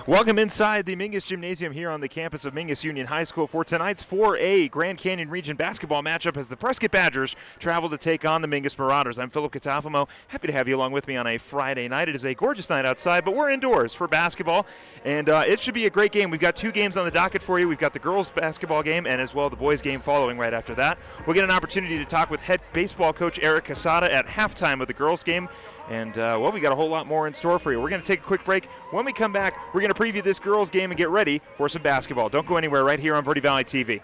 Welcome inside the Mingus Gymnasium here on the campus of Mingus Union High School for tonight's 4A Grand Canyon Region basketball matchup as the Prescott Badgers travel to take on the Mingus Marauders. I'm Philip Catafamo. Happy to have you along with me on a Friday night. It is a gorgeous night outside, but we're indoors for basketball, and it should be a great game. We've got two games on the docket for you. We've got the girls basketball game and as well the boys game following right after that. We'll get an opportunity to talk with head baseball coach Eric Casada at halftime of the girls game. And, well, we got a whole lot more in store for you. We're going to take a quick break. When we come back, we're going to preview this girls' game and get ready for some basketball. Don't go anywhere right here on Verde Valley TV.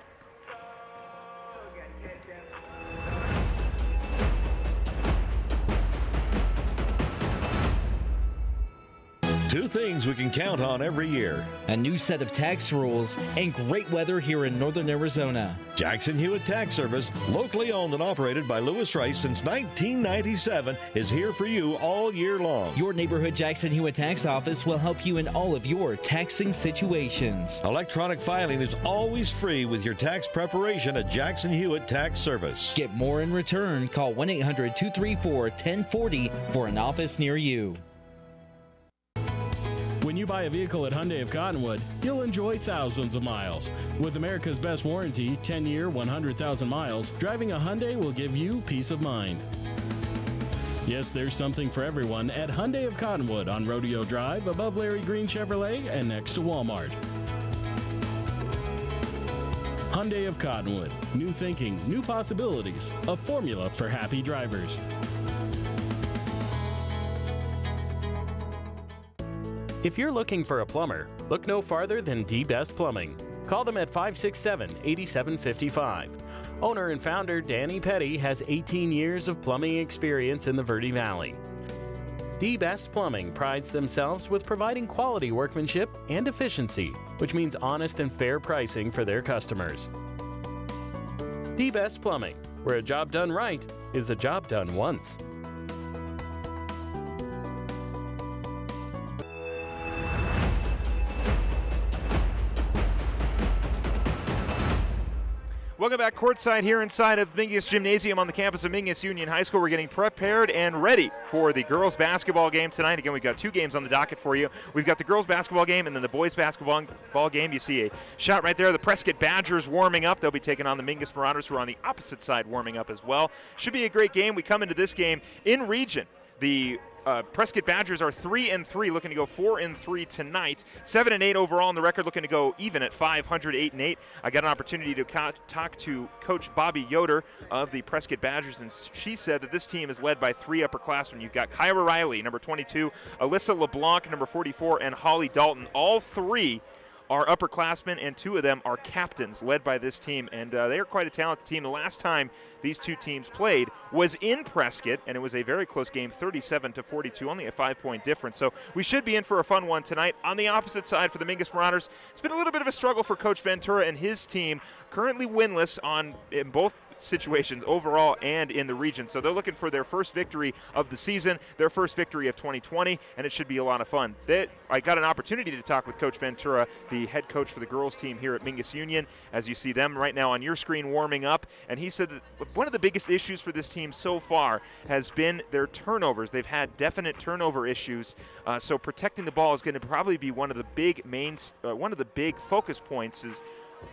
Two things we can count on every year. A new set of tax rules and great weather here in northern Arizona. Jackson Hewitt Tax Service, locally owned and operated by Lewis Rice since 1997, is here for you all year long. Your neighborhood Jackson Hewitt Tax Office will help you in all of your taxing situations. Electronic filing is always free with your tax preparation at Jackson Hewitt Tax Service. Get more in return. Call 1-800-234-1040 for an office near you. When you buy a vehicle at Hyundai of Cottonwood, you'll enjoy thousands of miles. With America's best warranty, 10-year, 100,000 miles, driving a Hyundai will give you peace of mind. Yes, there's something for everyone at Hyundai of Cottonwood on Rodeo Drive, above Larry Green Chevrolet and next to Walmart. Hyundai of Cottonwood. New thinking, new possibilities. A formula for happy drivers. If you're looking for a plumber, look no farther than D-Best Plumbing. Call them at 567-8755. Owner and founder Danny Petty has 18 years of plumbing experience in the Verde Valley. D-Best Plumbing prides themselves with providing quality workmanship and efficiency, which means honest and fair pricing for their customers. D-Best Plumbing, where a job done right is a job done once. Welcome back courtside here inside of Mingus Gymnasium on the campus of Mingus Union High School. We're getting prepared and ready for the girls basketball game tonight. Again, we've got two games on the docket for you. We've got the girls basketball game and then the boys basketball game. You see a shot right there. The Prescott Badgers warming up. They'll be taking on the Mingus Marauders, who are on the opposite side warming up as well. Should be a great game. We come into this game in region. The Prescott Badgers are 3-3, looking to go 4-3 tonight. 7-8 overall on the record, looking to go even at 500, 8-8. I got an opportunity to talk to Coach Bobby Yoder of the Prescott Badgers, and she said that this team is led by three upperclassmen. You've got Kyra Riley, number 22, Alyssa LeBlanc, number 44, and Holly Dalton. All three are upperclassmen, and two of them are captains led by this team, and they are quite a talented team. The last time these two teams played was in Prescott, and it was a very close game, 37-42, only a 5-point difference. So we should be in for a fun one tonight. On the opposite side for the Mingus Marauders, it's been a little bit of a struggle for Coach Ventura and his team, currently winless in both situations overall and in the region. So they're looking for their first victory of the season, their first victory of 2020, and it should be a lot of fun. I got an opportunity to talk with Coach Ventura, the head coach for the girls team here at Mingus Union, as you see them right now on your screen warming up, and he said that one of the biggest issues for this team so far has been their turnovers. They've had definite turnover issues, so protecting the ball is going to probably be one of the big focus points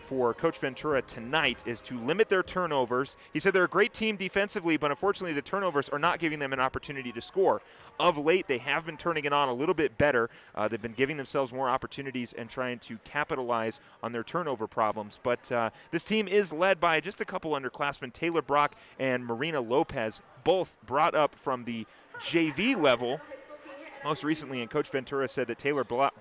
for Coach Ventura tonight, is to limit their turnovers. He said they're a great team defensively, but unfortunately the turnovers are not giving them an opportunity to score. Of late, they have been turning it on a little bit better. They've been giving themselves more opportunities and trying to capitalize on their turnover problems. But this team is led by just a couple underclassmen, Taylor Brock and Marina Lopez, both brought up from the JV level most recently, and Coach Ventura said that Taylor Brock,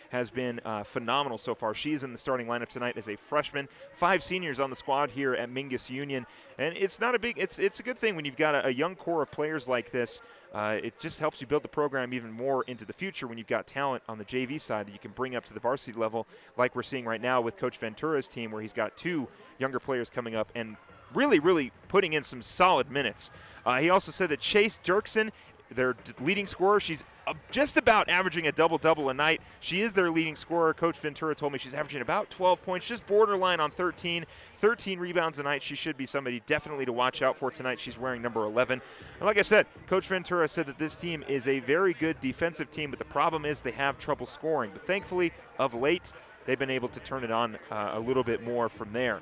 has been phenomenal so far. She is in the starting lineup tonight as a freshman. 5 seniors on the squad here at Mingus Union, and it's a good thing when you've got a young core of players like this. It just helps you build the program even more into the future when you've got talent on the JV side that you can bring up to the varsity level, like we're seeing right now with Coach Ventura's team, where he's got 2 younger players coming up and really putting in some solid minutes. He also said that Chase Dirksen their leading scorer. She's just about averaging a double-double a night. She is their leading scorer. Coach Ventura told me she's averaging about 12 points, just borderline on 13 rebounds a night. She should be somebody definitely to watch out for tonight. She's wearing number 11. And like I said, Coach Ventura said that this team is a very good defensive team, but the problem is they have trouble scoring. But thankfully, of late, they've been able to turn it on a little bit more from there.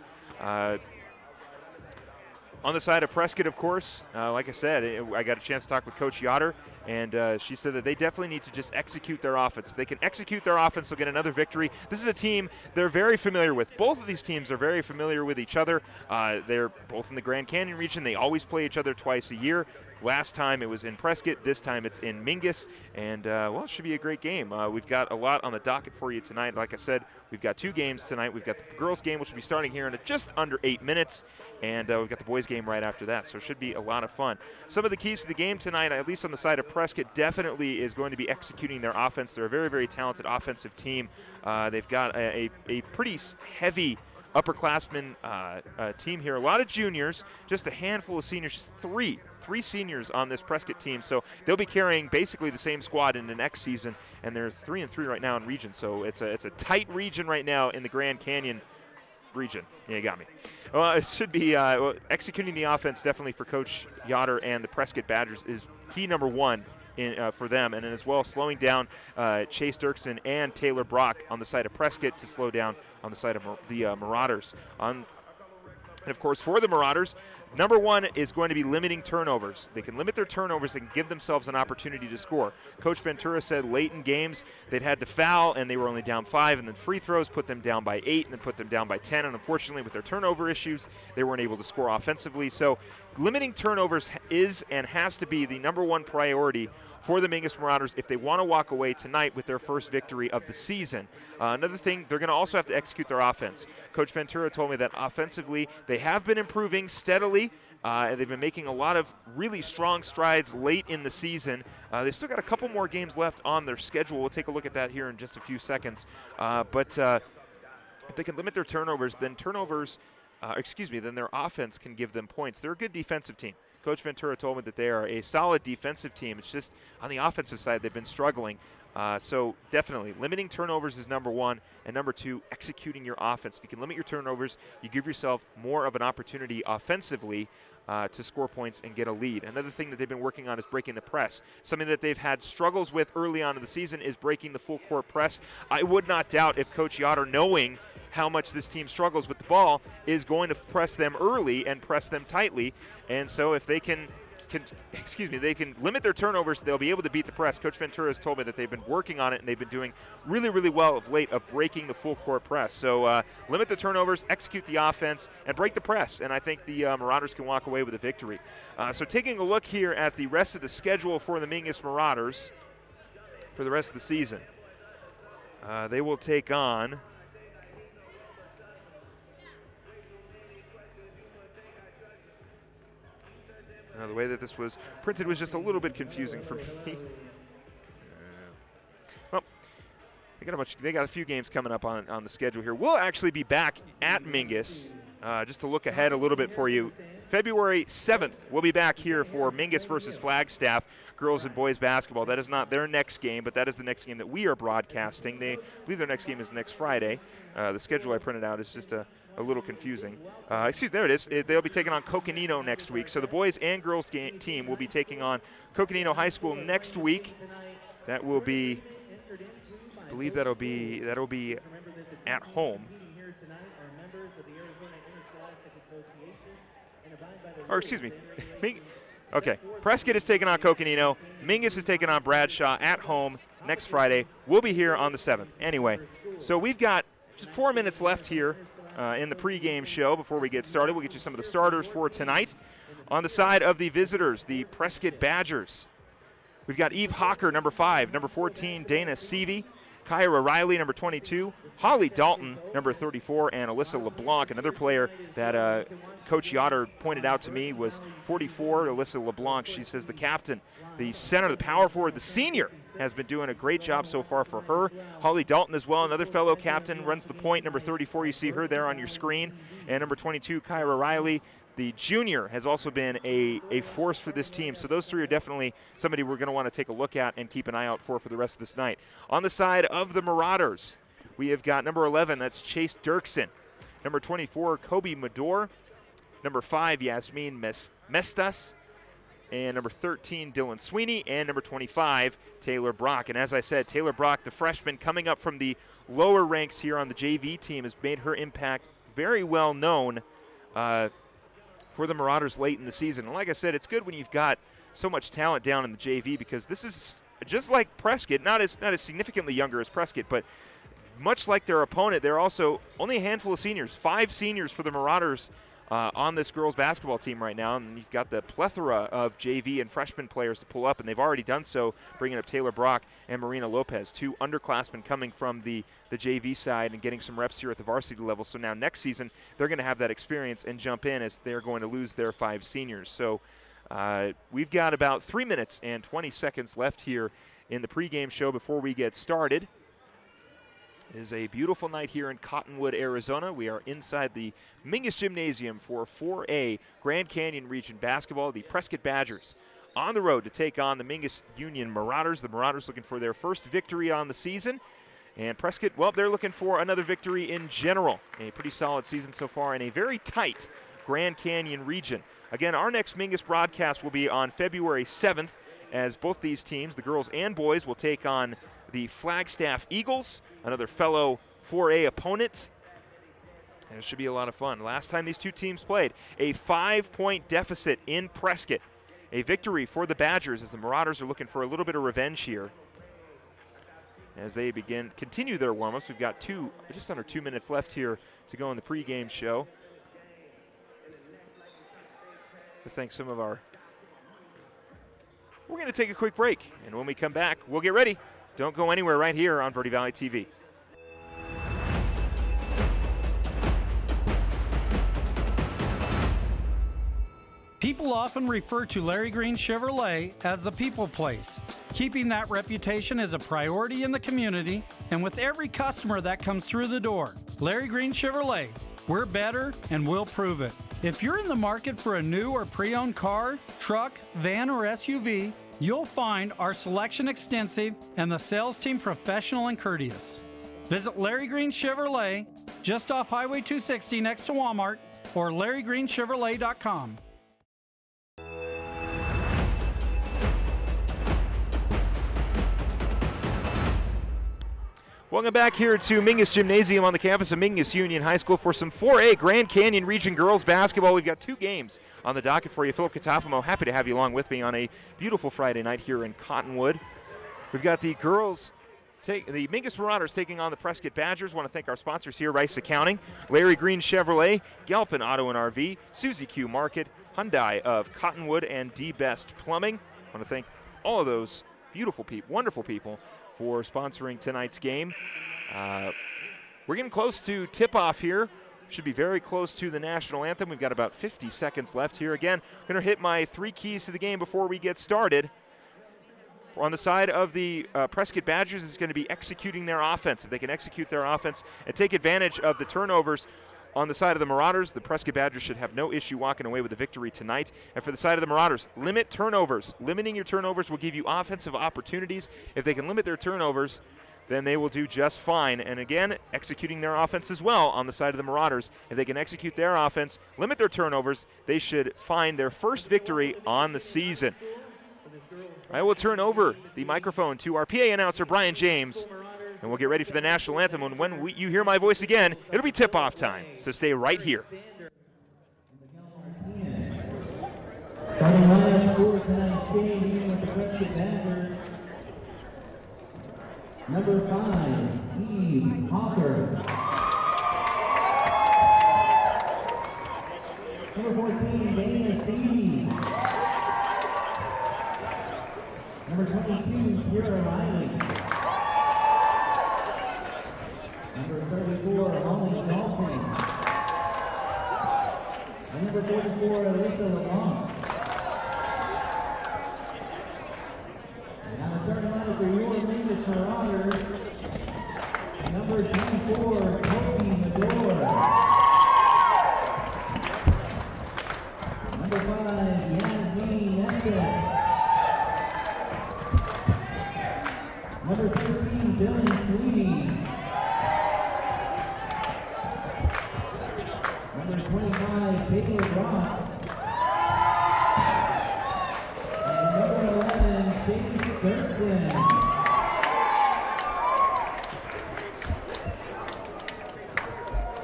On the side of Prescott, of course, like I said, I got a chance to talk with Coach Yoder, and she said that they definitely need to just execute their offense. If they can execute their offense, they'll get another victory. This is a team they're very familiar with. Both of these teams are very familiar with each other. They're both in the Grand Canyon region. They always play each other twice a year. Last time it was in Prescott. This time it's in Mingus. And, well, it should be a great game. We've got a lot on the docket for you tonight. Like I said, we've got 2 games tonight. We've got the girls' game, which will be starting here in just under 8 minutes. And we've got the boys' game right after that. So it should be a lot of fun. Some of the keys to the game tonight, at least on the side of Prescott, definitely is going to be executing their offense. They're a very, very talented offensive team. They've got a pretty heavy upperclassmen team here. A lot of juniors, just a handful of seniors, just three seniors on this Prescott team. So they'll be carrying basically the same squad in the next season, and they're 3-3 right now in region. So it's a tight region right now in the Grand Canyon region. Yeah, you got me. Well, it should be executing the offense definitely for Coach Yoder and the Prescott Badgers is key number 1 for them, and then as well slowing down Chase Dirksen and Taylor Brock on the side of Prescott to slow down on the side of the Marauders. And of course, for the Marauders, number 1 is going to be limiting turnovers. They can limit their turnovers. They can give themselves an opportunity to score. Coach Ventura said late in games they'd had to foul, and they were only down 5, and then free throws put them down by 8, and then put them down by 10. And unfortunately, with their turnover issues, they weren't able to score offensively. So limiting turnovers is and has to be the number 1 priority for the Mingus Marauders if they want to walk away tonight with their first victory of the season. Another thing, they're going to also have to execute their offense. Coach Ventura told me that offensively they have been improving steadily. They've been making a lot of really strong strides late in the season. They've still got a couple more games left on their schedule. We'll take a look at that here in just a few seconds. But if they can limit their turnovers, then then their offense can give them points. They're a good defensive team. Coach Ventura told me that they are a solid defensive team. It's just on the offensive side they've been struggling. So definitely limiting turnovers is number 1, and number 2, executing your offense. If you can limit your turnovers, you give yourself more of an opportunity offensively to score points and get a lead. Another thing that they've been working on is breaking the press. Something that they've had struggles with early on in the season is breaking the full court press. I would not doubt if Coach Yoder, knowing how much this team struggles with the ball, is going to press them early and press them tightly. And so if they can limit their turnovers, they'll be able to beat the press. Coach Ventura has told me that they've been working on it, and they've been doing really, really well of late of breaking the full court press. So limit the turnovers, execute the offense, and break the press. And I think the Marauders can walk away with a victory. So taking a look here at the rest of the schedule for the Mingus Marauders for the rest of the season. They will take on the way that this was printed was just a little bit confusing for me. Well, they got a few games coming up on the schedule here. We'll actually be back at Mingus, just to look ahead a little bit for you. February 7th, we'll be back here for Mingus versus Flagstaff, girls and boys basketball. That is not their next game, but that is the next game that we are broadcasting. They believe their next game is next Friday. The schedule I printed out is just a little confusing. There it is. They'll be taking on Coconino next week. So the boys and girls team will be taking on Coconino High School next week. That will be, I believe that'll be at home. Or excuse me. Okay, Prescott is taking on Coconino. Mingus is taking on Bradshaw at home next Friday. We'll be here on the 7th. Anyway, so we've got just 4 minutes left here in the pregame show before we get started. We'll get you some of the starters for tonight. On the side of the visitors, the Prescott Badgers, we've got Eve Hawker, number 5, number 14, Dana Seavey, Kyra Riley, number 22, Holly Dalton, number 34, and Alyssa LeBlanc, another player that Coach Yoder pointed out to me was 44, Alyssa LeBlanc. She says the captain, the center, the power forward, the senior, has been doing a great job so far for her. Holly Dalton as well, another fellow captain, runs the point, number 34. You see her there on your screen. And number 22, Kyra Riley, The junior has also been a force for this team. So those three are definitely somebody we're going to want to take a look at and keep an eye out for the rest of this night. On the side of the Marauders, we have got number 11, that's Chase Dirksen. Number 24, Kobe Mador. Number 5, Yasmin Mestas. And number 13, Dylan Sweeney. And number 25, Taylor Brock. And as I said, Taylor Brock, the freshman coming up from the lower ranks here on the JV team, has made her impact very well known for the Marauders late in the season. And like I said, it's good when you've got so much talent down in the JV, because this is just like Prescott, not as significantly younger as Prescott, but much like their opponent, they're also only a handful of seniors, 5 seniors for the Marauders on this girls basketball team right now. And you've got the plethora of JV and freshman players to pull up, and they've already done so, bringing up Taylor Brock and Marina Lopez, 2 underclassmen coming from the JV side and getting some reps here at the varsity level. So now next season, they're going to have that experience and jump in, as they're going to lose their 5 seniors. So we've got about 3 minutes and 20 seconds left here in the pregame show before we get started. It is a beautiful night here in Cottonwood, Arizona. We are inside the Mingus Gymnasium for 4A Grand Canyon Region Basketball. The Prescott Badgers on the road to take on the Mingus Union Marauders. The Marauders looking for their first victory on the season. And Prescott, well, they're looking for another victory in general. A pretty solid season so far in a very tight Grand Canyon region. Again, our next Mingus broadcast will be on February 7th, as both these teams, the girls and boys, will take on the Flagstaff Eagles, another fellow 4A opponent. And it should be a lot of fun. Last time these two teams played, a 5-point deficit in Prescott. A victory for the Badgers, as the Marauders are looking for a little bit of revenge here as they continue their warm-ups. We've got just under 2 minutes left here to go in the pregame show. To thank some of our... We're going to take a quick break, and when we come back, we'll get ready. Don't go anywhere, right here on Verde Valley TV. People often refer to Larry Green Chevrolet as the people place. Keeping that reputation is a priority in the community and with every customer that comes through the door. Larry Green Chevrolet, we're better and we'll prove it. If you're in the market for a new or pre-owned car, truck, van, or SUV, you'll find our selection extensive and the sales team professional and courteous. Visit Larry Green Chevrolet just off Highway 260 next to Walmart, or LarryGreenChevrolet.com. Welcome back here to Mingus Gymnasium on the campus of Mingus Union High School for some 4A Grand Canyon Region girls basketball. We've got 2 games on the docket for you. Philip Catafamo, happy to have you along with me on a beautiful Friday night here in Cottonwood. We've got the girls, the Mingus Marauders taking on the Prescott Badgers. Want to thank our sponsors here, Rice Accounting, Larry Green Chevrolet, Galpin Auto and RV, Suzy Q Market, Hyundai of Cottonwood, and D-Best Plumbing. Want to thank all of those beautiful people, wonderful people, for sponsoring tonight's game. We're getting close to tip-off here. Should be very close to the national anthem. We've got about 50 seconds left here. Again, I'm going to hit my 3 keys to the game before we get started. On the side of the Prescott Badgers is going to be executing their offense. If they can execute their offense and take advantage of the turnovers on the side of the Marauders, the Prescott Badgers should have no issue walking away with the victory tonight. And for the side of the Marauders, limit turnovers. Limiting your turnovers will give you offensive opportunities. If they can limit their turnovers, then they will do just fine. And again, executing their offense as well on the side of the Marauders. If they can execute their offense, limit their turnovers, they should find their first victory on the season. I will turn over the microphone to our PA announcer, Brian James, and we'll get ready for the national anthem. And when you hear my voice again, it'll be tip-off time. So stay right here. Starting lineup score tonight's game, beginning with the Prescott Badgers. Number 5, Eve Hawker. Number 14, Dana Seedy. Number 22, Kira Riley. Number 34, Molly Dalton. And number 44, Alyssa Lamont. And now the starting lineup for your Mingus Marauders. Number 24, Kobe Mador. Number 13, Dylan Sweeney. Number 25, Taylor Rock. And number 11, Chase Dirksen.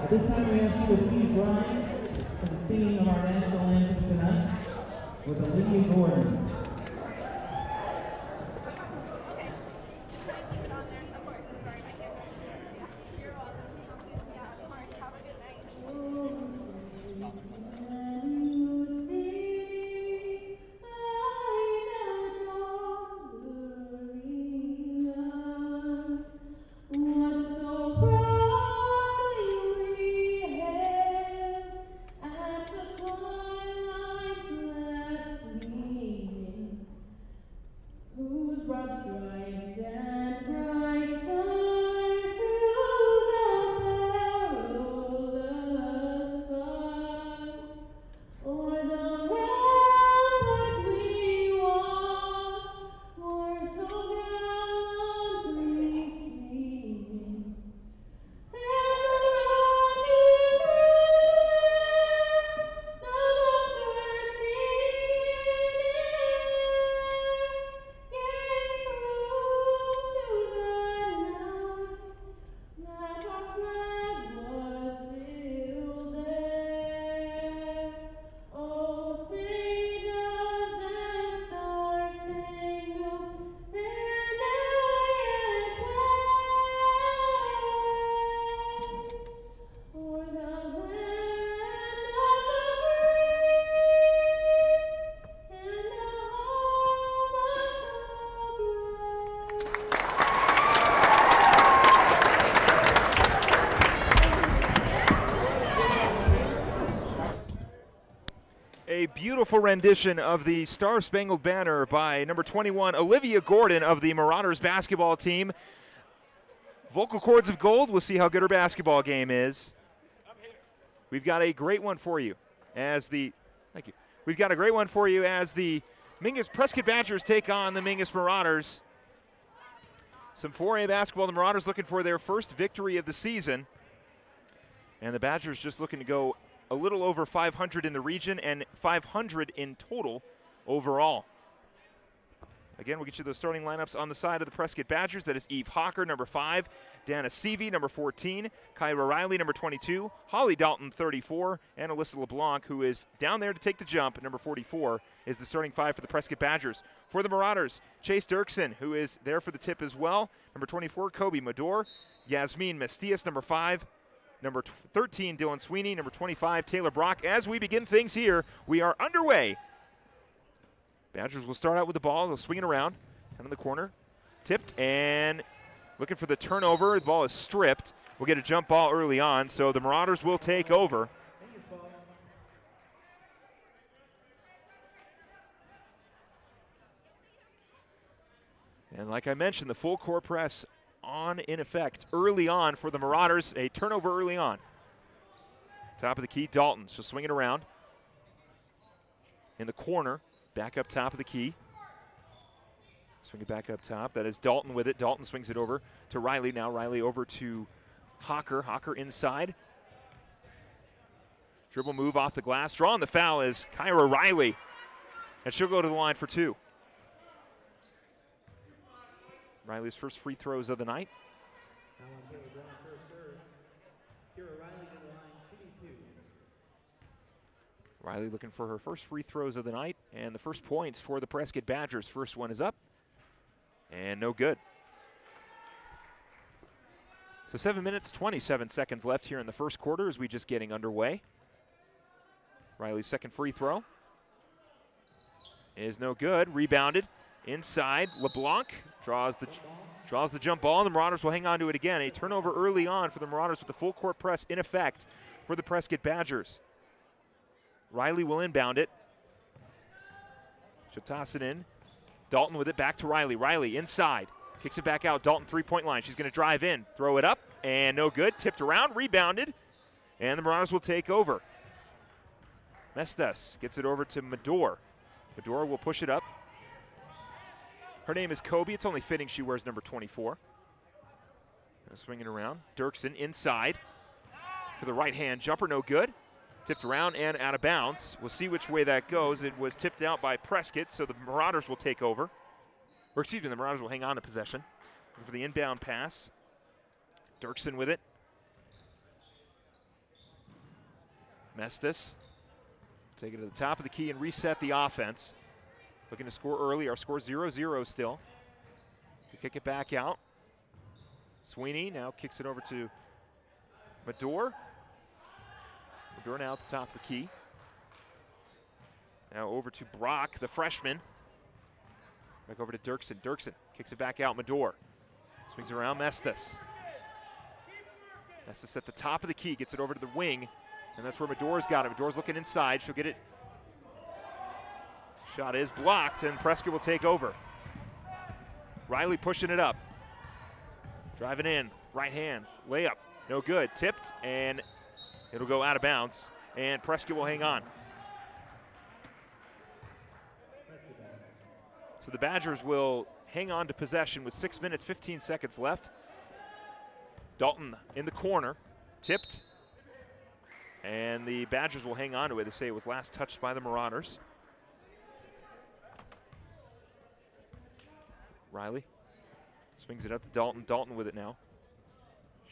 At this time, we ask you to please rise for the singing of our national anthem tonight with Olivia Gordon. A beautiful rendition of the Star Spangled Banner by number 21, Olivia Gordon of the Marauders basketball team. Vocal cords of gold. We'll see how good her basketball game is. We've got a great one for you as the We've got a great one for you as the Mingus Prescott Badgers take on the Mingus Marauders. Some 4A basketball. The Marauders looking for their first victory of the season. And the Badgers just looking to go a little over 500 in the region and 500 in total overall. Again, we'll get you those starting lineups on the side of the Prescott Badgers. That is Eve Hawker, number 5, Dana Seavey, number 14, Kyra Riley, number 22, Holly Dalton, 34, and Alyssa LeBlanc, who is down there to take the jump, number 44, is the starting 5 for the Prescott Badgers. For the Marauders, Chase Dirksen, who is there for the tip as well, number 24, Kobe Mador, Yasmin Mestias, number 5, number 13, Dylan Sweeney, number 25, Taylor Brock. As we begin things here, we are underway. Badgers will start out with the ball. They'll swing it around, down in the corner, tipped, and looking for the turnover. The ball is stripped. We'll get a jump ball early on, so the Marauders will take over. And like I mentioned, the full court press on in effect early on for the Marauders. A turnover early on. Top of the key, Dalton. She'll swing it around in the corner. Back up top of the key. Swing it back up top. That is Dalton with it. Dalton swings it over to Riley. Now Riley over to Hawker. Hawker inside. Dribble move off the glass. Drawing the foul is Kyra Riley. And she'll go to the line for 2. Riley's first free throws of the night. Riley looking for her first free throws of the night, and the first points for the Prescott Badgers. First one is up, and no good. So 7 minutes, 27 seconds left here in the first quarter as we just getting underway. Riley's second free throw is no good. Rebounded inside. LeBlanc draws the jump ball, and the Marauders will hang on to it again. A turnover early on for the Marauders with the full court press in effect for the Prescott Badgers. Riley will inbound it. She'll toss it in. Dalton with it back to Riley. Riley inside. Kicks it back out. Dalton three-point line. She's going to drive in. Throw it up. And no good. Tipped around. Rebounded. And the Marauders will take over. Mestas gets it over to Mador. Mador will push it up. Her name is Kobe. It's only fitting she wears number 24. Now swinging around. Dirksen inside for the right-hand jumper. No good. Tipped around and out of bounds. We'll see which way that goes. It was tipped out by Prescott, so the Marauders will take over. Or excuse me, the Marauders will hang on to possession. Looking for the inbound pass. Dirksen with it. Mestis. Take it to the top of the key and reset the offense. Looking to score early. Our score 0-0 still. To kick it back out. Sweeney now kicks it over to Mador. Mador now at the top of the key. Now over to Brock, the freshman. Back over to Dirksen. Dirksen kicks it back out. Mador swings around. Mestis. Mestis at the top of the key. Gets it over to the wing. And that's where Mador's got it. Mador's looking inside. She'll get it. Shot is blocked, and Prescott will take over. Riley pushing it up. Driving in. Right hand. Layup. No good. Tipped, and it'll go out of bounds. And Prescott will hang on. So the Badgers will hang on to possession with 6 minutes, 15 seconds left. Dalton in the corner. Tipped. And the Badgers will hang on to it. They say it was last touched by the Marauders. Riley swings it up to Dalton. Dalton with it now.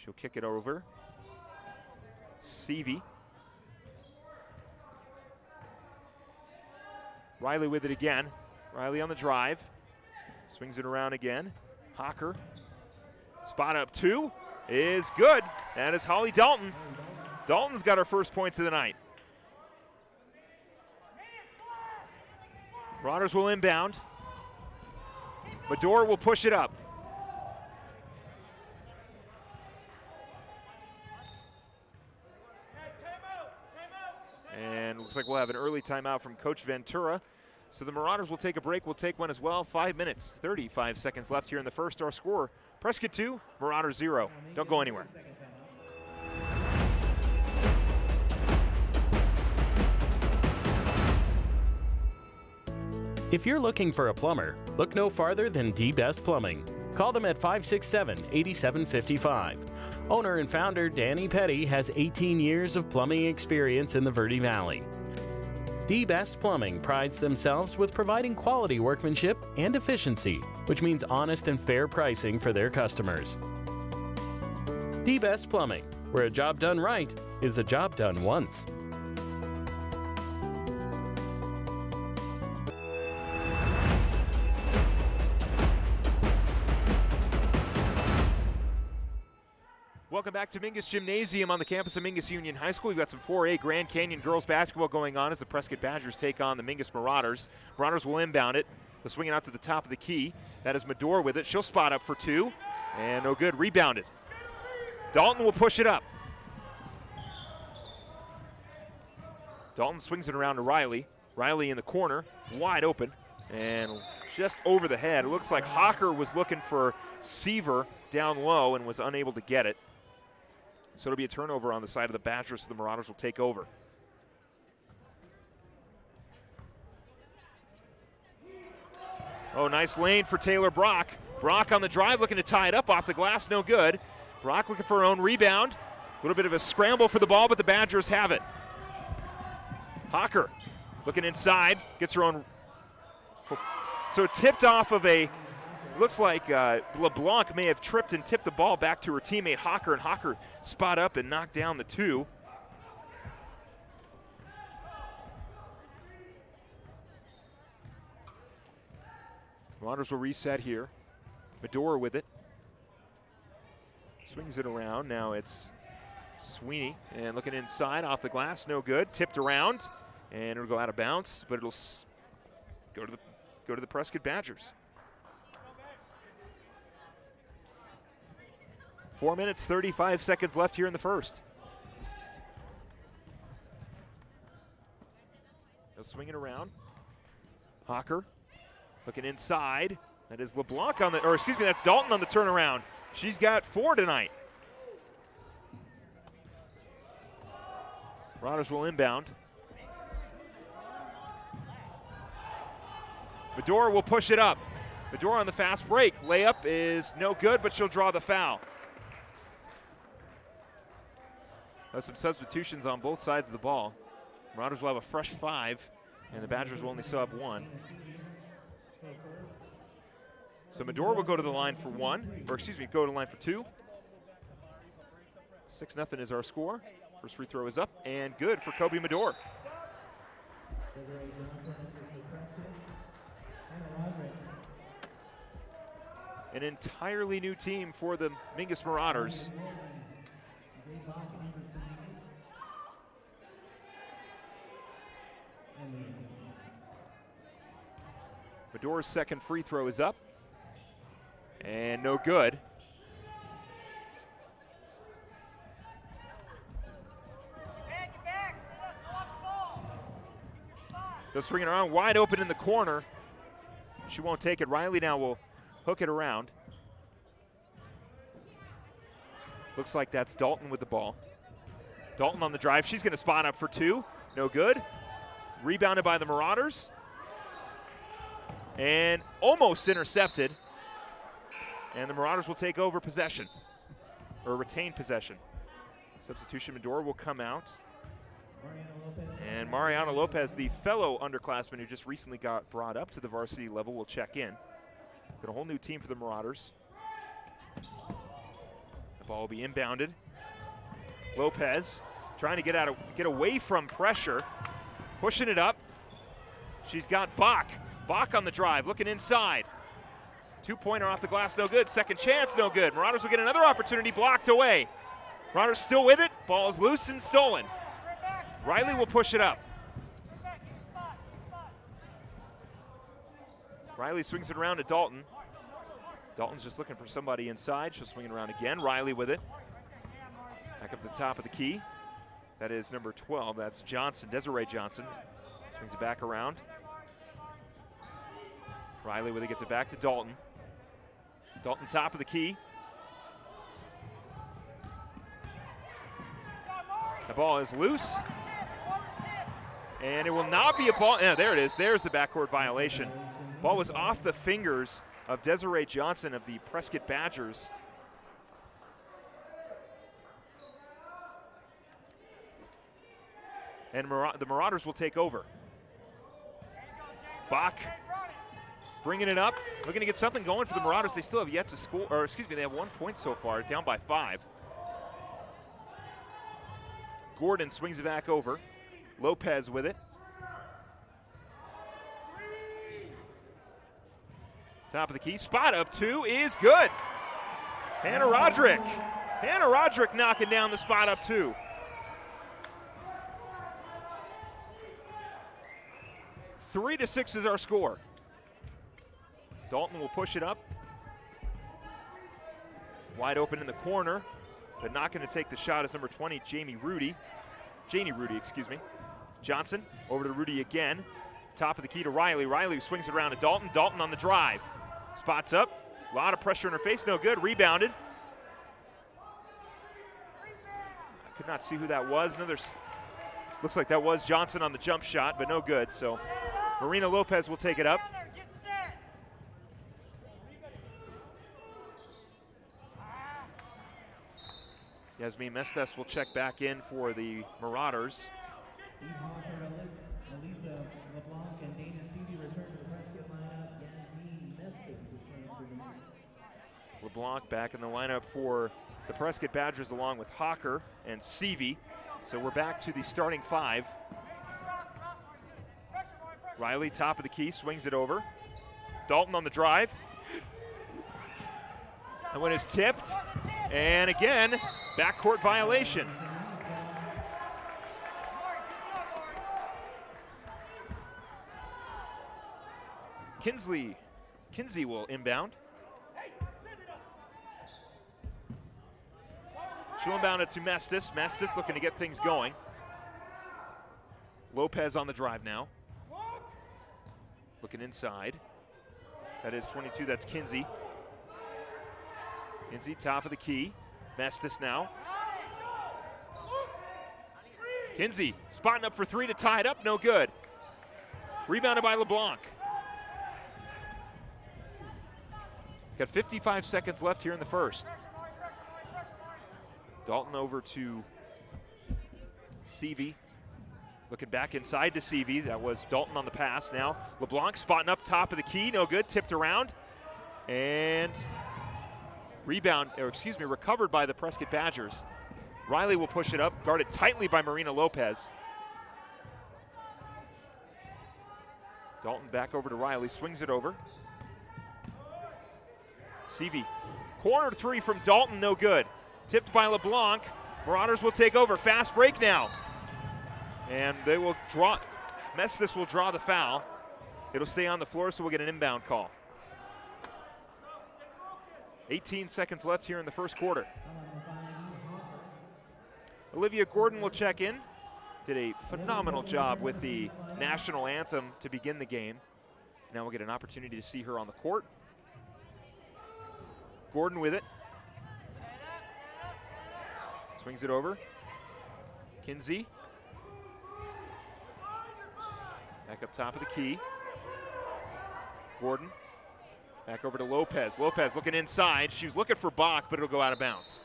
She'll kick it over. Seavey. Riley with it again. Riley on the drive. Swings it around again. Hocker. Spot up two is good. That is Holly Dalton. Dalton's got her first points of the night. Marauders will inbound. Mador will push it up. And looks like we'll have an early timeout from Coach Ventura. So the Marauders will take a break. We'll take one as well. 5 minutes, 35 seconds left here in the first. Our score, Prescott 2, Marauders 0. Don't go anywhere. If you're looking for a plumber, look no farther than D-Best Plumbing. Call them at 567-8755. Owner and founder Danny Petty has 18 years of plumbing experience in the Verde Valley. D-Best Plumbing prides themselves with providing quality workmanship and efficiency, which means honest and fair pricing for their customers. D-Best Plumbing, where a job done right is a job done once. Welcome back to Mingus Gymnasium on the campus of Mingus Union High School. We've got some 4A Grand Canyon girls basketball going on as the Prescott Badgers take on the Mingus Marauders. Marauders will inbound it. They'll swing it out to the top of the key. That is Mador with it. She'll spot up for two. And no good. Rebounded. Dalton will push it up. Dalton swings it around to Riley. Riley in the corner. Wide open. And just over the head. It looks like Hocker was looking for Seaver down low and was unable to get it. So it'll be a turnover on the side of the Badgers, so the Marauders will take over. Oh, nice lane for Taylor Brock. Brock on the drive, looking to tie it up off the glass, no good. Brock looking for her own rebound. A little bit of a scramble for the ball, but the Badgers have it. Hocker looking inside, gets her own. So it tipped off of a, looks like LeBlanc may have tripped and tipped the ball back to her teammate Hocker, and Hocker spot up and knocked down the two. Marauders will reset here. Mador with it. Swings it around. Now it's Sweeney, and looking inside off the glass, no good. Tipped around, and it'll go out of bounds, but it'll go to the Prescott Badgers. 4 minutes, 35 seconds left here in the first. They'll swing it around. Hocker looking inside. That is LeBlanc on the, or excuse me, that's Dalton on the turnaround. She's got 4 tonight. Marauders will inbound. Mador will push it up. Medora on the fast break. Layup is no good, but she'll draw the foul. There's some substitutions on both sides of the ball. Marauders will have a fresh 5, and the Badgers will only sub 1. So Medora will go to the line for 1, or excuse me, go to the line for 2. 6-0 is our score. First free throw is up and good for Kobe Medora. An entirely new team for the Mingus Marauders. Medora's second free throw is up and no good. They'll swing it around wide open in the corner. She won't take it. Riley now will hook it around. Looks like that's Dalton with the ball. Dalton on the drive. She's going to spot up for 2. No good. Rebounded by the Marauders. And almost intercepted. And the Marauders will take over possession, or retain possession. Substitution, Medora will come out. And Mariana Lopez, the fellow underclassman who just recently got brought up to the varsity level, will check in. Got a whole new team for the Marauders. The ball will be inbounded. Lopez trying to get away from pressure, pushing it up. She's got Bach. Bach on the drive, looking inside. 2-pointer off the glass, no good. Second chance, no good. Marauders will get another opportunity, blocked away. Marauders still with it. Ball is loose and stolen. Riley will push it up. Riley swings it around to Dalton. Dalton's just looking for somebody inside. She'll swing it around again. Riley with it. Back up the top of the key. That is number 12. That's Johnson, Desiree Johnson. Swings it back around. Riley with it, gets it back to Dalton. Dalton top of the key. The ball is loose. And it will not be a ball. Yeah, there it is. There's the backcourt violation. Ball was off the fingers of Desiree Johnson of the Prescott Badgers. And the Marauders will take over. Bach bringing it up, looking to get something going for the Marauders. They still have yet to score, or excuse me, they have 1 point so far, down by 5. Gordon swings it back over. Lopez with it. Top of the key, spot up 2 is good. Hannah Roderick. Hannah Roderick knocking down the spot up 2. Three to 6 is our score. Dalton will push it up. Wide open in the corner, but not going to take the shot is number 20, Janie Rudy, excuse me. Johnson over to Rudy again. Top of the key to Riley. Riley swings it around to Dalton. Dalton on the drive. Spots up. A lot of pressure in her face. No good. Rebounded. I could not see who that was. Looks like that was Johnson on the jump shot, but no good. So Marina Lopez will take it up. Yasmin Mestes will check back in for the Marauders. LeBlanc back in the lineup for the Prescott Badgers along with Hawker and Seavey. So we're back to the starting 5. Riley, top of the key, swings it over. Dalton on the drive. That one is tipped. And again, backcourt violation. Kinsey will inbound. She'll inbound it to Mestis. Mestis looking to get things going. Lopez on the drive now. Looking inside. That is 22, that's Kinsey. Kinsey, top of the key. Mestis now. Kinsey spotting up for 3 to tie it up, no good. Rebounded by LeBlanc. Got 55 seconds left here in the first. Dalton over to Seavey. Looking back inside to Seavey. That was Dalton on the pass. Now LeBlanc spotting up top of the key. No good. Tipped around. And recovered by the Prescott Badgers. Riley will push it up. Guarded tightly by Marina Lopez. Dalton back over to Riley. Swings it over. Seavey. Corner three from Dalton. No good. Tipped by LeBlanc. Marauders will take over. Fast break now. And they will draw. Mestis will draw the foul. It'll stay on the floor, so we'll get an inbound call. 18 seconds left here in the first quarter. Olivia Gordon will check in. Did a phenomenal job with the national anthem to begin the game. Now we'll get an opportunity to see her on the court. Gordon with it. Swings it over. Kinsey. Back up top of the key. Gordon. Back over to Lopez. Lopez looking inside. She was looking for Bach, but it'll go out of bounds.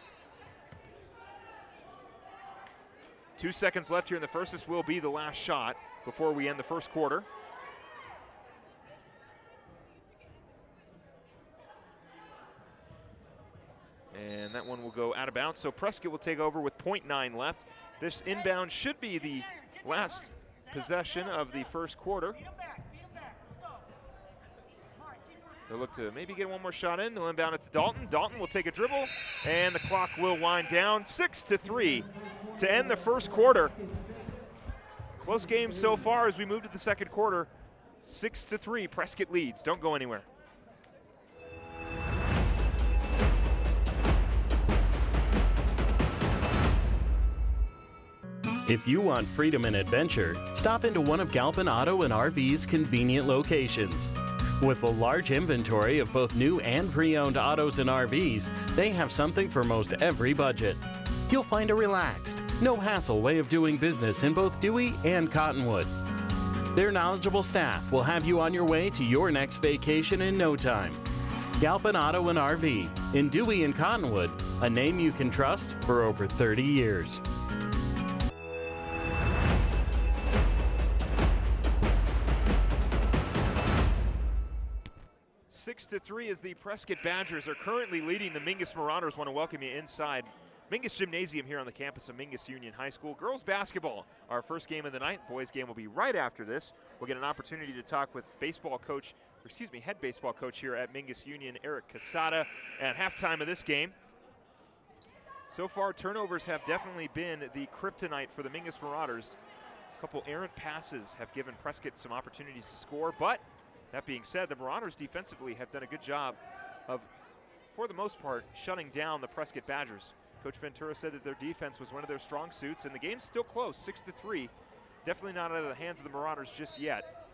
2 seconds left here in the first. This will be the last shot before we end the first quarter. And that one will go out of bounds. So Prescott will take over with 0.9 left. This inbound should be the last possession of the first quarter. They'll look to maybe get one more shot in. They'll inbound it to Dalton. Dalton will take a dribble, and the clock will wind down. 6-3 to end the first quarter. Close game so far as we move to the second quarter. 6-3, Prescott leads. Don't go anywhere. If you want freedom and adventure, stop into one of Galpin Auto and RV's convenient locations. With a large inventory of both new and pre-owned autos and RVs, they have something for most every budget. You'll find a relaxed, no-hassle way of doing business in both Dewey and Cottonwood. Their knowledgeable staff will have you on your way to your next vacation in no time. Galpin Auto and RV in Dewey and Cottonwood, a name you can trust for over 30 years. 6-3 as the Prescott Badgers are currently leading the Mingus Marauders. Want to welcome you inside Mingus Gymnasium here on the campus of Mingus Union High School. Girls basketball, our first game of the night. Boys game will be right after this. We'll get an opportunity to talk with head baseball coach here at Mingus Union, Eric Casada, at halftime of this game. So far, turnovers have definitely been the kryptonite for the Mingus Marauders. A couple errant passes have given Prescott some opportunities to score, but that being said, the Marauders defensively have done a good job of, for the most part, shutting down the Prescott Badgers. Coach Ventura said that their defense was one of their strong suits, and the game's still close, 6-3. Definitely not out of the hands of the Marauders just yet.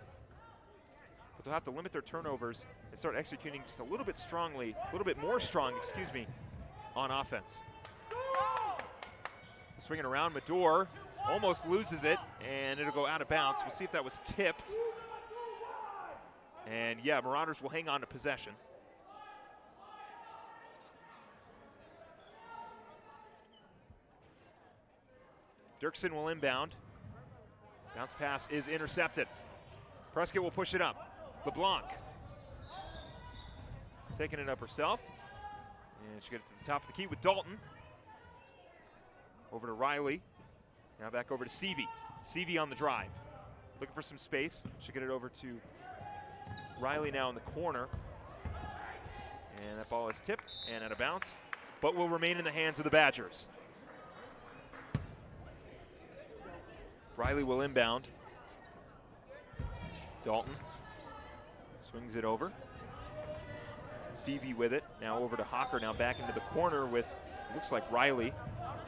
But they'll have to limit their turnovers and start executing just a little bit more strong, on offense. Swinging around, Mador almost loses it, and it'll go out of bounds. We'll see if that was tipped. And yeah, Marauders will hang on to possession. Dirksen will inbound. Bounce pass is intercepted. Prescott will push it up. LeBlanc taking it up herself. And she gets to the top of the key with Dalton. Over to Riley. Now back over to Seavey. Seavey on the drive. Looking for some space. She'll get it over to Riley now in the corner. And that ball is tipped and out of bounds, but will remain in the hands of the Badgers. Riley will inbound. Dalton swings it over. Seavey with it. Now over to Hawker, now back into the corner with, looks like Riley.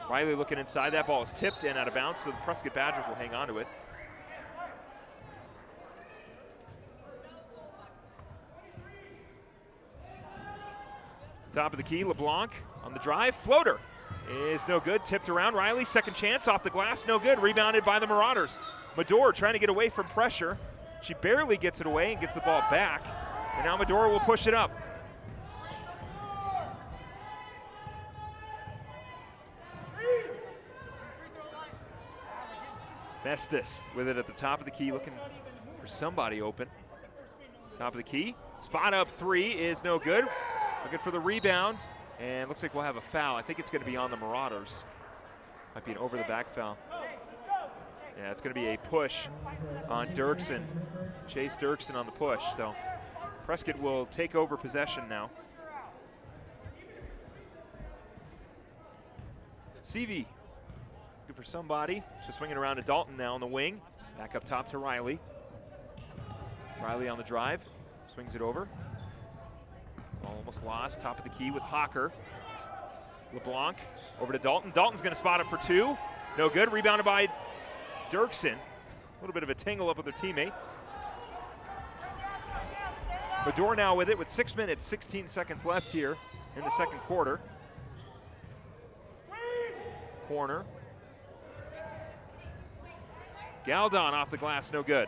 Riley looking inside. That ball is tipped and out of bounds, so the Prescott Badgers will hang on to it. Top of the key, LeBlanc on the drive. Floater is no good. Tipped around. Riley, second chance off the glass. No good. Rebounded by the Marauders. Mador trying to get away from pressure. She barely gets it away and gets the ball back. And now Mador will push it up. Mestis with it at the top of the key, looking for somebody open. Top of the key. Spot up three is no good. Looking for the rebound. And looks like we'll have a foul. I think it's going to be on the Marauders. Might be an over-the-back foul. Yeah, it's going to be a push on Dirksen. Chase Dirksen on the push. So Prescott will take over possession now. Seavey looking for somebody. She's swinging around to Dalton now on the wing. Back up top to Riley. Riley on the drive. Swings it over. Ball almost lost. Top of the key with Hawker. LeBlanc over to Dalton. Dalton's going to spot up for two. No good. Rebounded by Dirksen. A little bit of a tangle up with her teammate. Bador now with it with 6 minutes, 16 seconds left here in the second quarter. Corner. Galdon off the glass, no good.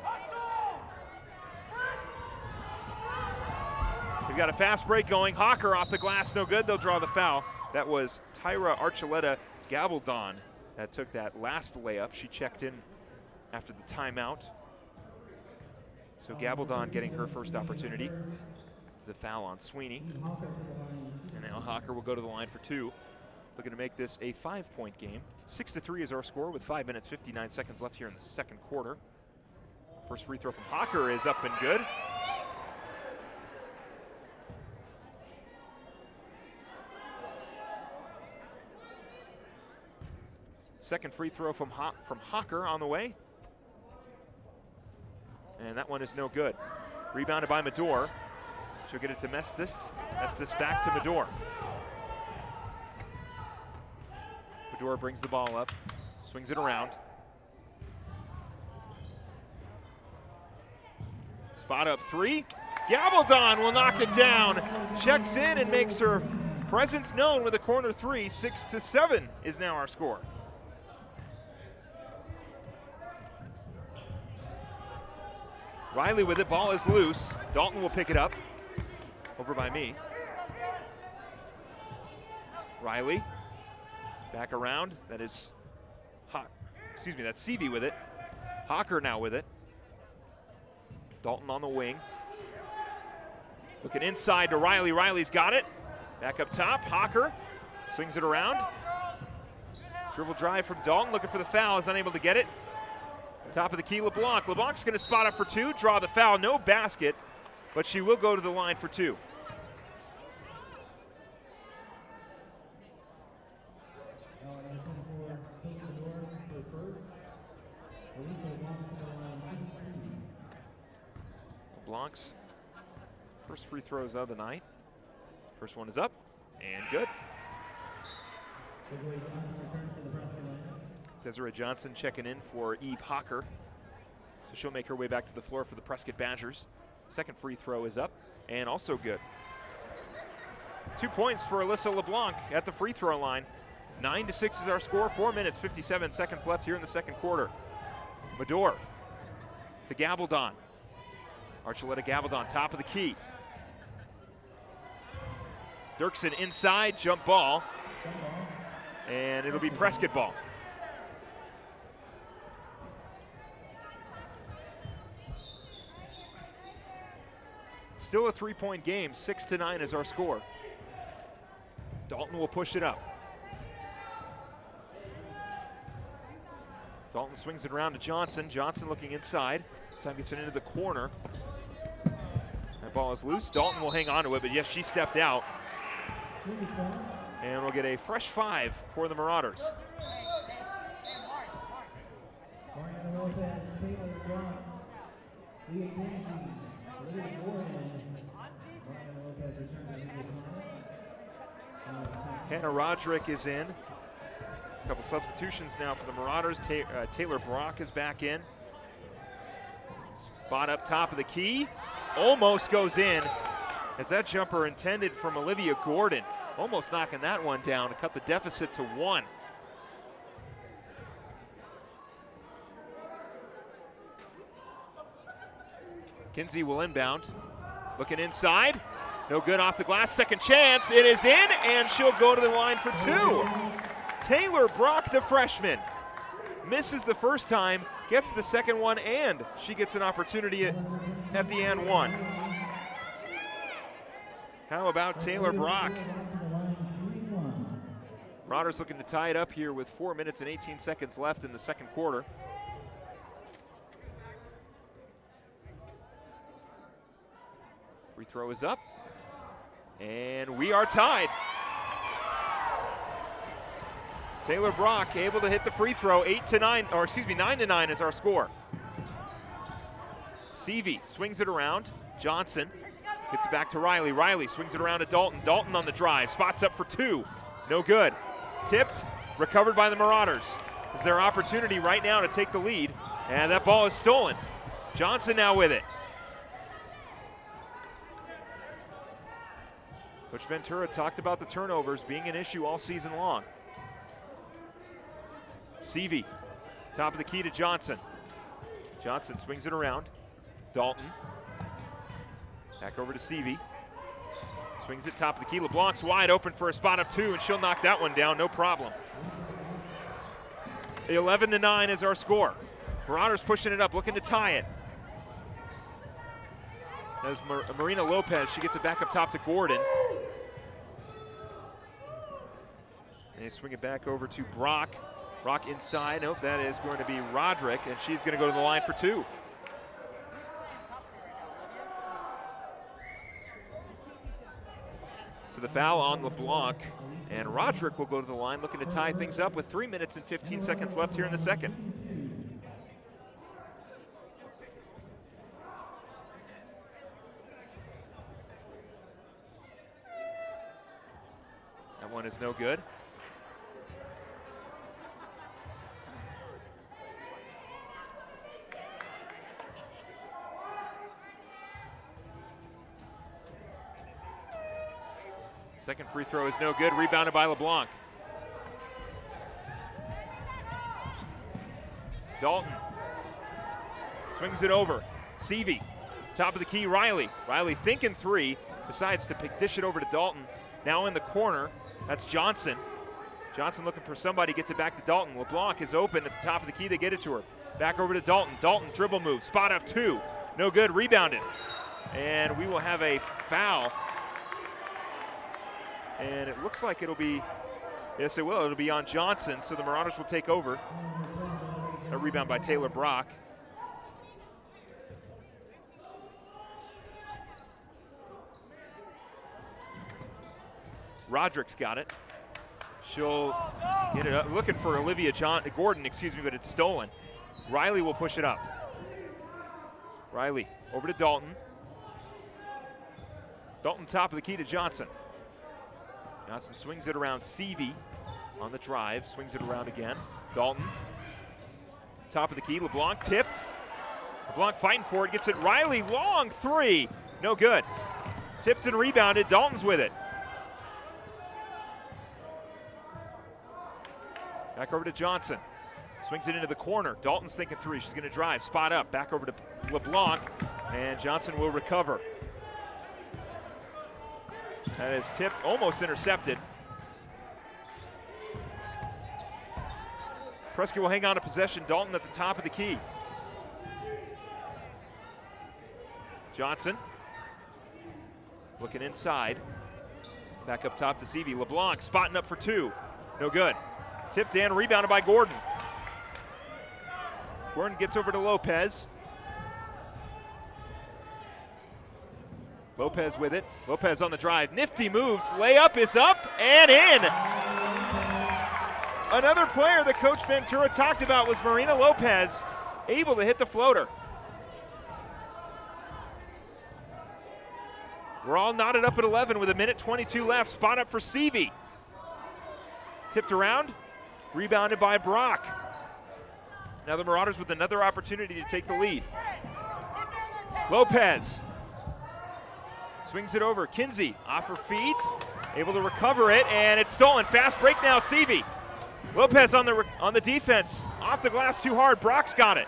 We've got a fast break going. Hawker off the glass, no good. They'll draw the foul. That was Tyra Archuleta Gabaldon that took that last layup. She checked in after the timeout. So Gabaldon getting her first opportunity. The foul on Sweeney. And now Hawker will go to the line for two. Looking to make this a 5-point game. 6-3 is our score with 5 minutes, 59 seconds left here in the second quarter. First free throw from Hawker is up and good. Second free throw from Hawker on the way. And that one is no good. Rebounded by Medor. She'll get it to Mestis. Mestis back to Medor. Medor brings the ball up, swings it around. Spot up three. Gabaldon will knock it down. Checks in and makes her presence known with a corner three. 6-7 is now our score. Riley with it, ball is loose. Dalton will pick it up. Over by me. Riley, back around. That is that's Seavey with it. Hawker now with it. Dalton on the wing. Looking inside to Riley. Riley's got it. Back up top. Hawker swings it around. Dribble drive from Dalton. Looking for the foul. Is unable to get it. Top of the key, LeBlanc. LeBlanc's going to spot up for two. Draw the foul. No basket, but she will go to the line for two. LeBlanc's first free throws of the night. First one is up and good. Desiree Johnson checking in for Eve Hawker. So she'll make her way back to the floor for the Prescott Badgers. Second free throw is up and also good. 2 points for Alyssa LeBlanc at the free throw line. 9-6 is our score. 4 minutes, 57 seconds left here in the second quarter. Medor to Gabaldon. Archuleta Gabaldon, top of the key. Dirksen inside, jump ball. And it'll be Prescott ball. Still a 3-point game, 6-9 is our score. Dalton will push it up. Dalton swings it around to Johnson. Johnson looking inside. This time gets it into the corner. That ball is loose. Dalton will hang on to it, but yes, she stepped out. And we'll get a fresh 5 for the Marauders. Hannah Roderick is in. A couple substitutions now for the Marauders. Taylor Brock is back in. Spot up top of the key. Almost goes in as that jumper intended from Olivia Gordon. Almost knocking that one down to cut the deficit to 1. Kinsey will inbound. Looking inside. No good off the glass. Second chance. It is in, and she'll go to the line for 2. Taylor Brock, the freshman. misses the first time, gets the second one, and she gets an opportunity at the and one. How about Taylor Brock? Marauders looking to tie it up here with 4 minutes and 18 seconds left in the second quarter. Free throw is up, and we are tied. Taylor Brock able to hit the free throw. 9 to 9 is our score. Seavey swings it around. Johnson gets it back to Riley. Riley swings it around to Dalton. Dalton on the drive, spots up for two. No good. Tipped, recovered by the Marauders. Is their opportunity right now to take the lead, and that ball is stolen. Johnson now with it. Coach Ventura talked about the turnovers being an issue all season long. Seavey, top of the key to Johnson. Johnson swings it around. Dalton. Back over to Seavey. Swings it top of the key. LeBlanc's wide open for a spot up two, and she'll knock that one down, no problem. 11 to 9 is our score. Marauders pushing it up, looking to tie it. As Marina Lopez, she gets it back up top to Gordon. And they swing it back over to Brock. Brock inside. Nope, that is going to be Roderick, and she's going to go to the line for two. So the foul on LeBlanc, and Roderick will go to the line looking to tie things up with 3 minutes and 15 seconds left here in the second. That one is no good. Second free throw is no good, rebounded by LeBlanc. Dalton swings it over. Seavey, top of the key, Riley. Riley thinking three, decides to dish it over to Dalton. Now in the corner, that's Johnson. Johnson looking for somebody, gets it back to Dalton. LeBlanc is open at the top of the key, they get it to her. Back over to Dalton. Dalton dribble move, spot up two. No good, rebounded. And we will have a foul. And it looks like it'll be, yes it will, it'll be on Johnson, so the Marauders will take over. A rebound by Taylor Brock. Roderick's got it. She'll get it up, looking for Gordon, but it's stolen. Riley will push it up. Riley over to Dalton. Dalton top of the key to Johnson. Johnson swings it around. Seavey on the drive, swings it around again. Dalton, top of the key. LeBlanc tipped. LeBlanc fighting for it, gets it. Riley, long three, no good. Tipped and rebounded. Dalton's with it. Back over to Johnson. Swings it into the corner. Dalton's thinking three. She's going to drive. Spot up. Back over to LeBlanc, and Johnson will recover. That is tipped, almost intercepted. Prescott will hang on to possession. Dalton at the top of the key. Johnson looking inside. Back up top to Seavey. LeBlanc spotting up for two. No good. Tipped and rebounded by Gordon. Gordon gets over to Lopez. Lopez with it. Lopez on the drive. Nifty moves. Layup is up and in. Another player that Coach Ventura talked about was Marina Lopez, able to hit the floater. We're all knotted up at 11 with 1:22 left. Spot up for Seavey. Tipped around. Rebounded by Brock. Now the Marauders with another opportunity to take the lead. Lopez swings it over. Kinsey off her feet, able to recover it, and it's stolen. Fast break now, Seavey. Lopez on the defense, off the glass too hard. Brock's got it.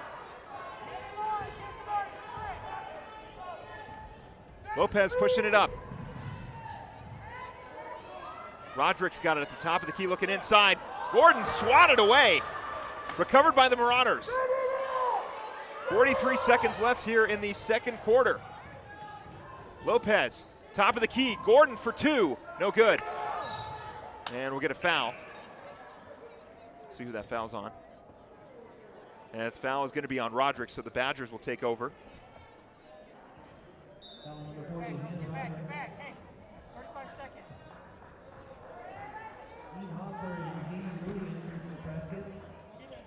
Lopez pushing it up. Roderick's got it at the top of the key, looking inside. Gordon swatted away. Recovered by the Marauders. 43 seconds left here in the second quarter. Lopez, top of the key. Gordon for two. No good. And we'll get a foul. See who that foul's on. And that foul is going to be on Roderick, so the Badgers will take over. Back. Hey, 35 seconds.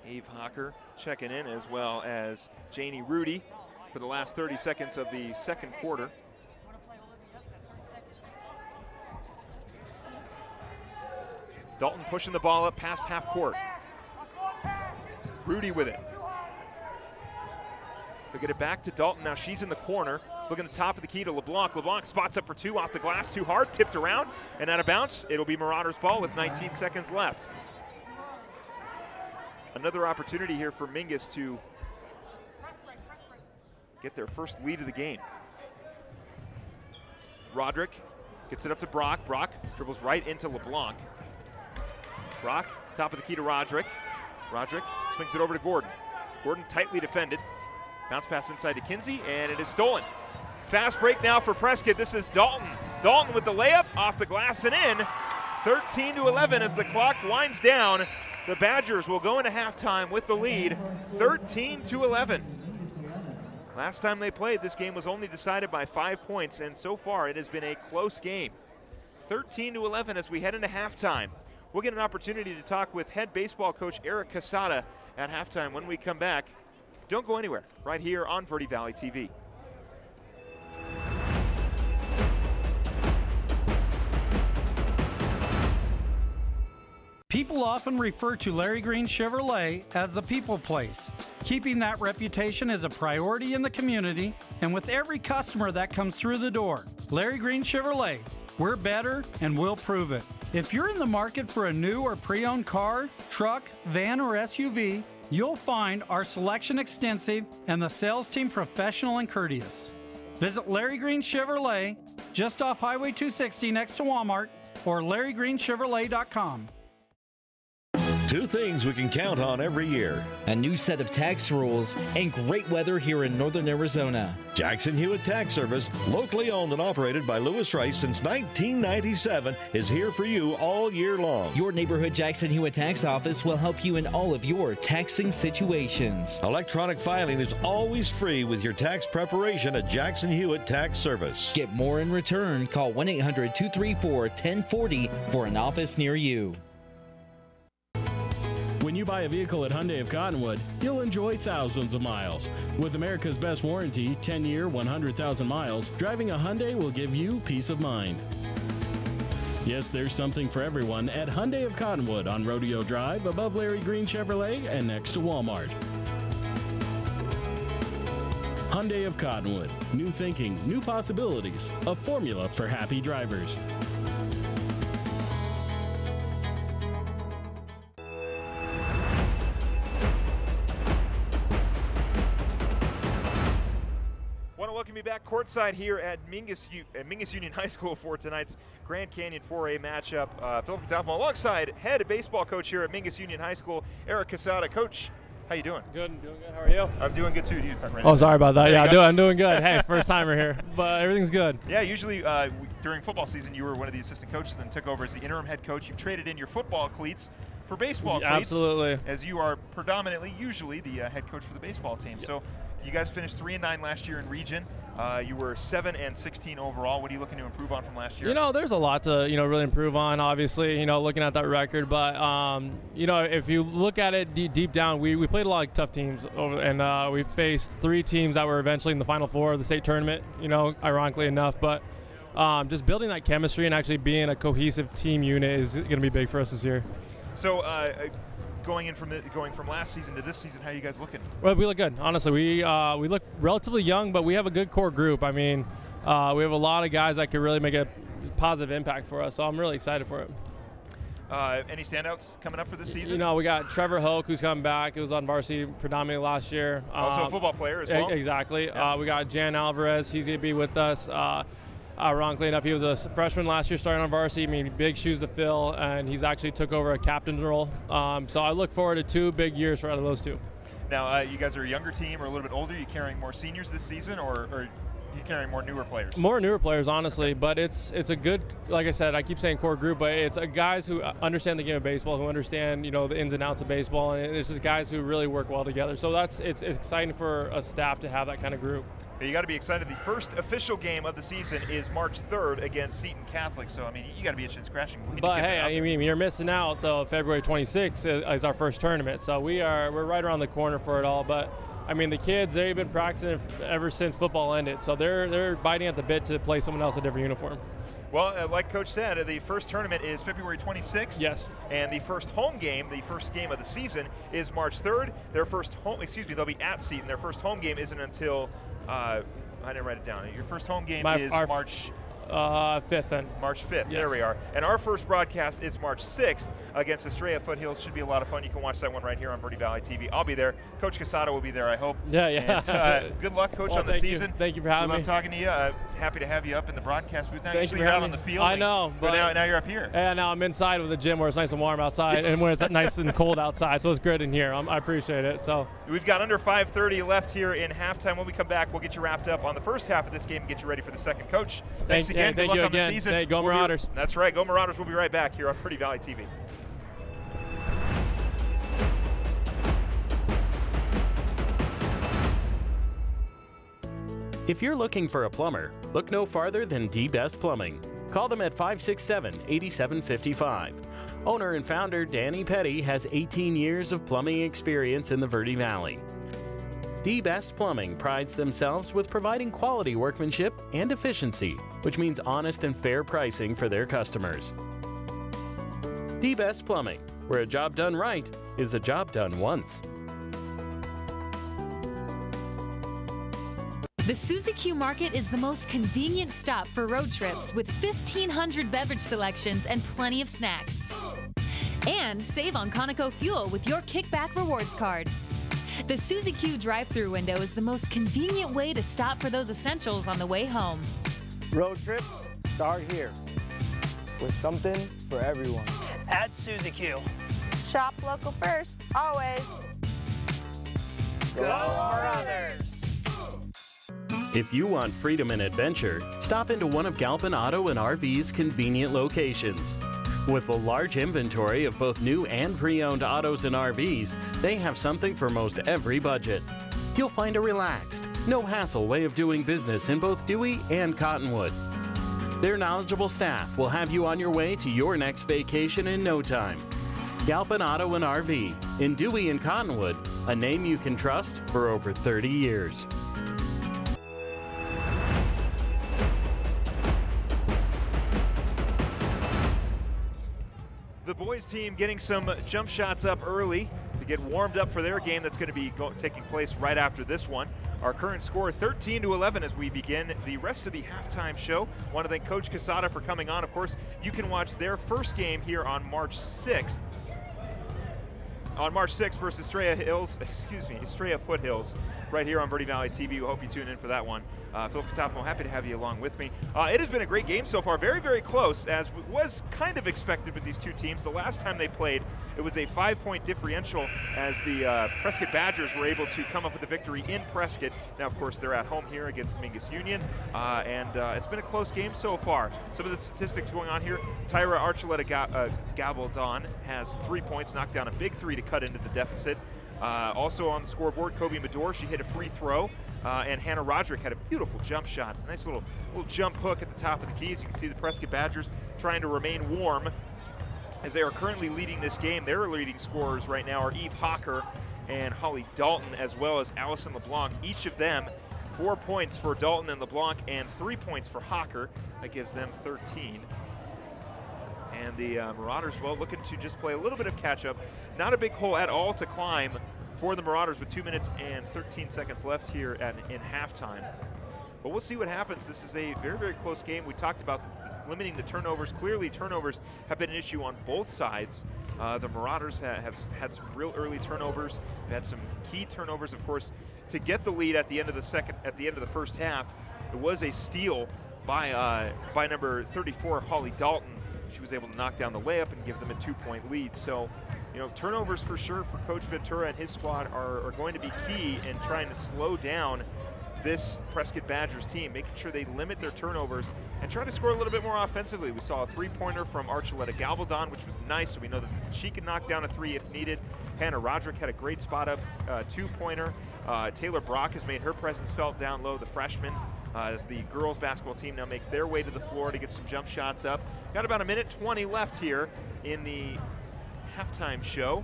Eve Hocker checking in, as well as Janie Rudy for the last 30 seconds of the second quarter. Dalton pushing the ball up past half court. Rudy with it. They get it back to Dalton. Now she's in the corner. Looking at the top of the key to LeBlanc. LeBlanc spots up for two off the glass, too hard, tipped around and out of bounds. It'll be Marauders ball with 19 seconds left. Another opportunity here for Mingus to get their first lead of the game. Roderick gets it up to Brock. Brock dribbles right into LeBlanc. Brock, top of the key to Roderick. Roderick swings it over to Gordon. Gordon tightly defended. Bounce pass inside to Kinsey, and it is stolen. Fast break now for Prescott. This is Dalton. Dalton with the layup off the glass and in. 13-11 as the clock winds down. The Badgers will go into halftime with the lead, 13-11. Last time they played, this game was only decided by 5 points, and so far it has been a close game. 13-11 as we head into halftime. We'll get an opportunity to talk with head baseball coach Eric Casada at halftime when we come back. Don't go anywhere, right here on Verde Valley TV. People often refer to Larry Green Chevrolet as the people place. Keeping that reputation is a priority in the community and with every customer that comes through the door. Larry Green Chevrolet, we're better and we'll prove it. If you're in the market for a new or pre-owned car, truck, van, or SUV, you'll find our selection extensive and the sales team professional and courteous. Visit Larry Green Chevrolet just off Highway 260 next to Walmart or LarryGreenChevrolet.com. Two things we can count on every year: a new set of tax rules and great weather here in northern Arizona. Jackson Hewitt Tax Service, locally owned and operated by Lewis Rice since 1997, is here for you all year long. Your neighborhood Jackson Hewitt Tax Office will help you in all of your taxing situations. Electronic filing is always free with your tax preparation at Jackson Hewitt Tax Service. Get more in return. Call 1-800-234-1040 for an office near you. When you buy a vehicle at Hyundai of Cottonwood, you'll enjoy thousands of miles. With America's best warranty, 10-year, 100,000 miles, driving a Hyundai will give you peace of mind. Yes, there's something for everyone at Hyundai of Cottonwood on Rodeo Drive, above Larry Green Chevrolet and next to Walmart. Hyundai of Cottonwood. New thinking, new possibilities. A formula for happy drivers. Welcome you back courtside here at Mingus Union High School for tonight's Grand Canyon 4A matchup. Philip Catafmo alongside head baseball coach here at Mingus Union High School, Eric Casada. Coach, how you doing? Good, doing good. How are you? I'm doing good too. Do you talk right Oh, sorry about that. Yeah, go. I'm doing good. Hey, first timer here, but everything's good. Yeah, usually during football season, you were one of the assistant coaches and took over as the interim head coach. You've traded in your football cleats for baseball cleats. Absolutely. As you are predominantly, usually, the head coach for the baseball team. Yep. So you guys finished 3-9 last year in region. You were 7-16 overall. What are you looking to improve on from last year? You know, there's a lot to really improve on. Obviously, looking at that record, but if you look at it deep down, we played a lot of tough teams, and we faced 3 teams that were eventually in the Final Four of the state tournament. Ironically enough, but just building that chemistry and actually being a cohesive team unit is going to be big for us this year. So. Going from last season to this season, how are you guys looking? Well, we look good. Honestly, we look relatively young, but we have a good core group. I mean, we have a lot of guys that could really make a positive impact for us, so I'm really excited for it. Any standouts coming up for this season? We got Trevor Hoke, who's coming back. He was on Varsity predominantly last year. Also a football player as well. Exactly. Yeah. We got Jan Alvarez. He's going to be with us. Ironically enough, he was a freshman last year starting on varsity. I mean, big shoes to fill, and he's actually took over a captain's role. So I look forward to 2 big years out of those 2. Now, you guys are a younger team or a little bit older. Are you carrying more seniors this season, or are you carrying more newer players? More newer players, honestly, but it's a good, like I said, I keep saying core group, but it's guys who understand the game of baseball, who understand, the ins and outs of baseball, and it's just guys who really work well together. So it's exciting for a staff to have that kind of group. You got to be excited. The first official game of the season is March 3rd against Seton Catholic. So, I mean, you got to be itching and scratching. But hey, I mean, you're missing out, though. February 26th is our first tournament. So we're right around the corner for it all. But, I mean, the kids, they've been practicing ever since football ended. So they're biting at the bit to play someone else a different uniform. Well, like Coach said, the first tournament is February 26th. Yes. And the first home game, the first game of the season, is March 3rd. Their first home, they'll be at Seton. Their first home game isn't until, I didn't write it down. Your first home game is March 5th then. March 5th, yes. There we are. And our first broadcast is March 6th against Estrella Foothills. Should be a lot of fun. You can watch that one right here on Verde Valley TV. I'll be there. Coach Casado will be there, I hope. Yeah. And, good luck, Coach, on the season. Thank you for having me. Love talking to you. Happy to have you up in the broadcast booth. Thank you for out on the field. I know. But now you're up here. Yeah, now I'm inside with the gym where it's nice and warm outside and when it's nice and cold outside. So it's good in here. I appreciate it. So we've got under 5:30 left here in halftime. When we come back, we'll get you wrapped up on the first half of this game and get you ready for the second. Coach, thanks again. Good luck on the season. Hey, go Marauders. That's right. Go Marauders. We'll be right back here on Verde Valley TV. If you're looking for a plumber, look no farther than D-Best Plumbing. Call them at 567-8755. Owner and founder Danny Petty has 18 years of plumbing experience in the Verde Valley. D-Best Plumbing prides themselves with providing quality workmanship and efficiency, which means honest and fair pricing for their customers. D-Best Plumbing, where a job done right is a job done once. The Suzy Q Market is the most convenient stop for road trips with 1,500 beverage selections and plenty of snacks. And save on Conoco fuel with your Kickback Rewards card. The Suzy Q drive-thru window is the most convenient way to stop for those essentials on the way home. Road trips start here with something for everyone. At Suzy Q. Shop local first, always. Go Marauders! If you want freedom and adventure, stop into one of Galpin Auto and RV's convenient locations. With a large inventory of both new and pre-owned autos and RVs, they have something for most every budget. You'll find a relaxed, no-hassle way of doing business in both Dewey and Cottonwood. Their knowledgeable staff will have you on your way to your next vacation in no time. Galpin Auto and RV in Dewey and Cottonwood, a name you can trust for over 30 years. The boys team getting some jump shots up early to get warmed up for their game that's going to be taking place right after this one. Our current score 13-11 as we begin the rest of the halftime show. Want to thank Coach Casada for coming on. Of course, you can watch their first game here on March 6th. On March 6th versus Estrella Foothills, right here on Verde Valley TV. We hope you tune in for that one. Philip Catafmo, happy to have you along with me. It has been a great game so far, very, very close, as was kind of expected with these two teams. The last time they played, it was a 5-point differential as the Prescott Badgers were able to come up with a victory in Prescott. Now, of course, they're at home here against Mingus Union, and it's been a close game so far. Some of the statistics going on here, Tyra Archuleta Gabaldon has 3 points, knocked down a big three to cut into the deficit. Also on the scoreboard, Kobe Medor, she hit a free throw, and Hannah Roderick had a beautiful jump shot. A nice little jump hook at the top of the key. As you can see, the Prescott Badgers trying to remain warm as they are currently leading this game. Their leading scorers right now are Eve Hawker and Holly Dalton, as well as Allison LeBlanc. Each of them 4 points for Dalton and LeBlanc and 3 points for Hawker. That gives them 13. And the Marauders, well, looking to just play a little bit of catch-up. Not a big hole at all to climb for the Marauders with 2 minutes and 13 seconds left here in halftime. But we'll see what happens. This is a very, very close game. We talked about limiting the turnovers. Clearly, turnovers have been an issue on both sides. The Marauders have had some real early turnovers. They've had some key turnovers, of course, to get the lead at the end of the first half. It was a steal by number 34, Holly Dalton. She was able to knock down the layup and give them a 2-point lead. So, you know, turnovers for sure for Coach Ventura and his squad are going to be key in trying to slow down this Prescott Badgers team, making sure they limit their turnovers and try to score a little bit more offensively. We saw a 3-pointer from Archuleta Galvadon, which was nice, so we know that she can knock down a 3 if needed. Hannah Roderick had a great spot up 2-pointer. Taylor Brock has made her presence felt down low, the freshman, as the girls basketball team now makes their way to the floor to get some jump shots up. Got about 1:20 left here in the halftime show.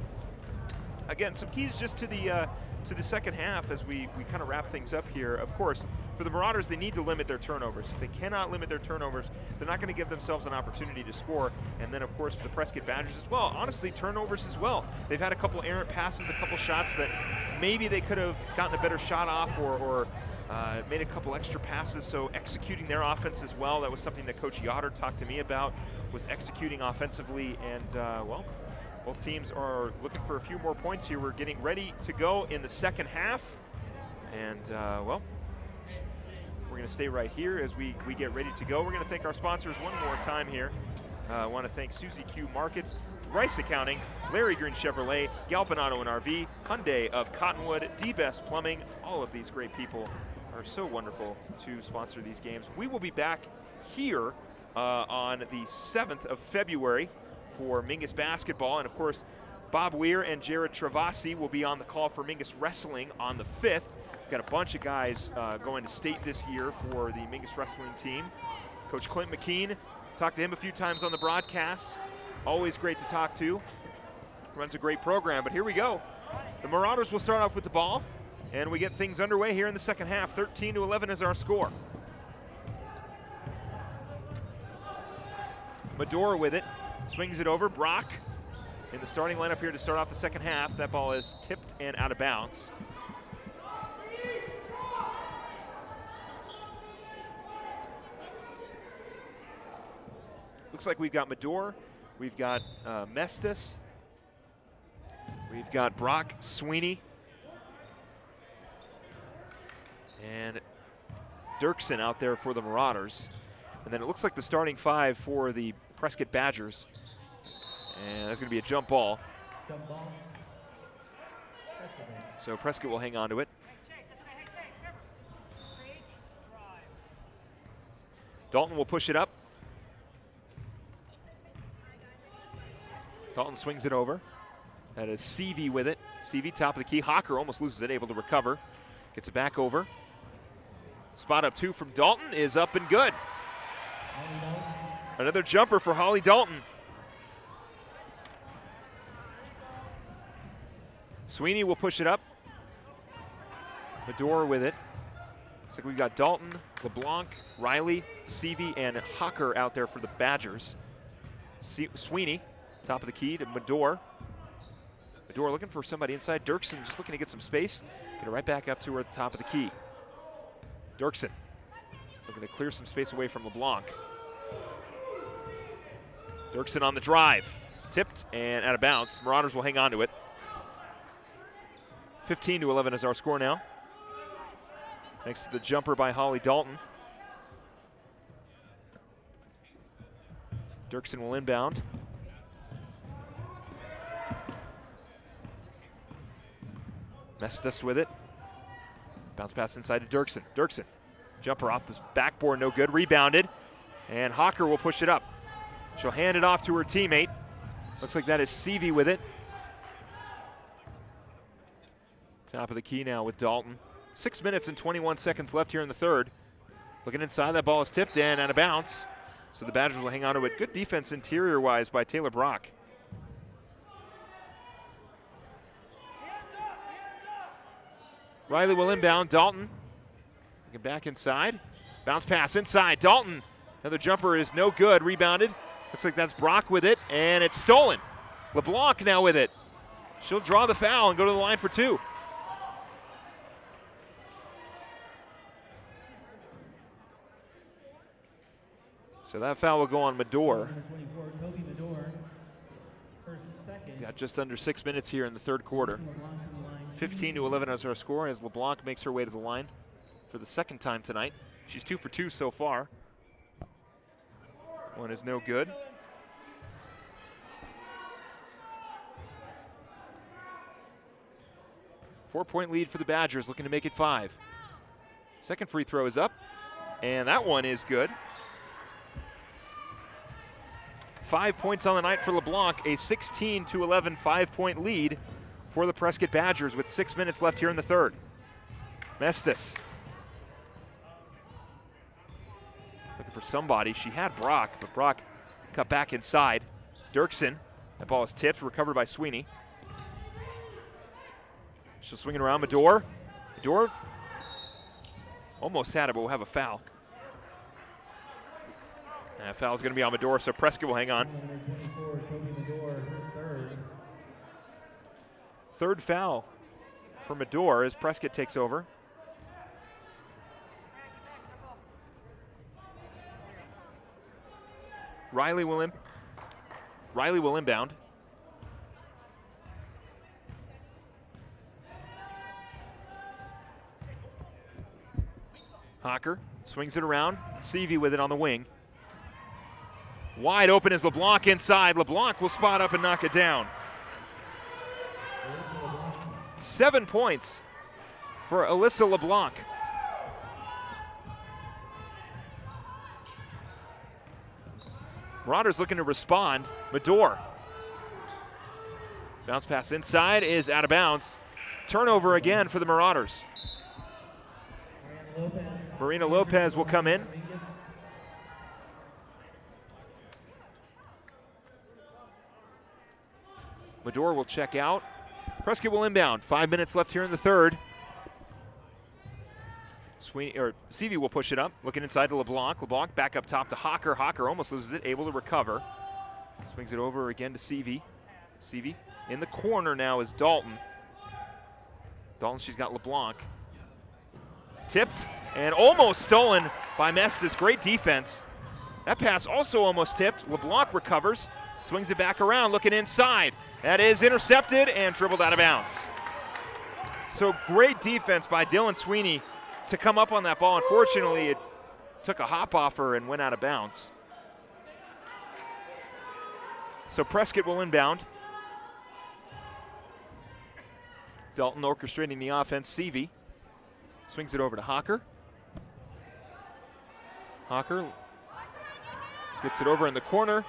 Again, some keys just to the second half as we kind of wrap things up here. Of course, for the Marauders, they need to limit their turnovers. If they cannot limit their turnovers, they're not going to give themselves an opportunity to score. And then, of course, for the Prescott Badgers as well, honestly, turnovers as well. They've had a couple errant passes, a couple shots that maybe they could have gotten a better shot off or made a couple extra passes. So executing their offense as well, that was something that Coach Yoder talked to me about, was executing offensively. And, well, both teams are looking for a few more points here. We're getting ready to go in the second half. And, well, we're going to stay right here as we get ready to go. We're going to thank our sponsors one more time here. I want to thank Susie Q Market, Rice Accounting, Larry Green Chevrolet, Galpin Auto and RV, Hyundai of Cottonwood, D-Best Plumbing. All of these great people are so wonderful to sponsor these games. We will be back here on the 7th of February for Mingus basketball, and of course Bob Weir and Jared Travasi will be on the call for Mingus wrestling on the 5th. We've got a bunch of guys going to state this year for the Mingus wrestling team. Coach Clint McKean, talked to him a few times on the broadcast. Always great to talk to. Runs a great program, but here we go. The Marauders will start off with the ball, and we get things underway here in the second half. 13-11 is our score. Medora with it. Swings it over. Brock in the starting lineup here to start off the second half. That ball is tipped and out of bounds. Looks like we've got Medora, we've got Mestis, we've got Brock Sweeney, and Dirksen out there for the Marauders. And then it looks like the starting 5 for the Prescott Badgers. And that's going to be a jump ball. So Prescott will hang on to it. Dalton will push it up. Dalton swings it over. That is Seavey with it. Seavey, top of the key. Hawker almost loses it, able to recover. Gets it back over. Spot up 2 from Dalton is up and good. Another jumper for Holly Dalton. Sweeney will push it up. Medora with it. Looks like we've got Dalton, LeBlanc, Riley, Seavey, and Hawker out there for the Badgers. Sweeney, top of the key to Medora. Medora looking for somebody inside. Dirksen just looking to get some space. Get it right back up to her at the top of the key. Dirksen looking to clear some space away from LeBlanc. Dirksen on the drive. Tipped and out of bounds. Marauders will hang on to it. 15-11 is our score now. Thanks to the jumper by Holly Dalton. Dirksen will inbound. Mestis with it. Bounce pass inside to Dirksen. Dirksen, jumper off this backboard, no good. Rebounded, and Hawker will push it up. She'll hand it off to her teammate. Looks like that is Seavey with it. Top of the key now with Dalton. 6 minutes and 21 seconds left here in the third. Looking inside, that ball is tipped and out of bounds. So the Badgers will hang on to it. Good defense interior-wise by Taylor Brock. Riley will inbound. Dalton looking back inside. Bounce pass inside. Dalton. Another jumper is no good. Rebounded. Looks like that's Brock with it, and it's stolen. LeBlanc now with it. She'll draw the foul and go to the line for 2. So that foul will go on Medora. Got just under 6 minutes here in the third quarter. 15-11 is our score as LeBlanc makes her way to the line for the second time tonight. She's 2 for 2 so far. One is no good. Four-point lead for the Badgers, looking to make it 5. Second free throw is up, and that one is good. 5 points on the night for LeBlanc, a 16-11 5-point lead for the Prescott Badgers with 6 minutes left here in the third. Mestis looking for somebody. She had Brock, but Brock cut back inside. Dirksen, that ball is tipped, recovered by Sweeney. She'll swing it around. Medor almost had it, but we'll have a foul. And foul's going to be on Medor, so Prescott will hang on. Third foul for Medor as Prescott takes over. Riley will inbound. Hocker swings it around. Seavey with it on the wing. Wide open is LeBlanc inside. LeBlanc will spot up and knock it down. 7 points for Alyssa LeBlanc. Marauders looking to respond. Medor. Bounce pass inside is out of bounds. Turnover again for the Marauders. Marina Lopez will come in. Medor will check out. Prescott will inbound. 5 minutes left here in the third. Seavey will push it up. Looking inside to LeBlanc. LeBlanc back up top to Hocker. Hocker almost loses it, able to recover. Swings it over again to Seavey. Seavey in the corner now is Dalton. Dalton, she's got LeBlanc. Tipped and almost stolen by Mestis. Great defense. That pass also almost tipped. LeBlanc recovers. Swings it back around, looking inside. That is intercepted and dribbled out of bounds. So great defense by Dylan Sweeney to come up on that ball. Unfortunately, it took a hop off her and went out of bounds. So Prescott will inbound. Dalton orchestrating the offense. Seavey swings it over to Hocker. Hocker gets it over in the corner.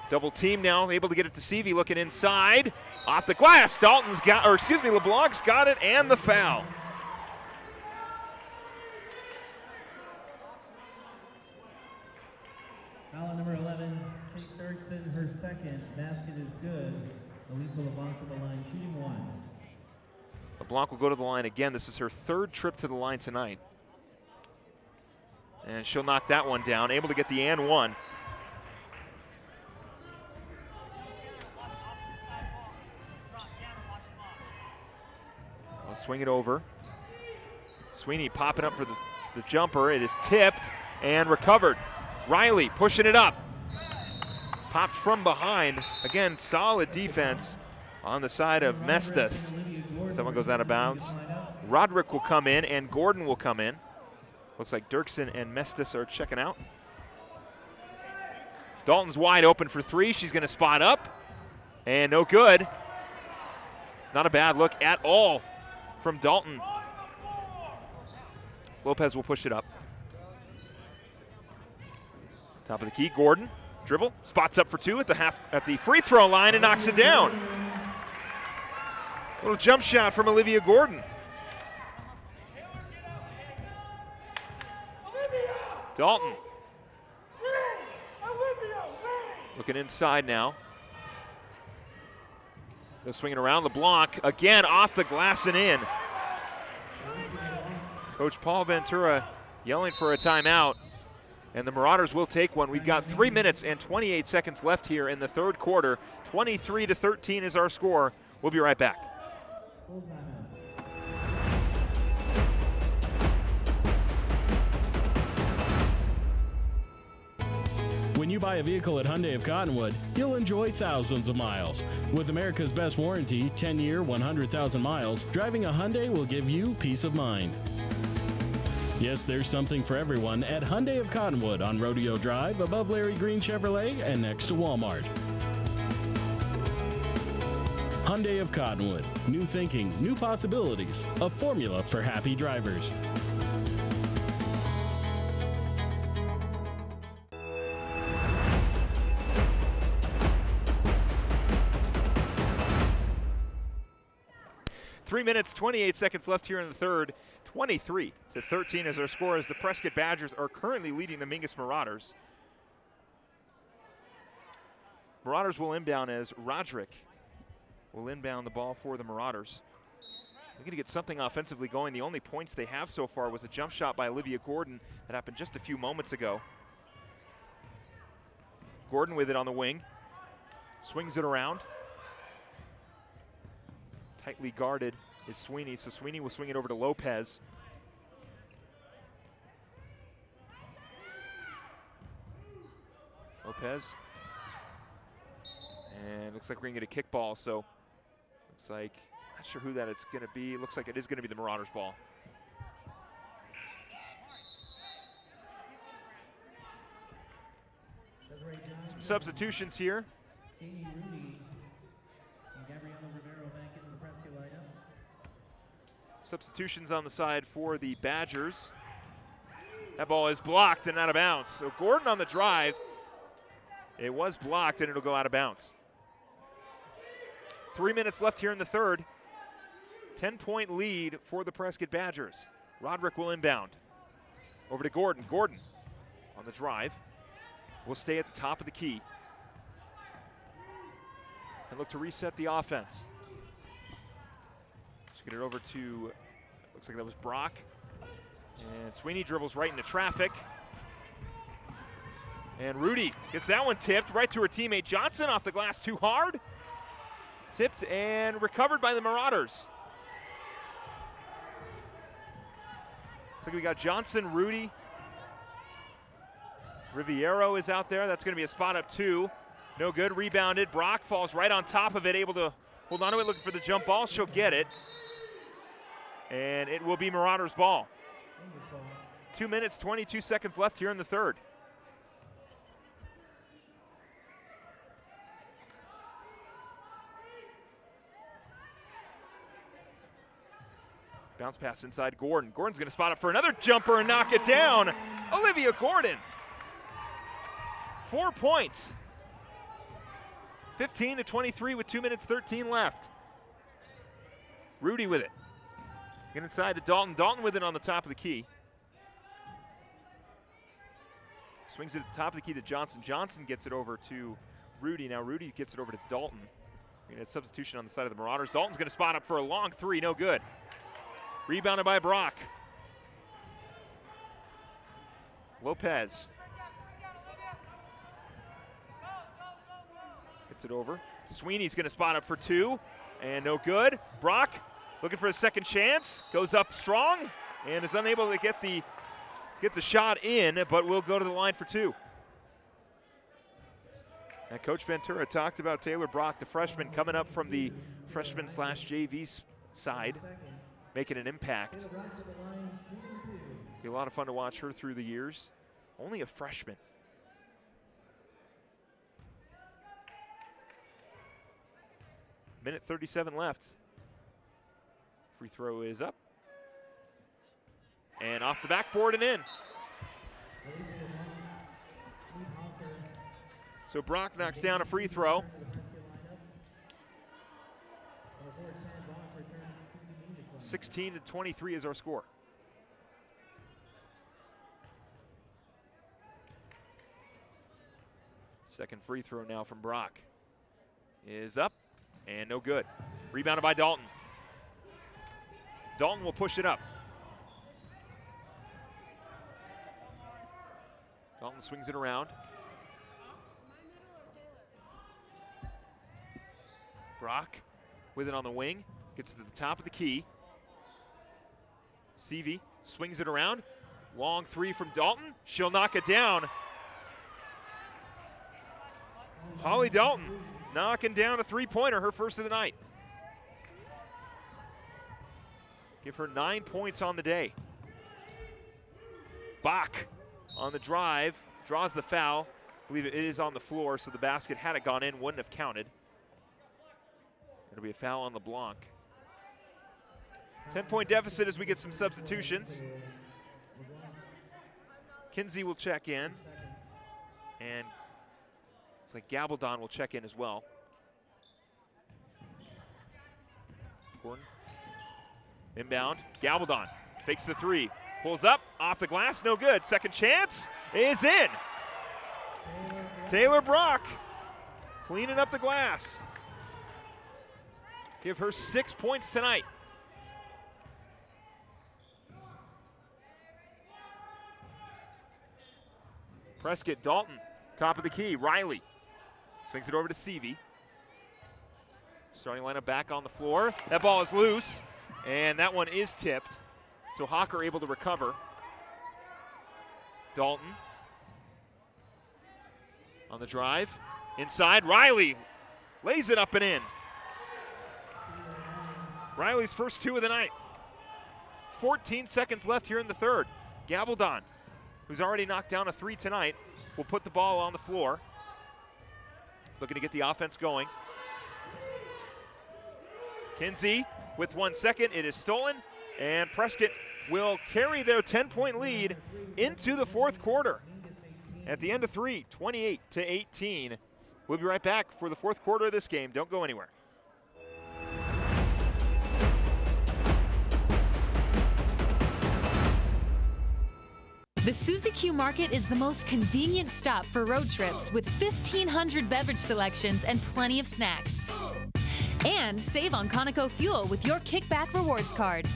Double team now, able to get it to Seavey, looking inside. Off the glass, LeBlanc's got it and the foul. Foul number 11, Chase Dirksen, her second. Basket is good. Elisa LeBlanc to the line, shooting 1. LeBlanc will go to the line again. This is her third trip to the line tonight. And she'll knock that one down, able to get the and one. I'll swing it over. Sweeney popping up for the jumper. It is tipped and recovered. Riley pushing it up. Popped from behind. Again, solid defense on the side of Mestis. Someone goes out of bounds. Roderick will come in and Gordon will come in. Looks like Dirksen and Mestis are checking out. Dalton's wide open for three. She's going to spot up. And no good. Not a bad look at all from Dalton. Lopez will push it up. Top of the key, Gordon. Dribble, spots up for two at the free throw line and knocks it down. Little jump shot from Olivia Gordon. Dalton. Looking inside now. They're swinging around. LeBlanc again off the glass and in. Coach Paul Ventura yelling for a timeout. And the Marauders will take one. We've got 3 minutes and 28 seconds left here in the third quarter. 23-13 is our score. We'll be right back. When you buy a vehicle at Hyundai of Cottonwood, you'll enjoy thousands of miles. With America's best warranty, 10-year, 100,000 miles, driving a Hyundai will give you peace of mind. Yes, there's something for everyone at Hyundai of Cottonwood on Rodeo Drive, above Larry Green Chevrolet and next to Walmart. Hyundai of Cottonwood. New thinking, new possibilities. A formula for happy drivers. Three minutes, 28 seconds left here in the third. 23-13 is our score, as the Prescott Badgers are currently leading the Mingus Marauders. Marauders will inbound as Roderick will inbound the ball for the Marauders. They're going to get something offensively going. The only points they have so far was a jump shot by Olivia Gordon that happened just a few moments ago. Gordon with it on the wing. Swings it around. Tightly guarded is Sweeney, so Sweeney will swing it over to Lopez. Lopez. And looks like we're going to get a kick ball, so looks like, not sure who that is going to be. Looks like it is going to be the Marauders ball. Some substitutions here. Substitutions on the side for the Badgers. That ball is blocked and out of bounds. So Gordon on the drive. It was blocked and it'll go out of bounds. 3 minutes left here in the third. 10-point lead for the Prescott Badgers. Roderick will inbound. Over to Gordon. Gordon on the drive. Will stay at the top of the key. And look to reset the offense. Get it over to, looks like that was Brock. And Sweeney dribbles right into traffic. And Rudy gets that one tipped right to her teammate Johnson, off the glass too hard. Tipped and recovered by the Marauders. Looks like we got Johnson, Rudy. Riviero is out there. That's going to be a spot up two. No good, rebounded. Brock falls right on top of it, able to hold on to it, looking for the jump ball. She'll get it. And it will be Marauders ball. 2 minutes, 22 seconds left here in the third. Bounce pass inside Gordon. Gordon's going to spot up for another jumper and knock it down. Olivia Gordon. 4 points. 15-23 with 2 minutes, 13 left. Rudy with it. Get inside to Dalton. Dalton with it on the top of the key. Swings it at the top of the key to Johnson. Johnson gets it over to Rudy. Now Rudy gets it over to Dalton. We get a substitution on the side of the Marauders. Dalton's going to spot up for a long three. No good. Rebounded by Brock. Lopez. Gets it over. Sweeney's going to spot up for two. And no good. Brock looking for a second chance. Goes up strong and is unable to get the shot in, but will go to the line for two. And Coach Ventura talked about Taylor Brock, the freshman, coming up from the freshman/JV side, making an impact. Be a lot of fun to watch her through the years. Only a freshman. Minute 37 left. Free throw is up. And off the backboard and in. So Brock knocks down a free throw. (16-23) is our score. Second free throw now from Brock is up and no good. Rebounded by Dalton. Dalton will push it up. Dalton swings it around. Brock with it on the wing. Gets to the top of the key. Seavey swings it around. Long three from Dalton. She'll knock it down. Holly Dalton knocking down a three-pointer, her first of the night. Give her 9 points on the day. Bach on the drive, draws the foul. I believe it is on the floor, so the basket, had it gone in, wouldn't have counted. It'll be a foul on LeBlanc. 10-point deficit as we get some substitutions. Kinsey will check in, and it's like Gabaldon will check in as well. Gordon, inbound, Gabaldon fakes the three, pulls up, off the glass, no good. Second chance is in. Taylor Brock cleaning up the glass. Give her 6 points tonight. Prescott, Dalton, top of the key. Riley swings it over to Seavey. Starting lineup back on the floor. That ball is loose, and that one is tipped. So Hawker able to recover. Dalton on the drive. Inside, Riley lays it up and in. Riley's first two of the night. 14 seconds left here in the third. Gabaldon, who's already knocked down a three tonight, will put the ball on the floor. Looking to get the offense going. Kinsey with 1 second, it is stolen, and Prescott will carry their 10-point lead into the fourth quarter. At the end of three, 28-18. We'll be right back for the fourth quarter of this game. Don't go anywhere. The Suzy Q Market is the most convenient stop for road trips with 1,500 beverage selections and plenty of snacks. And save on Conoco fuel with your Kickback Rewards card.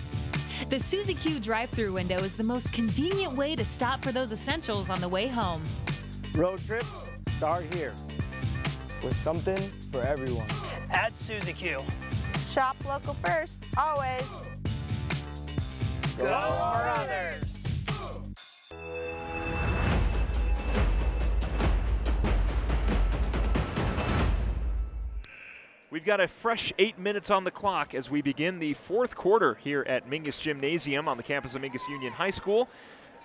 The Suzy Q drive-thru window is the most convenient way to stop for those essentials on the way home. Road trips start here with something for everyone. At Suzy Q. Shop local first, always. Go for others. We've got a fresh 8 minutes on the clock as we begin the fourth quarter here at Mingus Gymnasium on the campus of Mingus Union High School.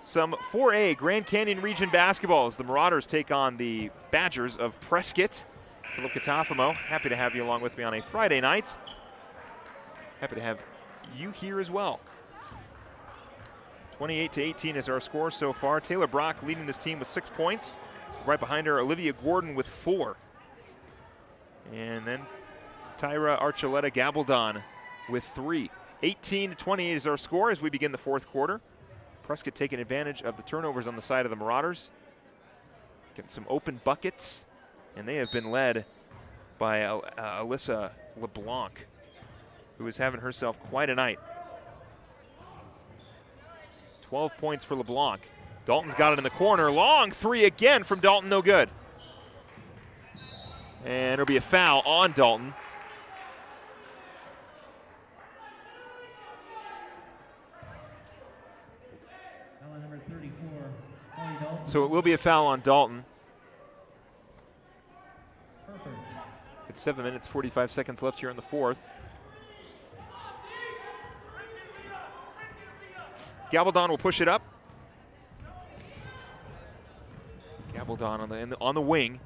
Some 4A Grand Canyon Region basketball as the Marauders take on the Badgers of Prescott. Philip Catafamo, happy to have you along with me on a Friday night. Happy to have you here as well. 28-18 is our score so far. Taylor Brock leading this team with 6 points. Right behind her, Olivia Gordon with 4. And then Tyra Archuleta Gabaldon with 3. 18-28 is our score as we begin the fourth quarter. Prescott taking advantage of the turnovers on the side of the Marauders. Getting some open buckets, and they have been led by Alyssa LeBlanc, who is having herself quite a night. 12 points for LeBlanc. Dalton's got it in the corner. Long three again from Dalton, no good. And it'll be a foul on Dalton. So it will be a foul on Dalton. It's 7 minutes, 45 seconds left here in the fourth. Gabaldon will push it up. Gabaldon on the wing.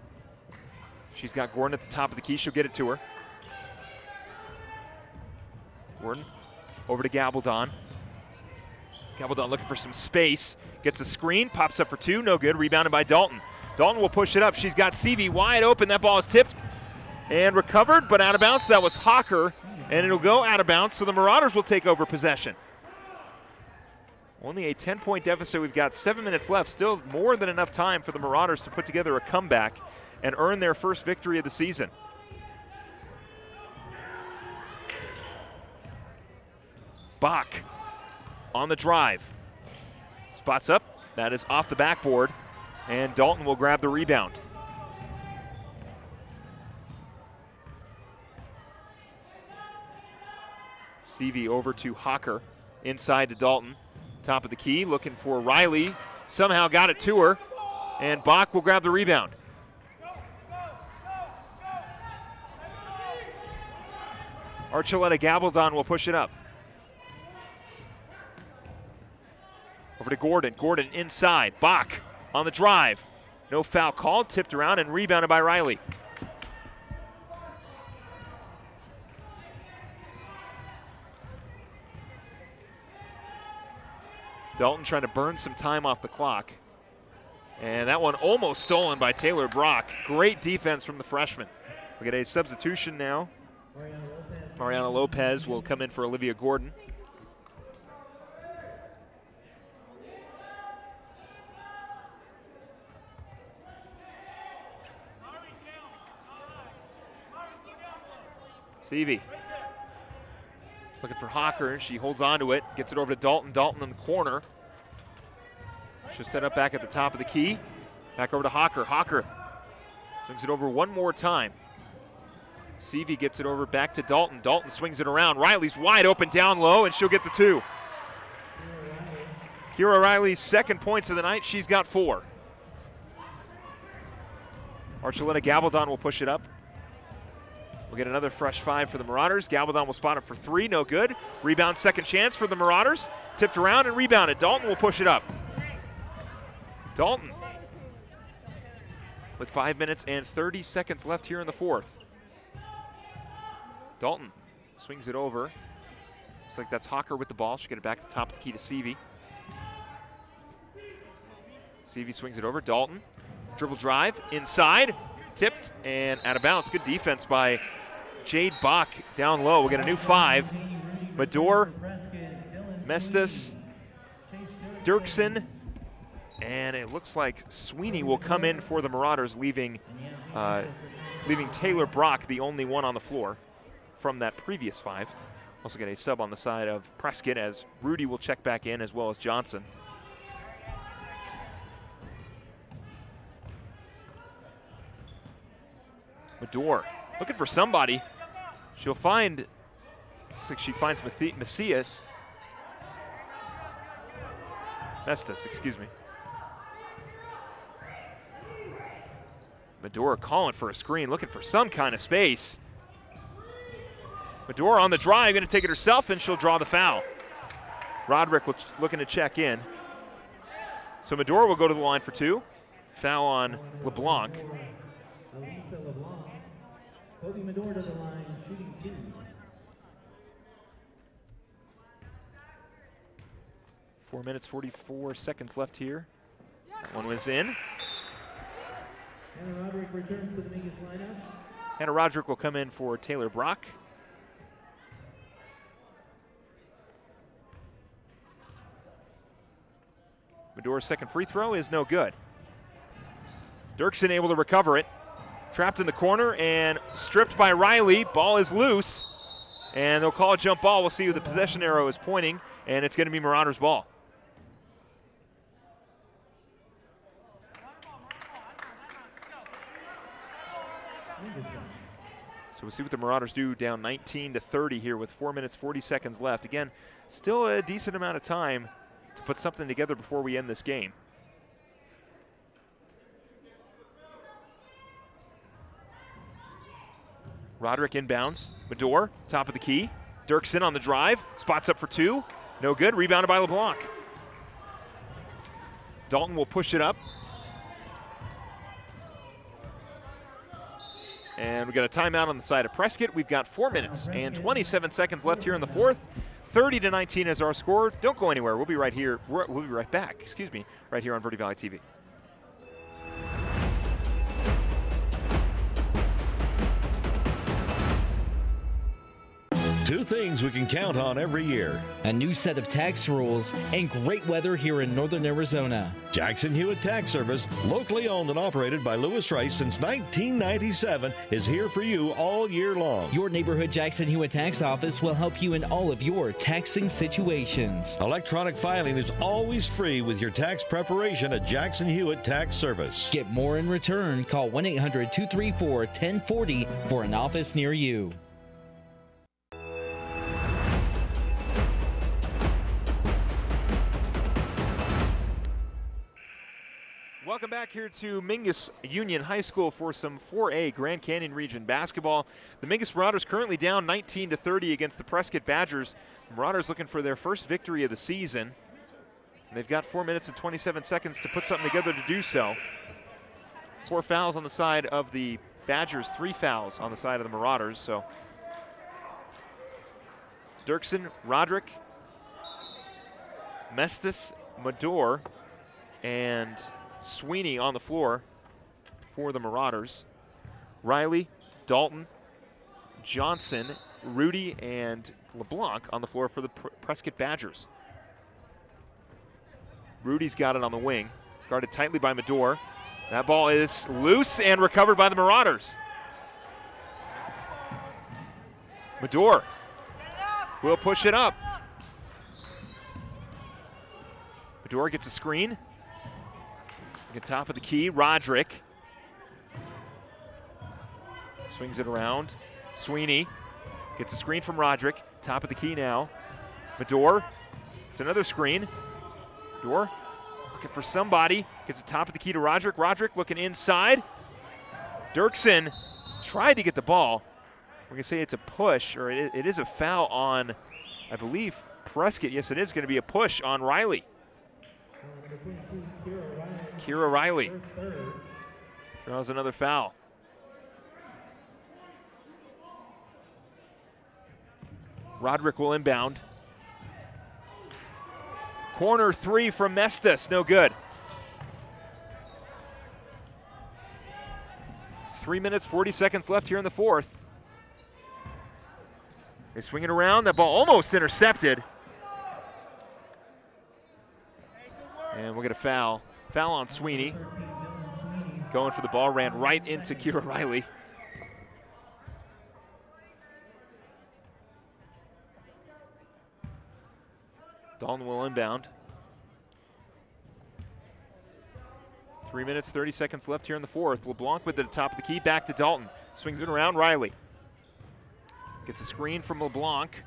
She's got Gordon at the top of the key. She'll get it to her. Gordon over to Gabaldon. Gabaldon looking for some space. Gets a screen, pops up for two, no good. Rebounded by Dalton. Dalton will push it up. She's got Seavey wide open. That ball is tipped and recovered, but out of bounds. That was Hawker, and it'll go out of bounds, so the Marauders will take over possession. Only a 10-point deficit. We've got 7 minutes left. Still more than enough time for the Marauders to put together a comeback and earn their first victory of the season. Bach on the drive. Spots up. That is off the backboard, and Dalton will grab the rebound. Seavey over to Hawker. Inside to Dalton. Top of the key, looking for Riley. Somehow got it to her, and Bach will grab the rebound. Archuleta Gabaldon will push it up. Over to Gordon. Gordon inside. Bach on the drive. No foul called. Tipped around and rebounded by Riley. Dalton trying to burn some time off the clock. And that one almost stolen by Taylor Brock. Great defense from the freshman. We get a substitution now. Mariana Lopez will come in for Olivia Gordon. Seavey looking for Hawker. She holds on to it, gets it over to Dalton. Dalton in the corner. She'll set up back at the top of the key. Back over to Hawker. Hawker swings it over one more time. Seavey gets it over back to Dalton. Dalton swings it around. Riley's wide open down low, and she'll get the 2. Kira Riley's second points of the night. She's got 4. Archuleta Gabaldon will push it up. We'll get another fresh 5 for the Marauders. Gabaldon will spot it for 3, no good. Rebound, second chance for the Marauders. Tipped around and rebounded. Dalton will push it up. Dalton with 5 minutes and 30 seconds left here in the fourth. Dalton swings it over. Looks like that's Hawker with the ball. She'll get it back at the top of the key to Seavey. Seavey swings it over. Dalton, dribble drive, inside, tipped, and out of bounds. Good defense by Jade Bach down low. We'll get a new 5. Mador, Mestis, Dirksen, and it looks like Sweeney will come in for the Marauders, leaving Taylor Brock the only one on the floor from that previous 5. Also get a sub on the side of Prescott as Rudy will check back in, as well as Johnson. Mador looking for somebody. She'll find, looks like she finds Mestis, excuse me. Mador calling for a screen, looking for some kind of space. Mador on the drive, going to take it herself, and she'll draw the foul. Roderick looking to check in. So Mador will go to the line for 2. Foul on LeBlanc. Kobe Mador to the line, shooting 2. Four minutes, 44 seconds left here. That one was in. Hannah Roderick returns to the Mingus lineup. Hannah Roderick will come in for Taylor Brock. Mador's second free throw is no good. Dirksen able to recover it. Trapped in the corner and stripped by Riley. Ball is loose, and they'll call a jump ball. We'll see who the possession arrow is pointing, and it's going to be Marauders' ball. So we'll see what the Marauders do, down 19-30 here with 4 minutes, 40 seconds left. Again, still a decent amount of time to put something together before we end this game. Roderick inbounds. Mador, top of the key. Dirksen on the drive. Spots up for 2. No good. Rebounded by LeBlanc. Dalton will push it up. And we've got a timeout on the side of Prescott. We've got 4 minutes and 27 seconds left here in the fourth. 30-19 is our score. Don't go anywhere. We'll be right here. We'll be right back. Excuse me. Right here on Verde Valley TV. Two things we can count on every year: a new set of tax rules and great weather here in northern Arizona. Jackson Hewitt Tax Service, locally owned and operated by Lewis Rice since 1997, is here for you all year long. Your neighborhood Jackson Hewitt Tax Office will help you in all of your taxing situations. Electronic filing is always free with your tax preparation at Jackson Hewitt Tax Service. Get more in return. Call 1-800-234-1040 for an office near you. Welcome back here to Mingus Union High School for some 4A Grand Canyon Region basketball. The Mingus Marauders currently down 19-30 against the Prescott Badgers. The Marauders looking for their first victory of the season. They've got 4 minutes and 27 seconds to put something together to do so. 4 fouls on the side of the Badgers, 3 fouls on the side of the Marauders. So Dirksen, Roderick, Mestis, Mador, and Sweeney on the floor for the Marauders. Riley, Dalton, Johnson, Rudy, and LeBlanc on the floor for the Prescott Badgers. Rudy's got it on the wing, guarded tightly by Mador. That ball is loose and recovered by the Marauders. Mador will push it up. Mador gets a screen. At the top of the key, Roderick. Swings it around. Sweeney gets a screen from Roderick. Top of the key now. Mador. It's another screen. Mador looking for somebody. Gets the top of the key to Roderick. Roderick looking inside. Dirksen tried to get the ball. We're going to say it's a push, or it is a foul on, I believe, Prescott. Yes, it is going to be a push on Riley. Kira Riley draws another foul. Roderick will inbound. Corner 3 from Mestis, no good. 3 minutes, 40 seconds left here in the fourth. They swing it around, that ball almost intercepted. And we'll get a foul. Foul on Sweeney. Going for the ball, ran right into Kira Riley. Dalton will inbound. 3 minutes, 30 seconds left here in the fourth. LeBlanc with it at the top of the key, back to Dalton. Swings it around, Riley. Gets a screen from LeBlanc.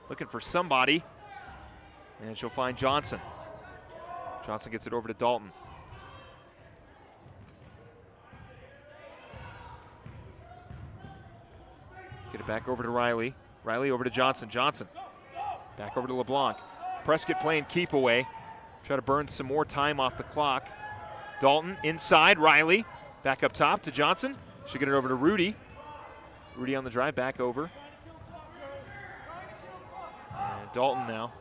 Looking for somebody. And she'll find Johnson. Johnson gets it over to Dalton. Get it back over to Riley. Riley over to Johnson. Johnson back over to LeBlanc. Prescott playing keep away. Try to burn some more time off the clock. Dalton inside. Riley back up top to Johnson. Should get it over to Rudy. Rudy on the drive, back over. And Dalton now.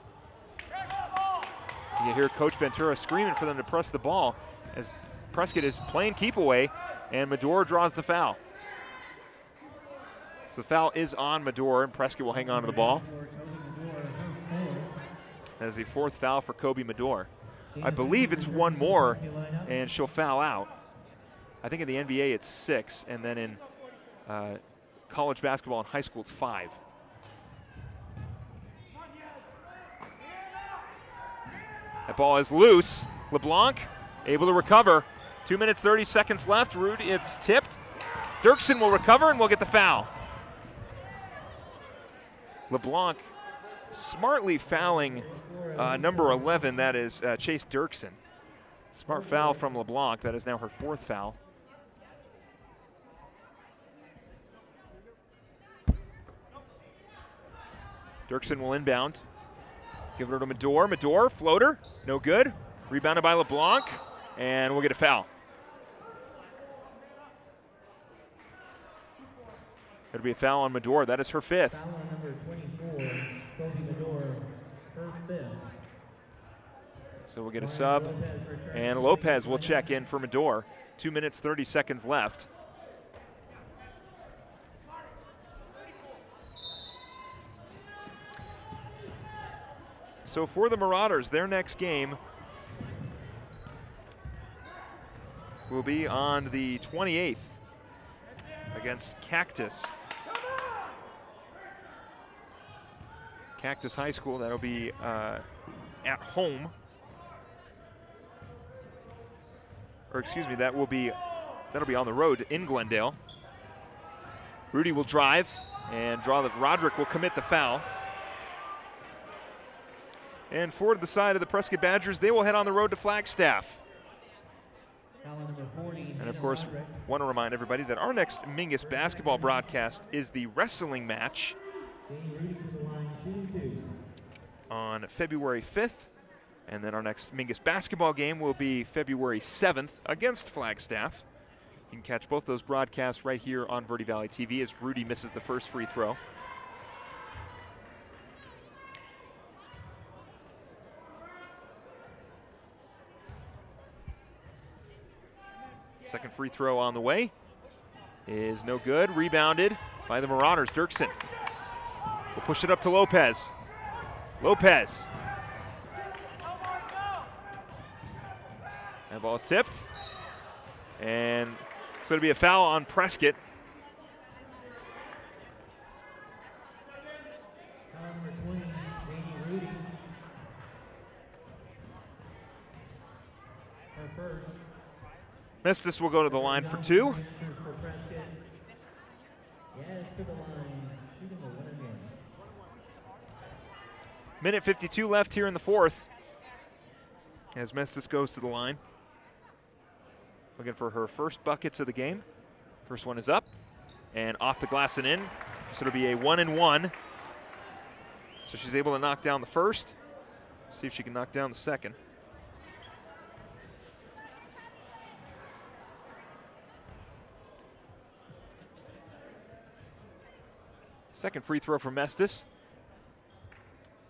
You hear Coach Ventura screaming for them to press the ball as Prescott is playing keep away, and Mador draws the foul. So the foul is on Mador, and Prescott will hang on to the ball. That is the 4th foul for Kobe Mador. I believe it's 1 more, and she'll foul out. I think in the NBA it's 6, and then in college basketball and high school it's 5. That ball is loose. LeBlanc able to recover. 2 minutes, 30 seconds left. Rudy, it's tipped. Dirksen will recover and we'll get the foul. LeBlanc smartly fouling number 11, that is Chase Dirksen. Smart foul from LeBlanc. That is now her 4th foul. Dirksen will inbound. Give it over to Mador. Mador, floater, no good. Rebounded by LeBlanc, and we'll get a foul. It'll be a foul on Mador. That is her 5th. Foul on number 24, Kobe Mador, her 5th. So we'll get a sub, and Lopez will check in for Mador. 2 minutes, 30 seconds left. So for the Marauders, their next game will be on the 28th against Cactus. Cactus High School, that'll be at home. Or excuse me, that'll be on the road in Glendale. Rudy will drive and draw the, Roderick will commit the foul. And for the side of the Prescott Badgers, they will head on the road to Flagstaff. And of course, want to remind everybody that our next Mingus basketball broadcast is the wrestling match on February 5th And then our next Mingus basketball game will be February 7th against Flagstaff. You can catch both those broadcasts right here on Verde Valley TV as Rudy misses the first free throw. Second free throw on the way is no good. Rebounded by the Marauders. Dirksen will push it up to Lopez. Lopez. That ball is tipped. And it's going to be a foul on Prescott. Mestis will go to the line for two. Minute 52 left here in the fourth as Mestis goes to the line. Looking for her first buckets of the game. First one is up and off the glass and in. So it'll be a 1-and-1. So she's able to knock down the first. See if she can knock down the second. Second free throw for Mestis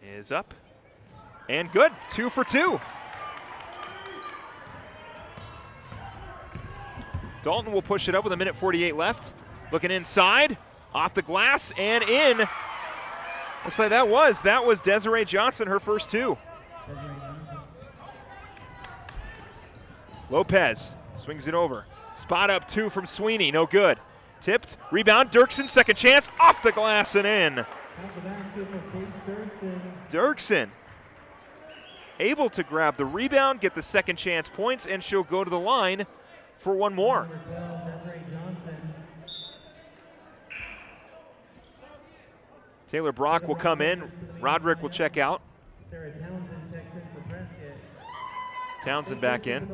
is up and good. 2 for 2. Dalton will push it up with a minute 48 left. Looking inside, off the glass and in. Looks like that was Desiree Johnson, her first two. Lopez swings it over. Spot up two from Sweeney, no good. Tipped, rebound, Dirksen, second chance, off the glass and in. Dirksen able to grab the rebound, get the second chance points, and she'll go to the line for one more. Taylor Brock will come in. Roderick will check out. Townsend back in.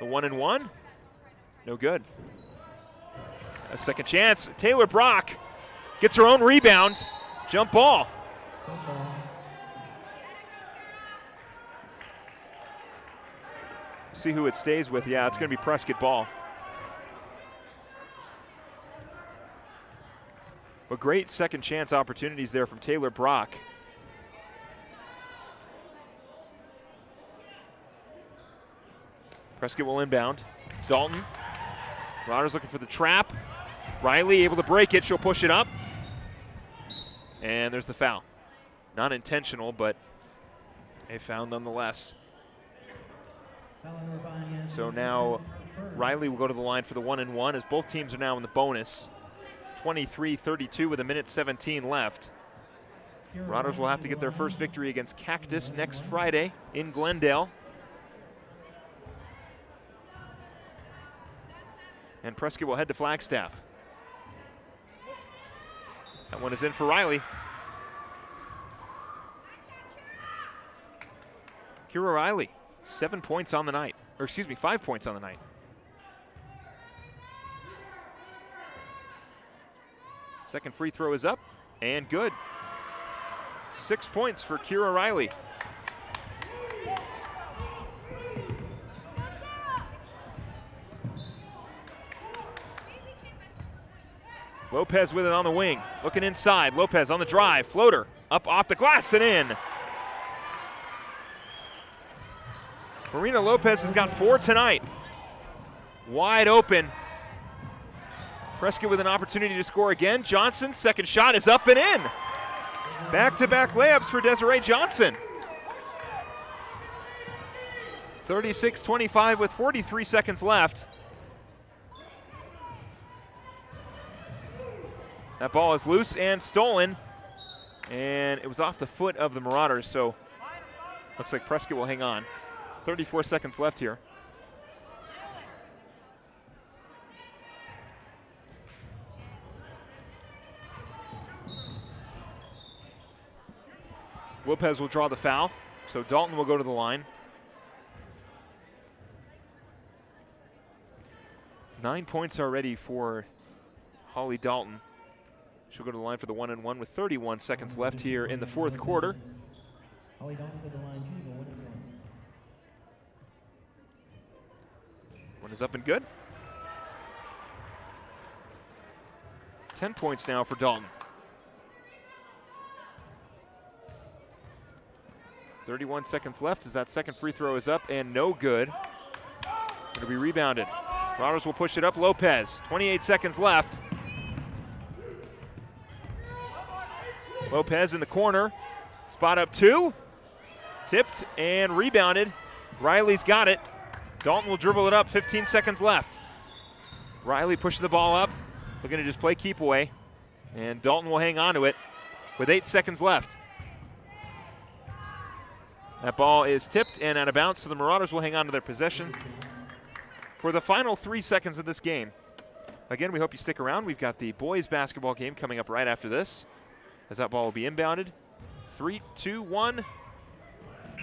The 1-and-1, no good. A second chance. Taylor Brock gets her own rebound. Jump ball. See who it stays with. Yeah, it's going to be Prescott ball. But great second chance opportunities there from Taylor Brock. Prescott will inbound. Dalton. Marauders looking for the trap. Riley able to break it. She'll push it up. And there's the foul. Not intentional, but a foul nonetheless. So now Riley will go to the line for the 1-and-1 as both teams are now in the bonus. 23-32 with a minute 17 left. Marauders will have to get their first victory against Cactus next Friday in Glendale. And Prescott will head to Flagstaff. That one is in for Riley. Kira Riley, 7 points on the night. Or excuse me, 5 points on the night. Second free throw is up and good. 6 points for Kira Riley. Lopez with it on the wing, looking inside. Lopez on the drive, floater, up off the glass and in. Marina Lopez has got 4 tonight. Wide open. Prescott with an opportunity to score again. Johnson, second shot is up and in. Back-to-back layups for Desiree Johnson. 36-25 with 43 seconds left. That ball is loose and stolen, and it was off the foot of the Marauders, so looks like Prescott will hang on. 34 seconds left here. Lopez will draw the foul, so Dalton will go to the line. 9 points already for Holly Dalton. She'll go to the line for the 1-and-1 with 31 seconds left here in the fourth quarter. Holly Dalton to the line, she's a 1-and-1. One is up and good. 10 points now for Dalton. 31 seconds left as that second free throw is up and no good. It'll be rebounded. Marauders will push it up. Lopez, 28 seconds left. Lopez in the corner. Spot up two. Tipped and rebounded. Riley's got it. Dalton will dribble it up. 15 seconds left. Riley pushing the ball up. Looking to just play keep away. And Dalton will hang on to it with 8 seconds left. That ball is tipped and out of bounds, so the Marauders will hang on to their possession for the final 3 seconds of this game. Again, we hope you stick around. We've got the boys basketball game coming up right after this, as that ball will be inbounded. 3, 2, 1.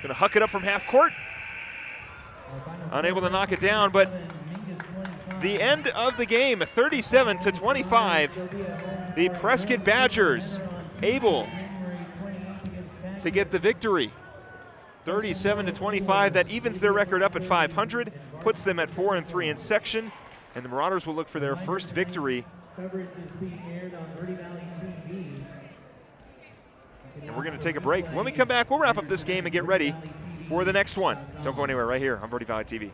Gonna huck it up from half court. Unable to knock it down, but the end of the game, 37-25. The Prescott Badgers able to get the victory. 37-25, that evens their record up at 500, puts them at 4-3 in section, and the Marauders will look for their first victory. Coverage is being aired on Verde Valley TV. And we're going to take a break. When we come back, we'll wrap up this game and get ready for the next one. Don't go anywhere, right here on Verde Valley TV.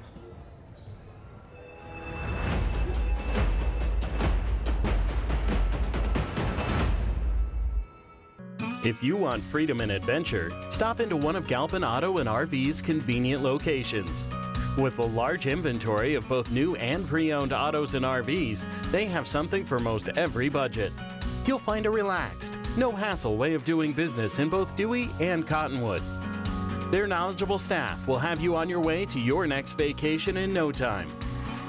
If you want freedom and adventure, stop into one of Galpin Auto and RV's convenient locations. With a large inventory of both new and pre-owned autos and RVs, they have something for most every budget. You'll find a relaxed, no-hassle way of doing business in both Dewey and Cottonwood. Their knowledgeable staff will have you on your way to your next vacation in no time.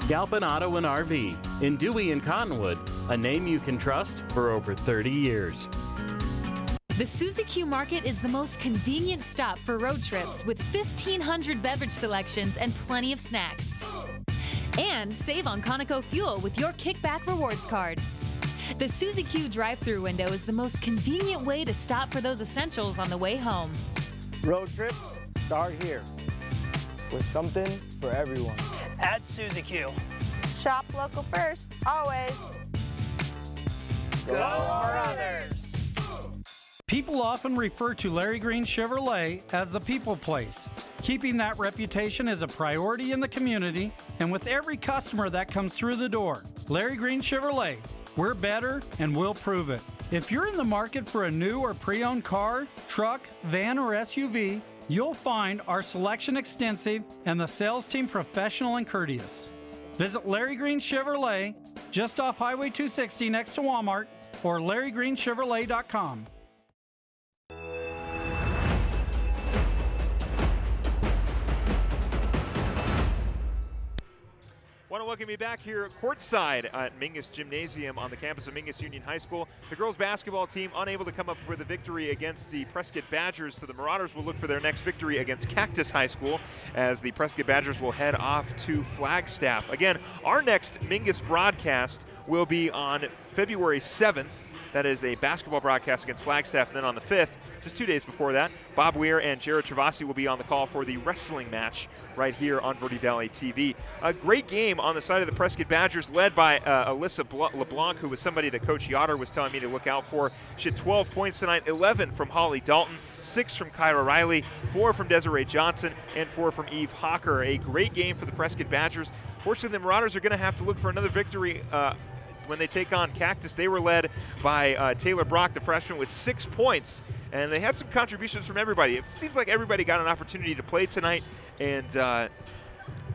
Galpin Auto and RV in Dewey and Cottonwood, a name you can trust for over 30 years. The Suzy Q Market is the most convenient stop for road trips with 1,500 beverage selections and plenty of snacks. And save on Conoco fuel with your Kickback Rewards card. The Suzy Q drive-thru window is the most convenient way to stop for those essentials on the way home. Road trips start here with something for everyone. At Suzy Q. Shop local first, always. Go Marauders! People often refer to Larry Green Chevrolet as the people place. Keeping that reputation is a priority in the community and with every customer that comes through the door. Larry Green Chevrolet, we're better and we'll prove it. If you're in the market for a new or pre-owned car, truck, van, or SUV, you'll find our selection extensive and the sales team professional and courteous. Visit Larry Green Chevrolet just off Highway 260 next to Walmart or LarryGreenChevrolet.com. Want to welcome you back here courtside at Mingus Gymnasium on the campus of Mingus Union High School. The girls basketball team unable to come up with a victory against the Prescott Badgers, so the Marauders will look for their next victory against Cactus High School as the Prescott Badgers will head off to Flagstaff. Again, our next Mingus broadcast will be on February 7th. That is a basketball broadcast against Flagstaff, and then on the 5th, just 2 days before that, Bob Weir and Jared Travasi will be on the call for the wrestling match right here on Verde Valley TV. A great game on the side of the Prescott Badgers, led by Alyssa LeBlanc, who was somebody that Coach Yoder was telling me to look out for. She had 12 points tonight, 11 from Holly Dalton, 6 from Kyra Riley, 4 from Desiree Johnson, and 4 from Eve Hawker. A great game for the Prescott Badgers. Fortunately, the Marauders are going to have to look for another victory when they take on Cactus. They were led by Taylor Brock, the freshman, with 6 points. And they had some contributions from everybody. It seems like everybody got an opportunity to play tonight, and a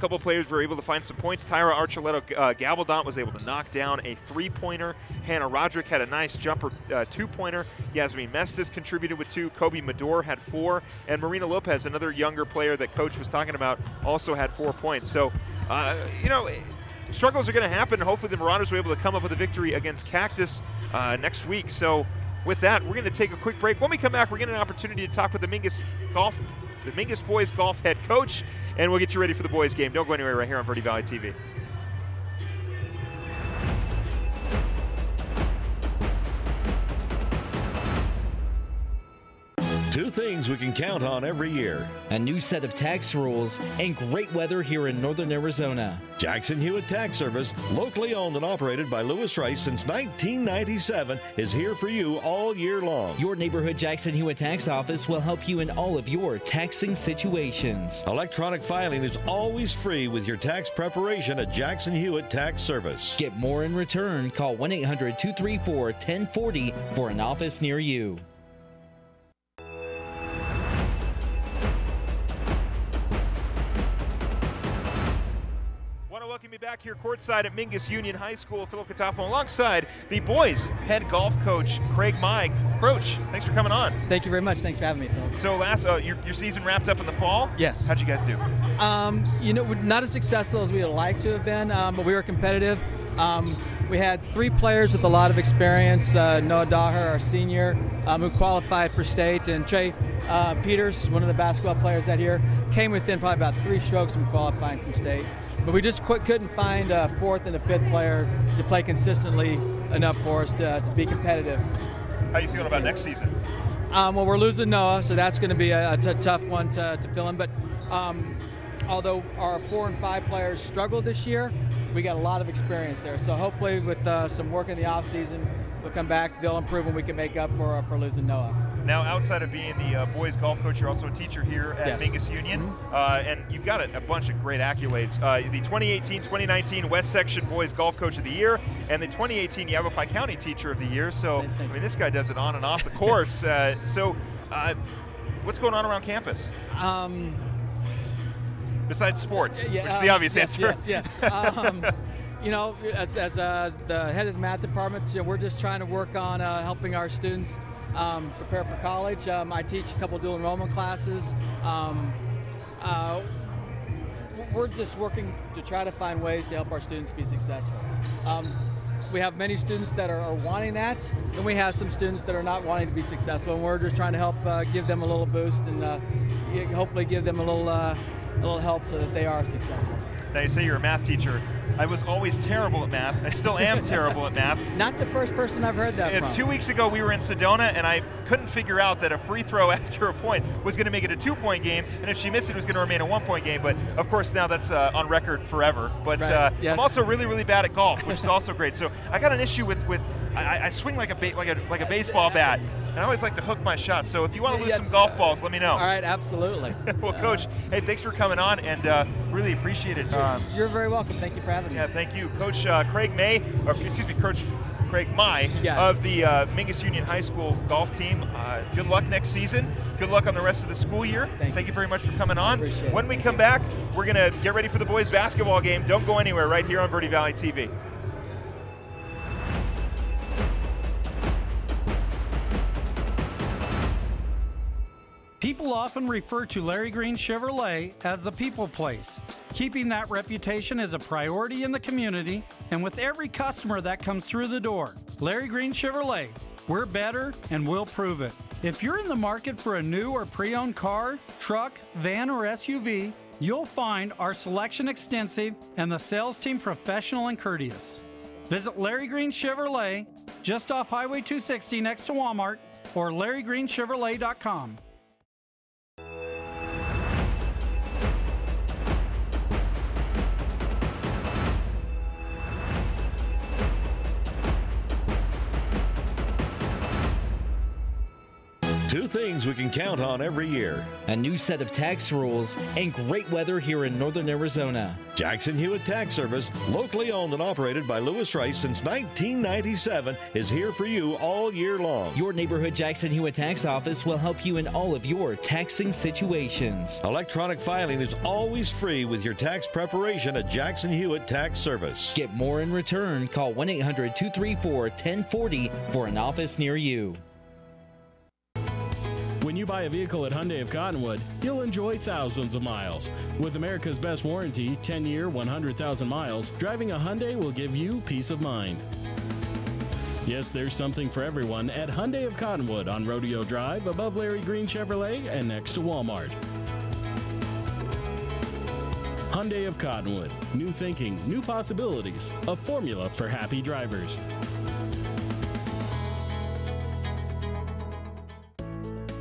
couple of players were able to find some points. Tyra Archuleta Gabaldon was able to knock down a 3-pointer. Hannah Roderick had a nice jumper 2-pointer. Yasmin Mestis contributed with 2. Kobe Mador had 4. And Marina Lopez, another younger player that Coach was talking about, also had 4 points. So, struggles are going to happen. Hopefully the Marauders will be able to come up with a victory against Cactus next week. So with that, we're going to take a quick break. When we come back, we're getting an opportunity to talk with the Mingus boys golf head coach, and we'll get you ready for the boys game. Don't go anywhere, right here on Verde Valley TV. Two things we can count on every year. A new set of tax rules and great weather here in northern Arizona. Jackson Hewitt Tax Service, locally owned and operated by Lewis Rice since 1997, is here for you all year long. Your neighborhood Jackson Hewitt Tax Office will help you in all of your taxing situations. Electronic filing is always free with your tax preparation at Jackson Hewitt Tax Service. Get more in return. Call 1-800-234-1040 for an office near you. Welcome me back here courtside at Mingus Union High School. Philip Catafo alongside the boys head golf coach Craig Mai. Coach, thanks for coming on. Thank you very much. Thanks for having me, Phil. So your season wrapped up in the fall? Yes. How'd you guys do? Not as successful as we would like to have been, but we were competitive. We had 3 players with a lot of experience. Noah Daher, our senior, who qualified for state, and Trey Peters, one of the basketball players that year, came within probably about 3 strokes from qualifying from state. But we just couldn't find a 4th and a 5th player to play consistently enough for us to be competitive. How are you feeling about next season? Well, we're losing Noah, so that's going to be a tough one to fill in. But although our 4 and 5 players struggled this year, we got a lot of experience there. So hopefully with some work in the off season, we'll come back, they'll improve, and we can make up for losing Noah. Now, outside of being the boys golf coach, you're also a teacher here at Mingus Union, and you've got a bunch of great accolades. The 2018-2019 West Section Boys Golf Coach of the Year, and the 2018 Yavapai County Teacher of the Year. So, I mean, this guy does it on and off the course. What's going on around campus? Besides sports, which is the obvious answer. Yes. You know, as the head of the math department, we're just trying to work on helping our students prepare for college. I teach a couple dual enrollment classes. We're just working to try to find ways to help our students be successful. We have many students that are wanting that, and we have some students that are not wanting to be successful, and we're just trying to help give them a little boost and hopefully give them a little help so that they are successful. Now, you say you're a math teacher. I was always terrible at math. I still am terrible at math. Not the first person I've heard that from. 2 weeks ago, we were in Sedona, and I couldn't figure out that a free throw after a point was going to make it a 2-point game, and if she missed it, it was going to remain a 1-point game. But, of course, now that's on record forever. But right. Yes. I'm also really, really bad at golf, which is also great. So I got an issue with I swing like a baseball bat, and I always like to hook my shot. So if you want to lose some golf balls, let me know. All right, absolutely. Well, Coach, hey, thanks for coming on, and really appreciate it. You're very welcome. Thank you for having me. Yeah, thank you. Coach Craig Mai of the Mingus Union High School golf team. Good luck next season. Good luck on the rest of the school year. Thank you very much for coming on. When we come back, we're going to get ready for the boys basketball game. Don't go anywhere, right here on Verde Valley TV. People often refer to Larry Green Chevrolet as the people place. Keeping that reputation is a priority in the community, and with every customer that comes through the door. Larry Green Chevrolet, we're better and we'll prove it. If you're in the market for a new or pre-owned car, truck, van, or SUV, you'll find our selection extensive and the sales team professional and courteous. Visit Larry Green Chevrolet just off Highway 260 next to Walmart, or LarryGreenChevrolet.com. Two things we can count on every year. A new set of tax rules and great weather here in northern Arizona. Jackson Hewitt Tax Service, locally owned and operated by Lewis Rice since 1997, is here for you all year long. Your neighborhood Jackson Hewitt Tax Office will help you in all of your taxing situations. Electronic filing is always free with your tax preparation at Jackson Hewitt Tax Service. Get more in return. Call 1-800-234-1040 for an office near you. When you buy a vehicle at Hyundai of Cottonwood, you'll enjoy thousands of miles. With America's best warranty, 10-year, 100,000 miles, driving a Hyundai will give you peace of mind. Yes, there's something for everyone at Hyundai of Cottonwood on Rodeo Drive, above Larry Green Chevrolet and next to Walmart. Hyundai of Cottonwood. New thinking, new possibilities. A formula for happy drivers.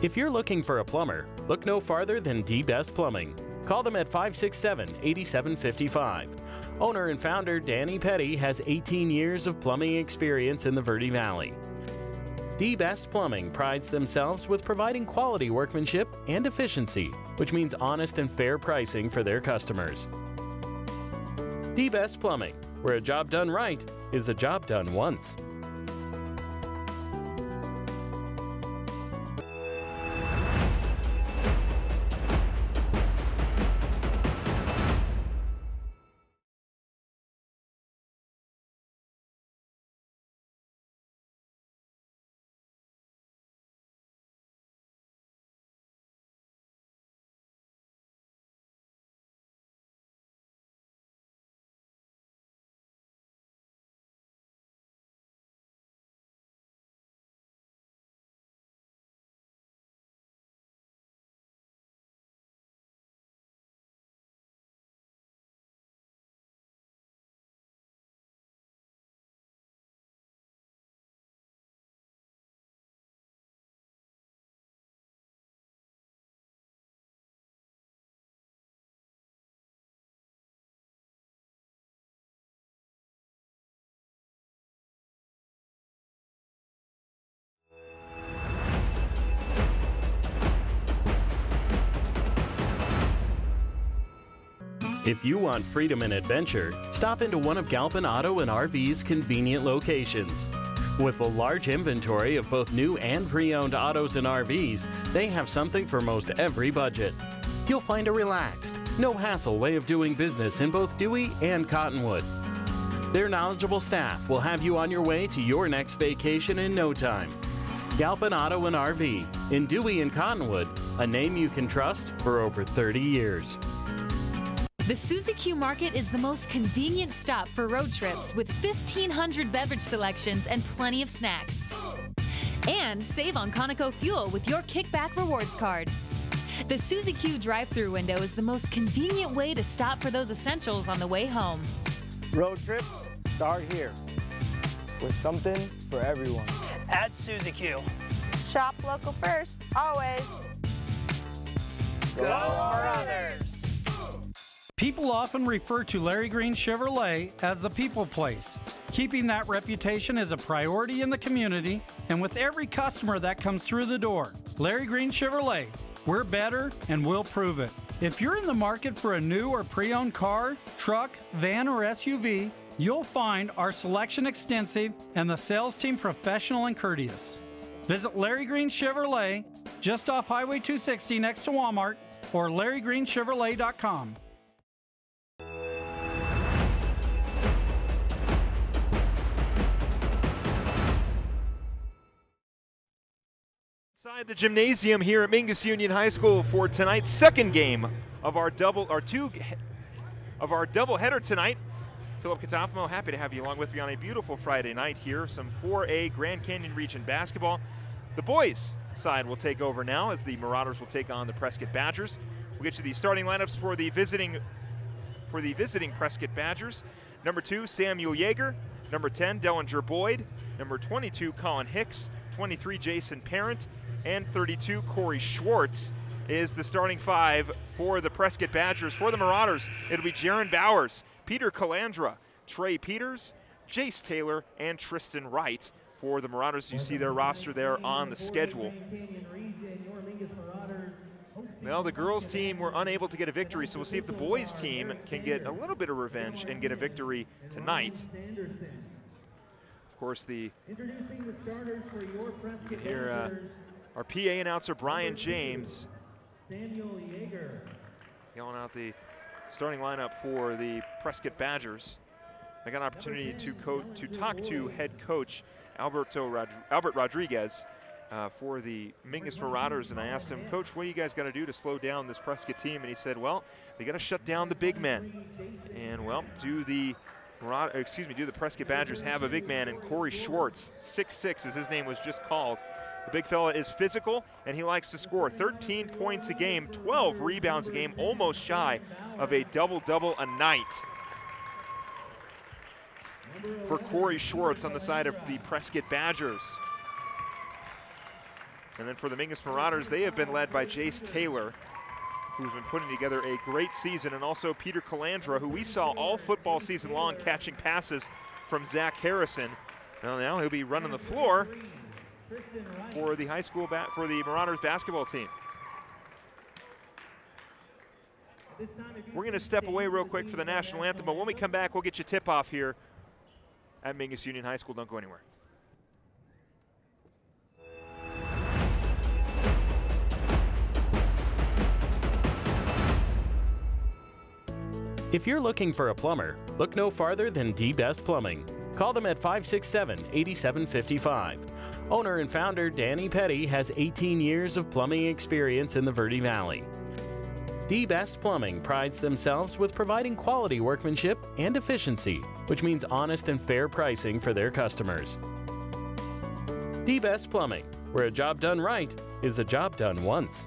If you're looking for a plumber, look no farther than D-Best Plumbing. Call them at 567-8755. Owner and founder Danny Petty has 18 years of plumbing experience in the Verde Valley. D-Best Plumbing prides themselves with providing quality workmanship and efficiency, which means honest and fair pricing for their customers. D-Best Plumbing, where a job done right is a job done once. If you want freedom and adventure, stop into one of Galpin Auto and RV's convenient locations. With a large inventory of both new and pre-owned autos and RVs, they have something for most every budget. You'll find a relaxed, no-hassle way of doing business in both Dewey and Cottonwood. Their knowledgeable staff will have you on your way to your next vacation in no time. Galpin Auto and RV in Dewey and Cottonwood, a name you can trust for over 30 years. The Suzy Q Market is the most convenient stop for road trips with 1,500 beverage selections and plenty of snacks. And save on Conoco fuel with your kickback rewards card. The Suzy Q drive-thru window is the most convenient way to stop for those essentials on the way home. Road trips start here with something for everyone. At Suzy Q. Shop local first, always. Go Brothers! People often refer to Larry Green Chevrolet as the people place. Keeping that reputation is a priority in the community and with every customer that comes through the door. Larry Green Chevrolet, we're better and we'll prove it. If you're in the market for a new or pre-owned car, truck, van, or SUV, you'll find our selection extensive and the sales team professional and courteous. Visit Larry Green Chevrolet just off Highway 260 next to Walmart or LarryGreenChevrolet.com. Inside the gymnasium here at Mingus Union High School for tonight's second game of our double header tonight. Philip Katafamo, happy to have you along with me on a beautiful Friday night here. Some 4A Grand Canyon Region basketball. The boys side will take over now as the Marauders will take on the Prescott Badgers. We'll get you the starting lineups for the visiting Prescott Badgers. Number 2, Samuel Yeager. Number 10, Dellinger Boyd. Number 22, Colin Hicks. 23, Jason Parent. And 32, Corey Schwartz is the starting 5 for the Prescott Badgers. For the Marauders, it'll be Jaron Bowers, Peter Calandra, Trey Peters, Jace Taylor, and Tristan Wright. For the Marauders, you see their roster there on the schedule. Well, the girls team were unable to get a victory, so we'll see if the boys team can get a little bit of revenge and get a victory tonight. Of course, you can hear our PA announcer, Brian James, yelling out the starting lineup for the Prescott Badgers. I got an opportunity to talk to head coach Albert Rodriguez for the Mingus Marauders, and I asked him, Coach, what do you guys got to do to slow down this Prescott team? And he said, well, they got to shut down the big men. And well, do the Prescott Badgers have a big man in Corey Schwartz, 6'6", as his name was just called. The big fella is physical, and he likes to score 13 points a game, 12 rebounds a game, almost shy of a double-double a night for Corey Schwartz on the side of the Prescott Badgers. And then for the Mingus Marauders, they have been led by Jace Taylor, who's been putting together a great season, and also Peter Calandra, who we saw all football season long catching passes from Zach Harrison. Well, now he'll be running the floor for the for the Marauders basketball team. We're going to step away real quick for the national anthem, but when we come back, we'll get you tip-off here at Mingus Union High School. Don't go anywhere. If you're looking for a plumber, look no farther than D-Best Plumbing. Call them at 567-8755. Owner and founder Danny Petty has 18 years of plumbing experience in the Verde Valley. D-Best Plumbing prides themselves with providing quality workmanship and efficiency, which means honest and fair pricing for their customers. D-Best Plumbing, where a job done right is a job done once.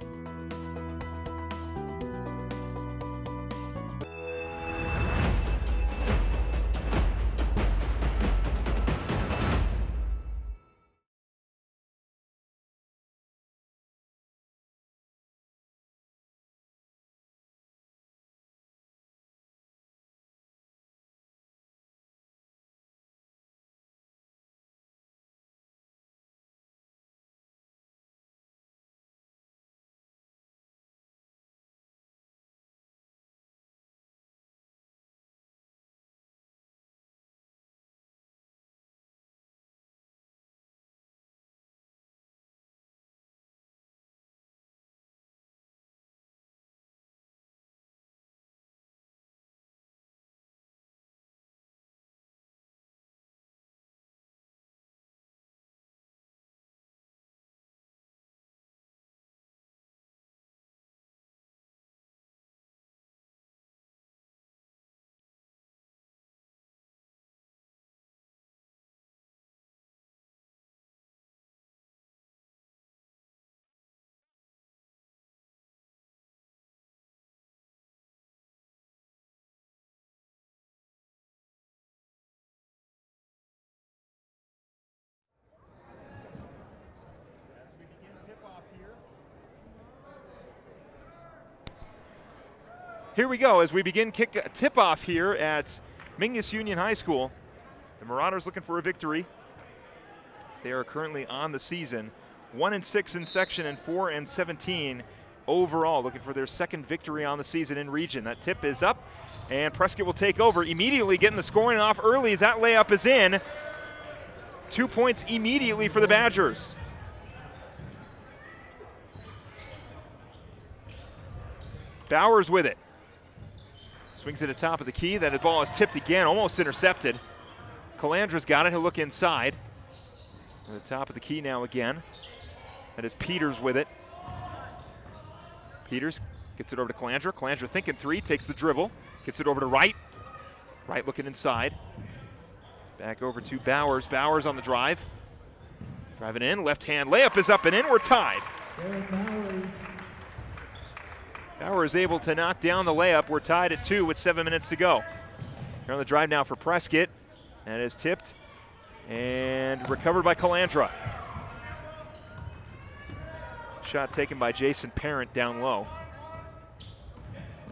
Here we go as we begin tip-off here at Mingus Union High School. The Marauders looking for a victory. They are currently on the season, 1-6 in section and 4-17 overall, looking for their second victory on the season in region. That tip is up, and Prescott will take over, immediately getting the scoring off early as that layup is in. 2 points immediately for the Badgers. Bowers with it. Swings it at the top of the key. That ball is tipped again, almost intercepted. Calandra's got it. He'll look inside. At the top of the key now again. That is Peters with it. Peters gets it over to Calandra. Calandra thinking three, takes the dribble. Gets it over to Wright. Wright looking inside. Back over to Bowers. Bowers on the drive. Driving in, left hand layup is up and in. We're tied. Bowers able to knock down the layup. We're tied at 2 with 7 minutes to go. Here on the drive now for Prescott. That is tipped and recovered by Calandra. Shot taken by Jason Parent down low.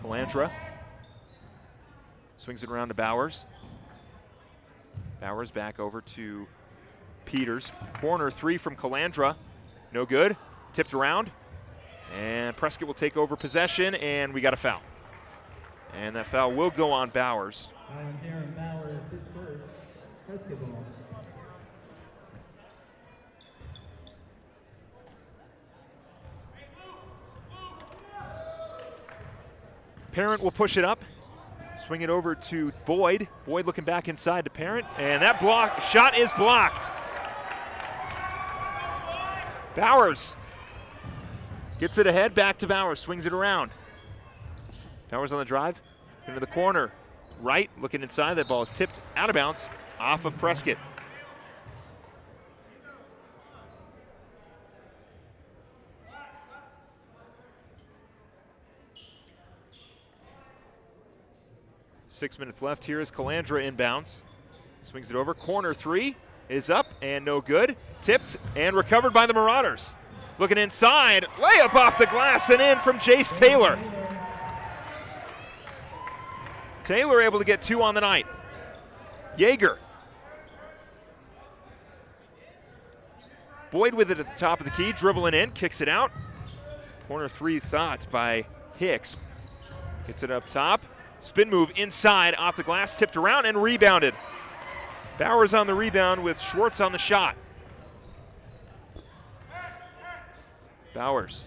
Calandra swings it around to Bowers. Bowers back over to Peters. Corner three from Calandra. No good. Tipped around. And Prescott will take over possession, and we got a foul. And that foul will go on Bowers. Darren Bowers, his first Prescott ball. Parent will push it up. Swing it over to Boyd. Boyd looking back inside to Parent, and that shot is blocked. Bowers gets it ahead, back to Bowers, swings it around. Bowers on the drive, into the corner. Right, looking inside, that ball is tipped out of bounds, off of Prescott. Six minutes left here as Calandra inbounds. Swings it over, corner three is up and no good. Tipped and recovered by the Marauders. Looking inside, layup off the glass and in from Jace Taylor. Taylor able to get 2 on the night. Yeager. Boyd with it at the top of the key, dribbling in, kicks it out. Corner 3 thought by Hicks. Gets it up top. Spin move inside, off the glass, tipped around and rebounded. Bowers on the rebound with Schwartz on the shot. Bowers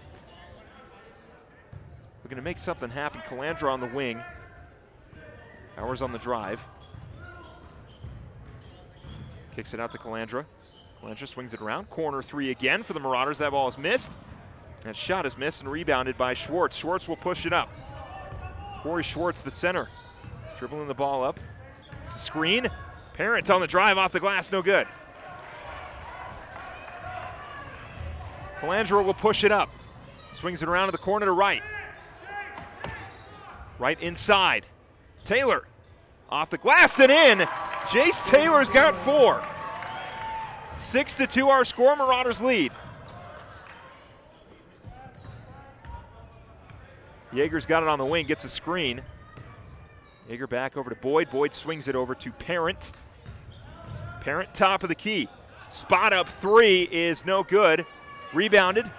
looking to make something happen. Calandra on the wing. Bowers on the drive. Kicks it out to Calandra. Calandra swings it around. Corner 3 again for the Marauders. That ball is missed. That shot is missed and rebounded by Schwartz. Schwartz will push it up. Corey Schwartz, the center, dribbling the ball up. It's a screen. Parent on the drive off the glass, no good. Calandra will push it up. Swings it around to the corner to right. Right inside. Taylor off the glass and in. Jace Taylor's got 4. 6-2 our score, Marauders lead. Yeager's got it on the wing, gets a screen. Yeager back over to Boyd. Boyd swings it over to Parent. Parent top of the key. Spot up 3 is no good. Rebounded.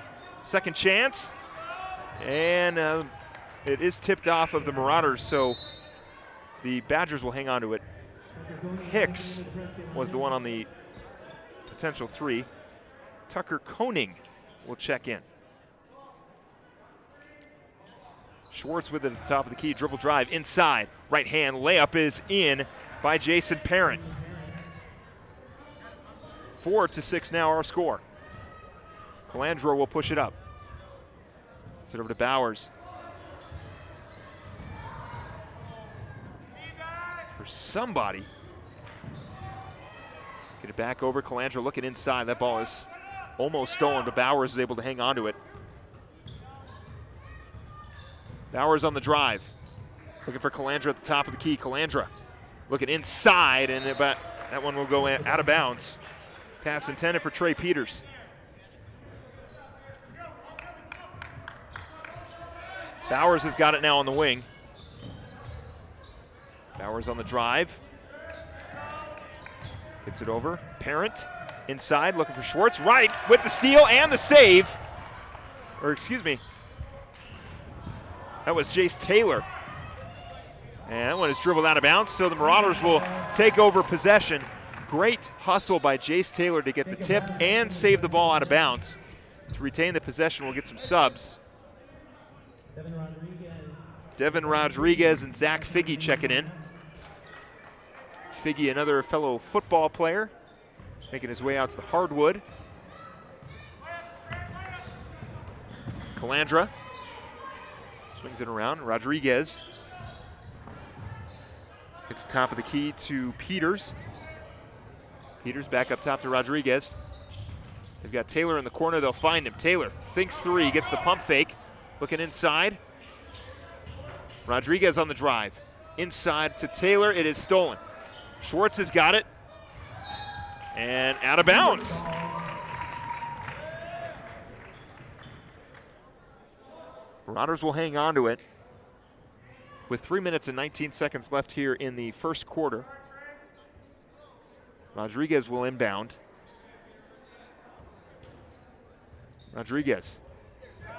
Second chance. And it is tipped off of the Marauders, so the Badgers will hang on to it. Hicks was the one on the potential 3. Tucker Koenig will check in. Schwartz with it at the top of the key, dribble drive inside, right hand layup is in by Jason Parent. 4-6 now our score. Calandra will push it up. Send it over to Bowers. For somebody. Get it back over, Calandra looking inside. That ball is almost stolen, but Bowers is able to hang on to it. Bowers on the drive. Looking for Calandra at the top of the key. Calandra looking inside, and that one will go out of bounds. Pass intended for Trey Peters. Bowers has got it now on the wing. Bowers on the drive. Gets it over. Parent inside, looking for Schwartz. Right with the steal and the save. Or excuse me. That was Jace Taylor. And that one is dribbled out of bounds, so the Marauders will take over possession. Great hustle by Jace Taylor to get the tip and save the ball out of bounds. To retain the possession, we'll get some subs. Devin Rodriguez and Zach Figge checking in. Figge, another fellow football player, making his way out to the hardwood. Calandra swings it around. Rodriguez gets the top of the key to Peters. Peters back up top to Rodriguez. They've got Taylor in the corner. They'll find him. Taylor thinks 3, gets the pump fake. Looking inside. Rodriguez on the drive. Inside to Taylor. It is stolen. Schwartz has got it. And out of bounds. Marauders will hang on to it with 3 minutes and 19 seconds left here in the first quarter. Rodriguez will inbound. Rodriguez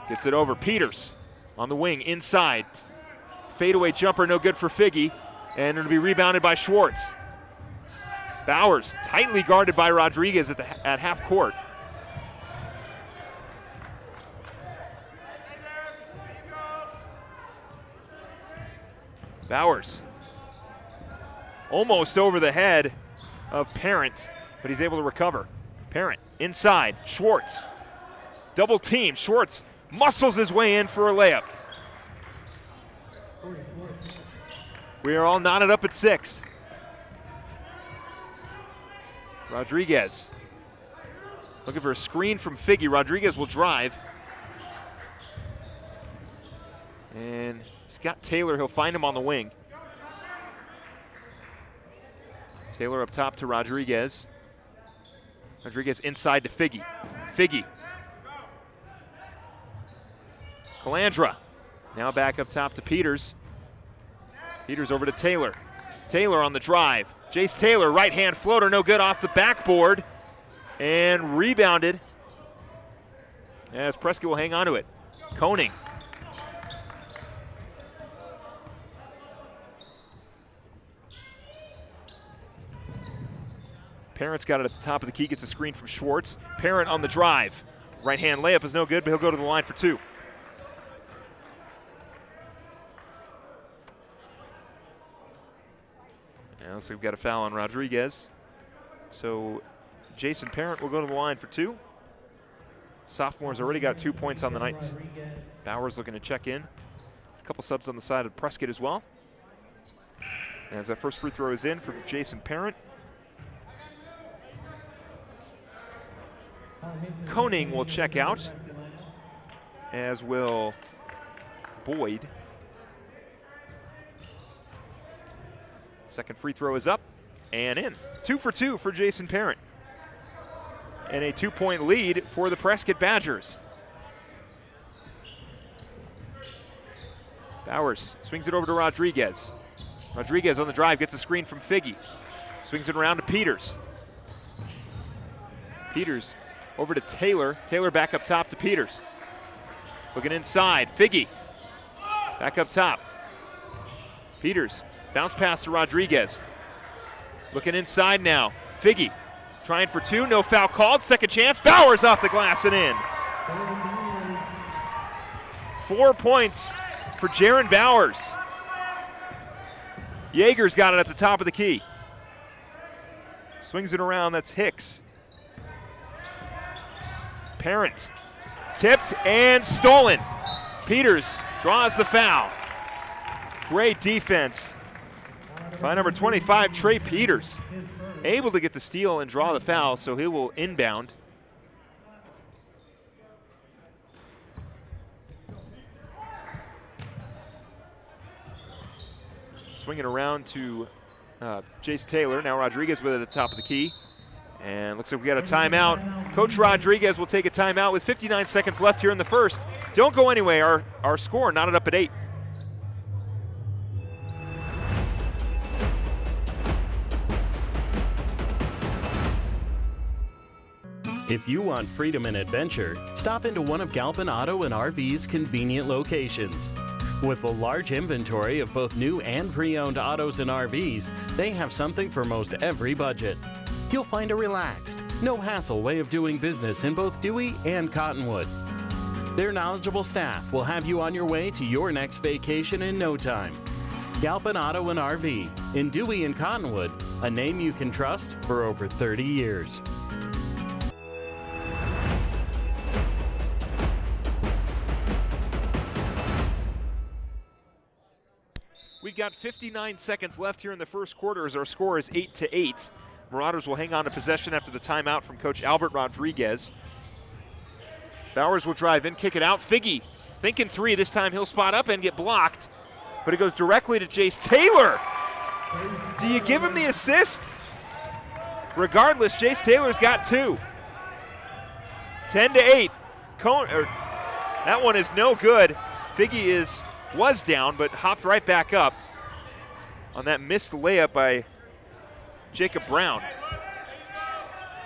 gets it over. Peters on the wing inside. Fadeaway jumper, no good for Figge. And it'll be rebounded by Schwartz. Bowers tightly guarded by Rodriguez at half court. Bowers almost over the head of Parent, but he's able to recover. Parent inside, Schwartz. Double team, Schwartz muscles his way in for a layup. We are all knotted up at 6. Rodriguez looking for a screen from Figge. Rodriguez will drive. And he's got Taylor. He'll find him on the wing. Taylor up top to Rodriguez. Rodriguez inside to Figge. Figge Calandra now back up top to Peters. Peters over to Taylor. Taylor on the drive. Jace Taylor, right-hand floater, no good off the backboard. And rebounded as Prescott will hang on to it. Koning. Parent's got it at the top of the key, gets a screen from Schwartz. Parent on the drive. Right-hand layup is no good, but he'll go to the line for 2. Now, so we've got a foul on Rodriguez. So Jason Parent will go to the line for 2. Sophomore's already got 2 points on the night. Bowers looking to check in. A couple subs on the side of Prescott as well. As that first free throw is in for Jason Parent. Koning will check out, as will Boyd. Second free throw is up and in. 2 for 2 for Jason Parent. And a 2-point lead for the Prescott Badgers. Bowers swings it over to Rodriguez. Rodriguez on the drive, gets a screen from Figgy. Swings it around to Peters. Peters over to Taylor. Taylor back up top to Peters. Looking inside, Figgy. Back up top. Peters, bounce pass to Rodriguez. Looking inside now, Figgy. Trying for 2, no foul called, second chance. Bowers off the glass and in. 4 points for Jaron Bowers. Yeager's got it at the top of the key. Swings it around, that's Hicks. Parent, tipped and stolen. Peters draws the foul. Great defense by number 25, Trey Peters. Able to get the steal and draw the foul, so he will inbound. Swing it around to Jace Taylor. Now Rodriguez with it at the top of the key. And looks like we got a timeout. Coach Rodriguez will take a timeout with 59 seconds left here in the first. Don't go anywhere. Our score knotted up at 8. If you want freedom and adventure, stop into one of Galpin Auto and RV's convenient locations. With a large inventory of both new and pre-owned autos and RVs, they have something for most every budget. You'll find a relaxed, no-hassle way of doing business in both Dewey and Cottonwood. Their knowledgeable staff will have you on your way to your next vacation in no time. Galpin Auto and RV in Dewey and Cottonwood, a name you can trust for over 30 years. We've got 59 seconds left here in the first quarter as our score is 8-8. Marauders will hang on to possession after the timeout from Coach Albert Rodriguez. Bowers will drive in, kick it out. Figgy thinking 3. This time he'll spot up and get blocked, but it goes directly to Jace Taylor. Do you give him the assist? Regardless, Jace Taylor's got 2. 10-8. That one is no good. Figgy was down, but hopped right back up on that missed layup by Jacob Brown.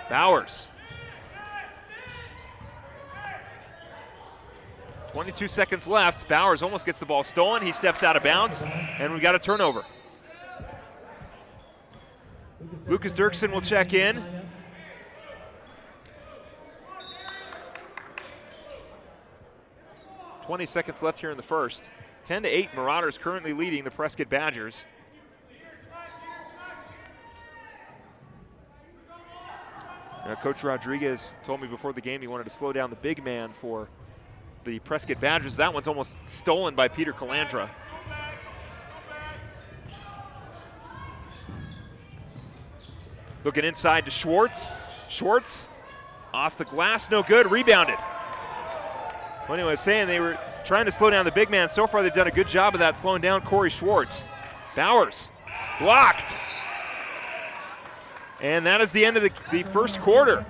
Bowers. 22 seconds left. Bowers almost gets the ball stolen. He steps out of bounds, and we got a turnover. Lucas Dirksen will check in. .20 seconds left here in the first. 10-8, Marauders currently leading the Prescott Badgers. Now, Coach Rodriguez told me before the game he wanted to slow down the big man for the Prescott Badgers. That one's almost stolen by Peter Calandra. Looking inside to Schwartz. Schwartz off the glass, no good, rebounded. Well, anyway, I was saying they were trying to slow down the big man. So far, they've done a good job of that, slowing down Corey Schwartz. Bowers blocked. And that is the end of the first quarter.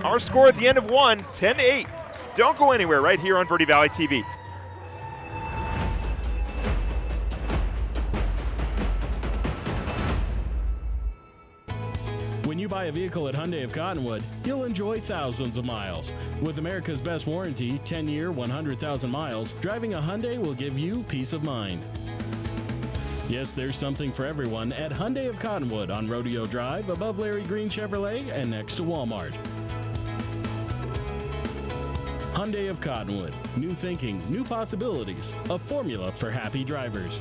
Our score at the end of 1, 10-8. Don't go anywhere, right here on Verde Valley TV. When you buy a vehicle at Hyundai of Cottonwood, you'll enjoy thousands of miles. With America's best warranty, 10-year, 100,000 miles, driving a Hyundai will give you peace of mind. Yes, there's something for everyone at Hyundai of Cottonwood on Rodeo Drive, above Larry Green Chevrolet and next to Walmart. Hyundai of Cottonwood. New thinking, new possibilities. A formula for happy drivers.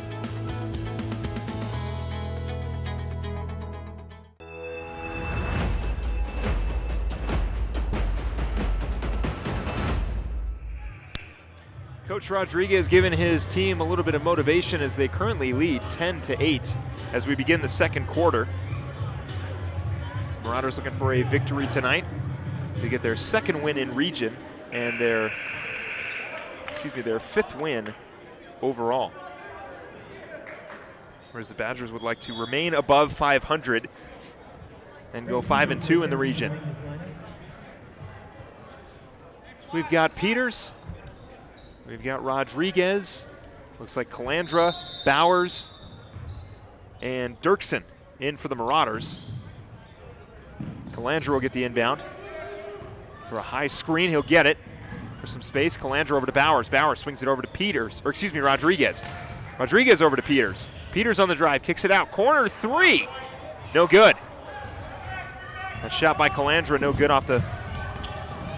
Coach Rodriguez giving his team a little bit of motivation as they currently lead 10-8 as we begin the second quarter. Marauders looking for a victory tonight to get their second win in region and their fifth win overall. Whereas the Badgers would like to remain above 500 and go 5-2 in the region. We've got Peters. We've got Rodriguez, looks like Calandra, Bowers, and Dirksen in for the Marauders. Calandra will get the inbound. For a high screen, he'll get it. For some space, Calandra over to Bowers. Bowers swings it over to Peters, or excuse me, Rodriguez. Rodriguez over to Peters. Peters on the drive, kicks it out. Corner three, no good. A shot by Calandra, no good off the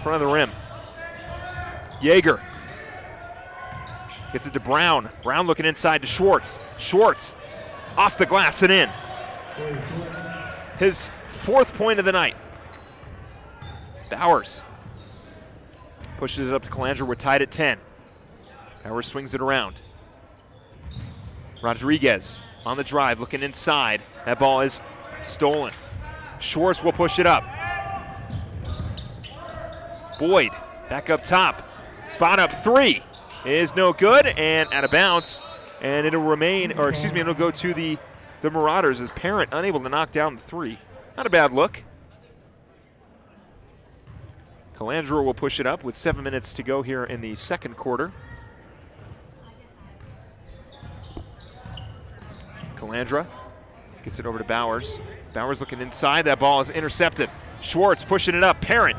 front of the rim. Yeager. Gets it to Brown. Brown looking inside to Schwartz. Schwartz off the glass and in. His fourth point of the night. Bowers pushes it up to Calandra. We're tied at 10. Bowers swings it around. Rodriguez on the drive looking inside. That ball is stolen. Schwartz will push it up. Boyd back up top. Spot up three. Is no good and out of bounds, and it'll remain, or excuse me, it'll go to the Marauders as Parent unable to knock down the three. Not a bad look. Calandra will push it up with 7 minutes to go here in the second quarter. Calandra gets it over to Bowers. Bowers looking inside, that ball is intercepted. Schwartz pushing it up, Parent.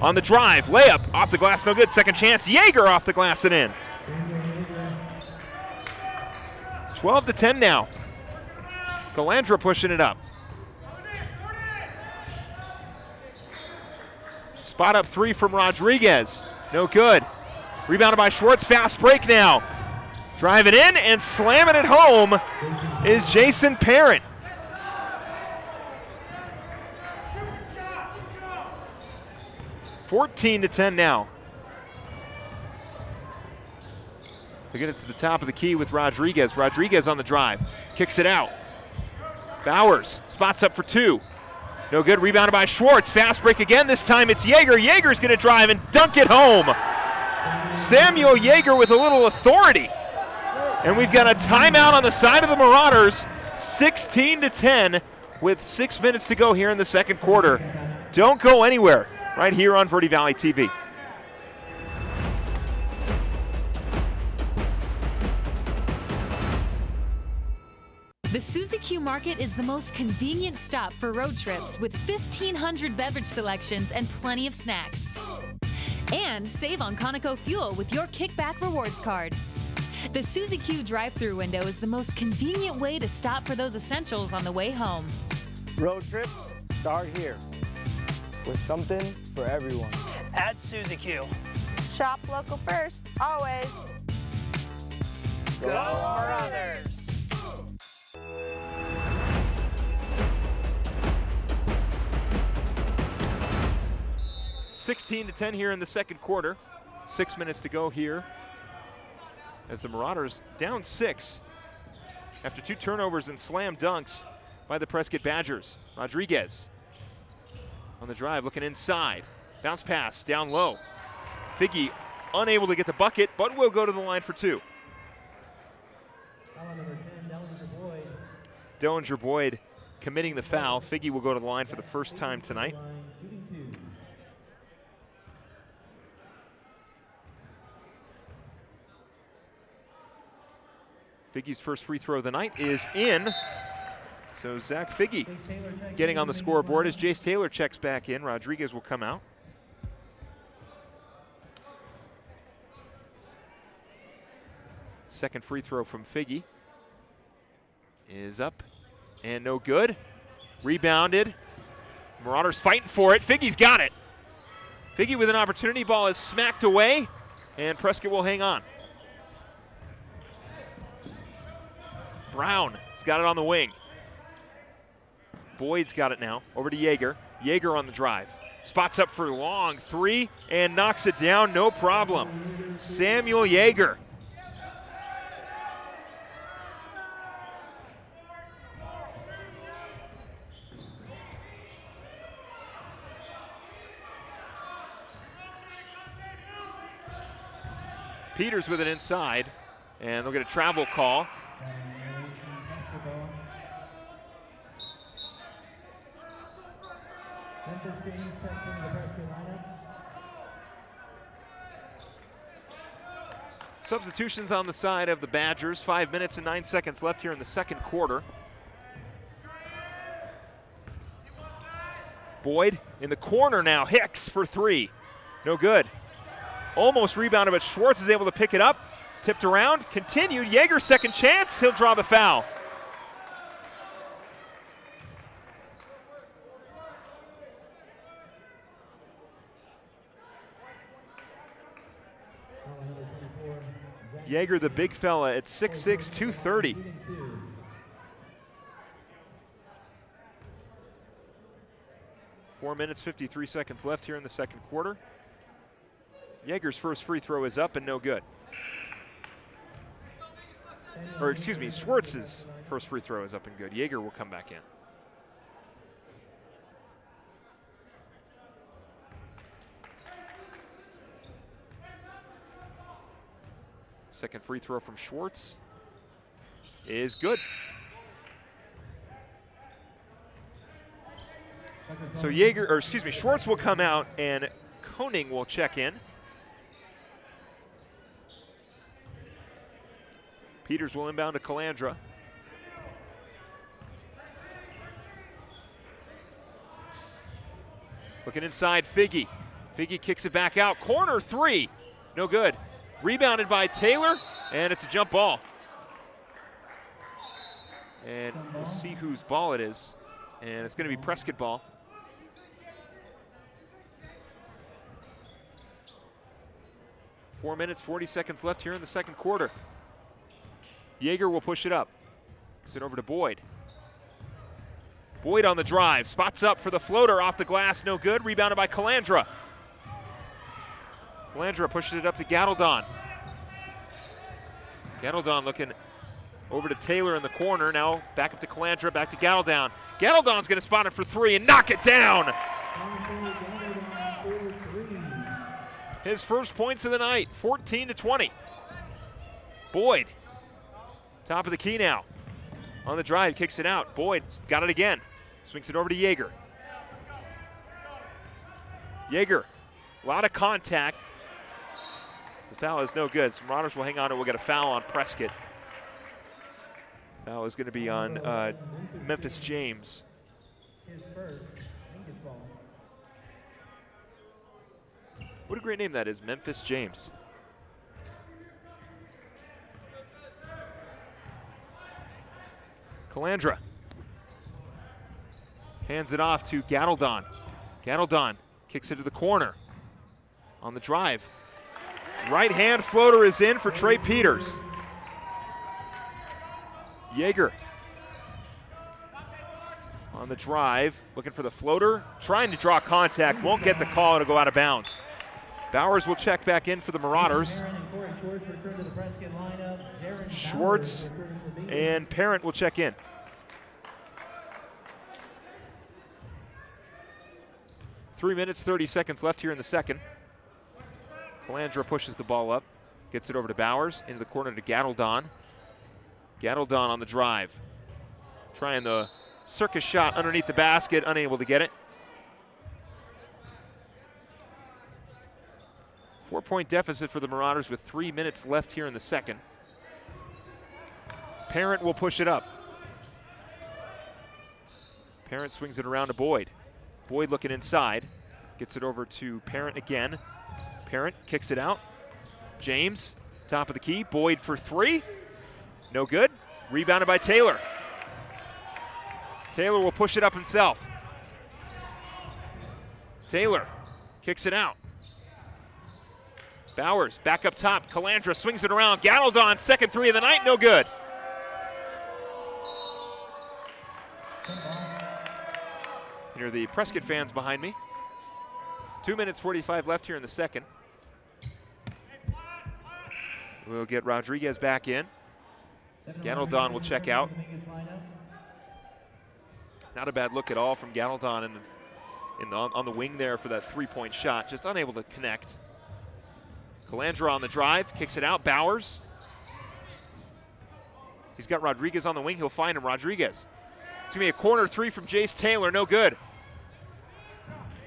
On the drive, layup, off the glass, no good. Second chance, Yeager off the glass and in. 12-10 now. Calandra pushing it up. Spot up three from Rodriguez, no good. Rebounded by Schwartz, fast break now. Driving in and slamming it home is Jason Parent. 14-10 now. They get it to the top of the key with Rodriguez. Rodriguez on the drive, kicks it out. Bowers spots up for two. No good, rebounded by Schwartz. Fast break again, this time it's Yeager. Yeager's gonna drive and dunk it home. Samuel Yeager with a little authority. And we've got a timeout on the side of the Marauders. 16-10 with 6 minutes to go here in the second quarter. Don't go anywhere. Right here on Verde Valley TV. The Suzy Q Market is the most convenient stop for road trips with 1,500 beverage selections and plenty of snacks. And save on Conoco fuel with your Kickback Rewards card. The Suzy Q drive-thru window is the most convenient way to stop for those essentials on the way home. Road trips start here with something for everyone. At Suzy Q. Shop local first, always. Go Marauders! 16-10 here in the second quarter. 6 minutes to go here as the Marauders down 6 after 2 turnovers and slam dunks by the Prescott Badgers. Rodriguez on the drive, looking inside. Bounce pass down low. Figgy unable to get the bucket, but will go to the line for 2. Dellinger Boyd committing the foul. Figgy will go to the line for the first time tonight. Figgy's first free throw of the night is in. So Zach Figgy getting on the scoreboard as Jace Taylor checks back in. Rodriguez will come out. Second free throw from Figgy is up and no good. Rebounded. Marauders fighting for it. Figgy's got it. Figgy with an opportunity. Ball is smacked away, and Prescott will hang on. Brown has got it on the wing. Boyd's got it now. Over to Yeager. Yeager on the drive. Spots up for long three and knocks it down, no problem. Samuel Yeager. Peters with it inside, and they'll get a travel call. Substitutions on the side of the Badgers. 5 minutes and 9 seconds left here in the second quarter. Boyd in the corner now. Hicks for three. No good. Almost rebounded, but Schwartz is able to pick it up. Tipped around, continued. Yeager second chance. He'll draw the foul. Yeager, the big fella, at 6'6", 230. Four minutes, 53 seconds left here in the second quarter. Yeager's first free throw is up and no good. Or excuse me, Schwartz's first free throw is up and good. Yeager will come back in. Second free throw from Schwartz is good. So Schwartz will come out and Koning will check in. Peters will inbound to Calandra. Looking inside, Figgy. Figgy kicks it back out. Corner three, no good. Rebounded by Taylor, and it's a jump ball. And we'll see whose ball it is. And it's going to be Prescott ball. Four minutes, 40 seconds left here in the second quarter. Yeager will push it up. Send over to Boyd. Boyd on the drive. Spots up for the floater off the glass. No good. Rebounded by Calandra. Calandra pushes it up to Gatteldon. Gatteldon looking over to Taylor in the corner. Now back up to Calandra, back to Gatteldon. Gatteldon's going to spot it for three and knock it down. His first points of the night, 14-20. Boyd, top of the key now. On the drive, kicks it out. Boyd's got it again. Swings it over to Yeager. Yeager, a lot of contact. The foul is no good. Some Marauders will hang on and we'll get a foul on Prescott. Foul is going to be on Memphis James. His first, Mingus ball. What a great name that is, Memphis James. Calandra hands it off to Gatteldon. Gatteldon kicks it to the corner. On the drive. Right hand floater is in for Trey Peters. Yeager on the drive, looking for the floater, trying to draw contact, won't get the call, it'll go out of bounds. Bowers will check back in for the Marauders. Schwartz and Parent will check in. Three minutes, 30 seconds left here in the second. Calandra pushes the ball up, gets it over to Bowers, into the corner to Gatteldon. Gatteldon on the drive. Trying the circus shot underneath the basket, unable to get it. 4-point deficit for the Marauders with 3 minutes left here in the second. Parent will push it up. Parent swings it around to Boyd. Boyd looking inside. Gets it over to Parent again. Parent kicks it out. James, top of the key. Boyd for three. No good. Rebounded by Taylor. Taylor will push it up himself. Taylor kicks it out. Bowers back up top. Calandra swings it around. Galdon, second three of the night, no good. Here are the Prescott fans behind me. 2 minutes 45 left here in the second. We'll get Rodriguez back in. Galdon will check out. Not a bad look at all from Galdon on the wing there for that three-point shot. Just unable to connect. Calandra on the drive, kicks it out. Bowers. He's got Rodriguez on the wing. He'll find him. Rodriguez. It's going to be a corner three from Jace Taylor. No good.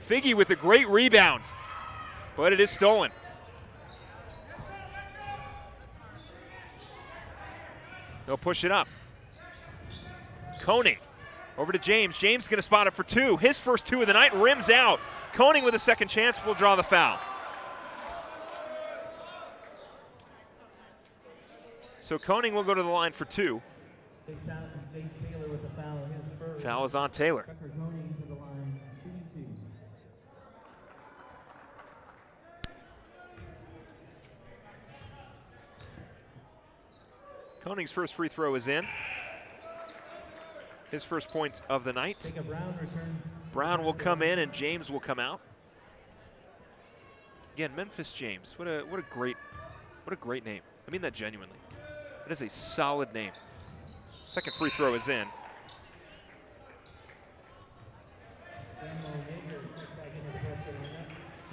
Figgy with a great rebound, but it is stolen. They'll push it up. Koning over to James. James going to spot it for two. His first two of the night, rims out. Koning with a second chance will draw the foul. So Koning will go to the line for two. Foul is on Taylor. Koning's first free throw is in. His first point of the night. Brown will come in and James will come out. Again, Memphis James. What a great name. I mean that genuinely. That is a solid name. Second free throw is in.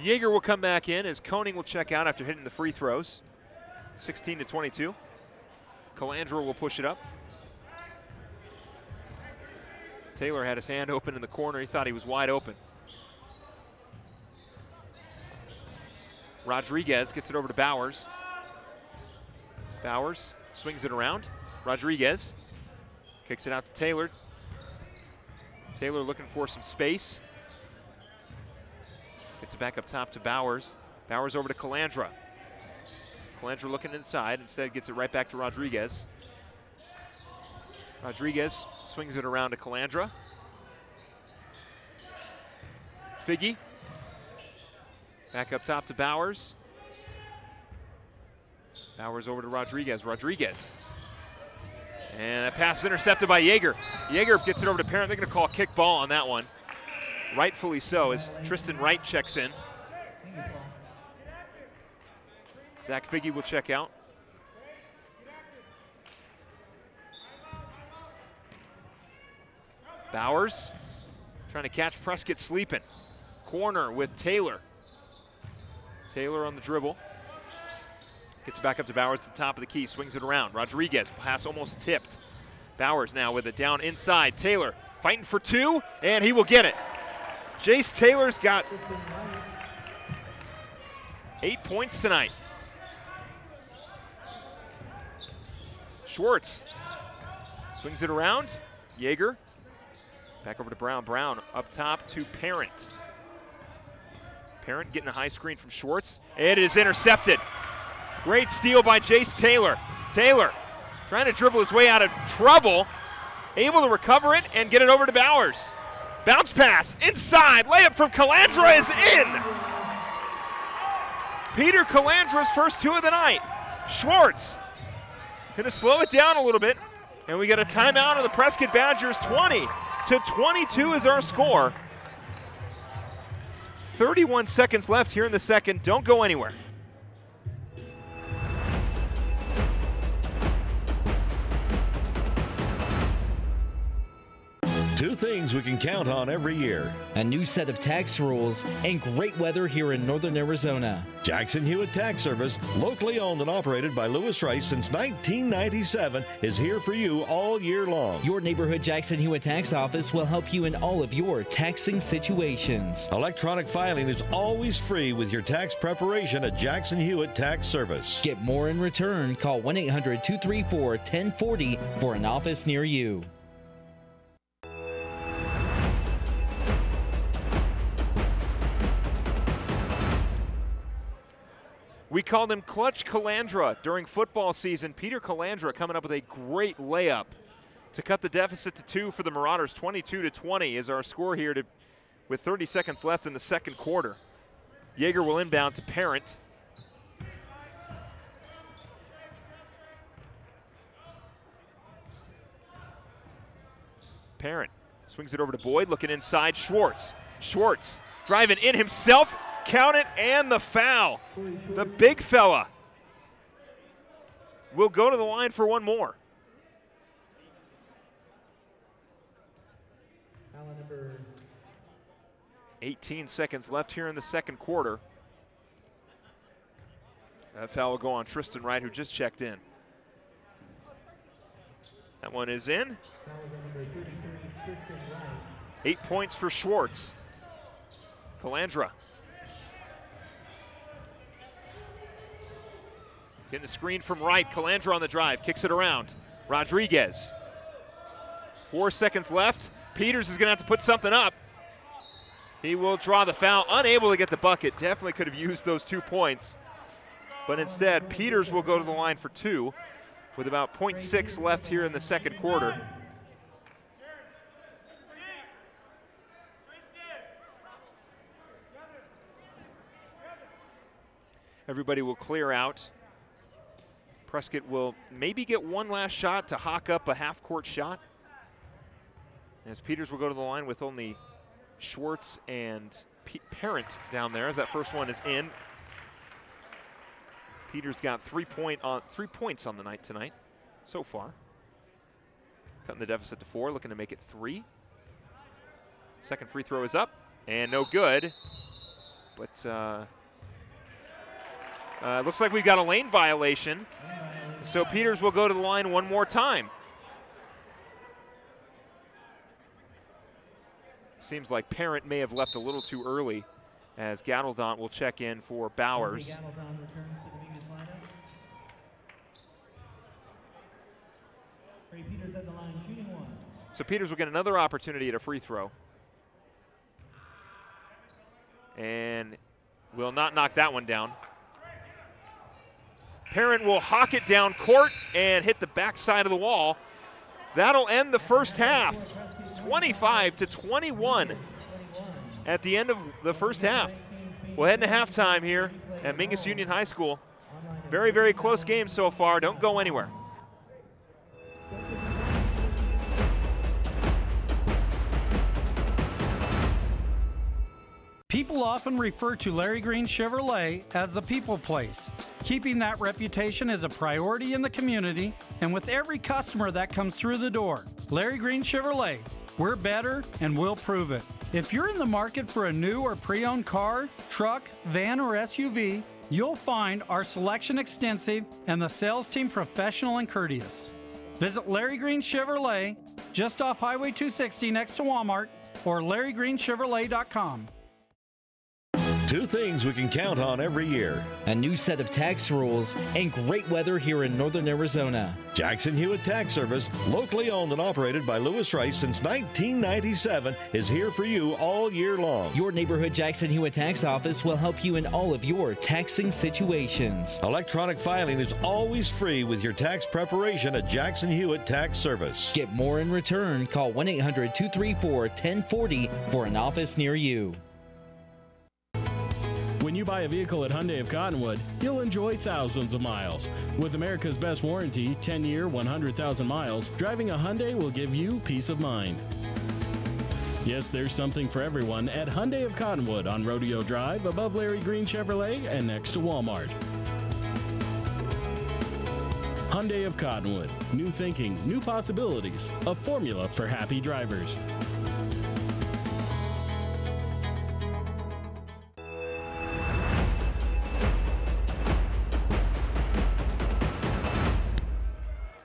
Yeager will come back in as Koning will check out after hitting the free throws. 16-22. Calandra will push it up. Taylor had his hand open in the corner. He thought he was wide open. Rodriguez gets it over to Bowers. Bowers swings it around. Rodriguez kicks it out to Taylor. Taylor looking for some space. Gets it back up top to Bowers. Bowers over to Calandra. Calandra looking inside, instead gets it right back to Rodriguez. Rodriguez swings it around to Calandra. Figgy. Back up top to Bowers. Bowers over to Rodriguez. Rodriguez. And that pass is intercepted by Yeager. Yeager gets it over to Parent. They're going to call a kick ball on that one. Rightfully so, as Tristan Wright checks in. Zach Figgy will check out. Bowers trying to catch Prescott sleeping. Corner with Taylor. Taylor on the dribble. Gets it back up to Bowers at the top of the key. Swings it around. Rodriguez, pass almost tipped. Bowers now with it down inside. Taylor fighting for two, and he will get it. Jace Taylor's got 8 points tonight. Schwartz swings it around. Yeager back over to Brown. Brown up top to Parent. Parent getting a high screen from Schwartz. It is intercepted. Great steal by Jace Taylor. Taylor trying to dribble his way out of trouble. Able to recover it and get it over to Bowers. Bounce pass inside. Layup from Calandra is in. Peter Calandra's first two of the night. Schwartz going to slow it down a little bit. And we got a timeout on the Prescott Badgers. 20-22 is our score. 31 seconds left here in the second. Don't go anywhere. Two things we can count on every year. A new set of tax rules and great weather here in northern Arizona. Jackson Hewitt Tax Service, locally owned and operated by Lewis Rice since 1997, is here for you all year long. Your neighborhood Jackson Hewitt Tax Office will help you in all of your taxing situations. Electronic filing is always free with your tax preparation at Jackson Hewitt Tax Service. Get more in return. Call 1-800-234-1040 for an office near you. We called him Clutch Calandra during football season. Peter Calandra coming up with a great layup to cut the deficit to 2 for the Marauders. 22-20 is our score here with 30 seconds left in the second quarter. Yeager will inbound to Parent. Parent swings it over to Boyd, looking inside. Schwartz driving in himself. Count it, and the foul. The big fella will go to the line for one more. 18 seconds left here in the second quarter. That foul will go on Tristan Wright, who just checked in. That one is in. 8 points for Schwartz. Calandra. Getting the screen from Wright. Calandra on the drive. Kicks it around. Rodriguez. 4 seconds left. Peters is going to have to put something up. He will draw the foul. Unable to get the bucket. Definitely could have used those 2 points. But instead, Peters will go to the line for 2 with about 0.6 left here in the second quarter. Everybody will clear out. Prescott will maybe get one last shot to hawk up a half-court shot. As Peters will go to the line with only Schwartz and Parent down there, as that first one is in. Peters got 3 points on the night tonight so far. Cutting the deficit to 4, looking to make it 3. Second free throw is up, and no good. But looks like we've got a lane violation. So Peters will go to the line one more time. Seems like Parent may have left a little too early, as Gatteldont will check in for Bowers. So Peters will get another opportunity at a free throw. And will not knock that one down. Parent will hawk it down court and hit the backside of the wall. That'll end the first half. 25-21 at the end of the first half. We'll head into halftime here at Mingus Union High School. Very, very close game so far. Don't go anywhere. People often refer to Larry Green Chevrolet as the people place. Keeping that reputation is a priority in the community and with every customer that comes through the door. Larry Green Chevrolet, we're better and we'll prove it. If you're in the market for a new or pre-owned car, truck, van, or SUV, you'll find our selection extensive and the sales team professional and courteous. Visit Larry Green Chevrolet just off Highway 260 next to Walmart or LarryGreenChevrolet.com. Two things we can count on every year. A new set of tax rules and great weather here in northern Arizona. Jackson Hewitt Tax Service, locally owned and operated by Lewis Rice since 1997, is here for you all year long. Your neighborhood Jackson Hewitt Tax Office will help you in all of your taxing situations. Electronic filing is always free with your tax preparation at Jackson Hewitt Tax Service. Get more in return. Call 1-800-234-1040 for an office near you. When you buy a vehicle at Hyundai of Cottonwood, you'll enjoy thousands of miles. With America's best warranty, 10-year, 100,000 miles, driving a Hyundai will give you peace of mind. Yes, there's something for everyone at Hyundai of Cottonwood on Rodeo Drive, above Larry Green Chevrolet and next to Walmart. Hyundai of Cottonwood. New thinking, new possibilities. A formula for happy drivers.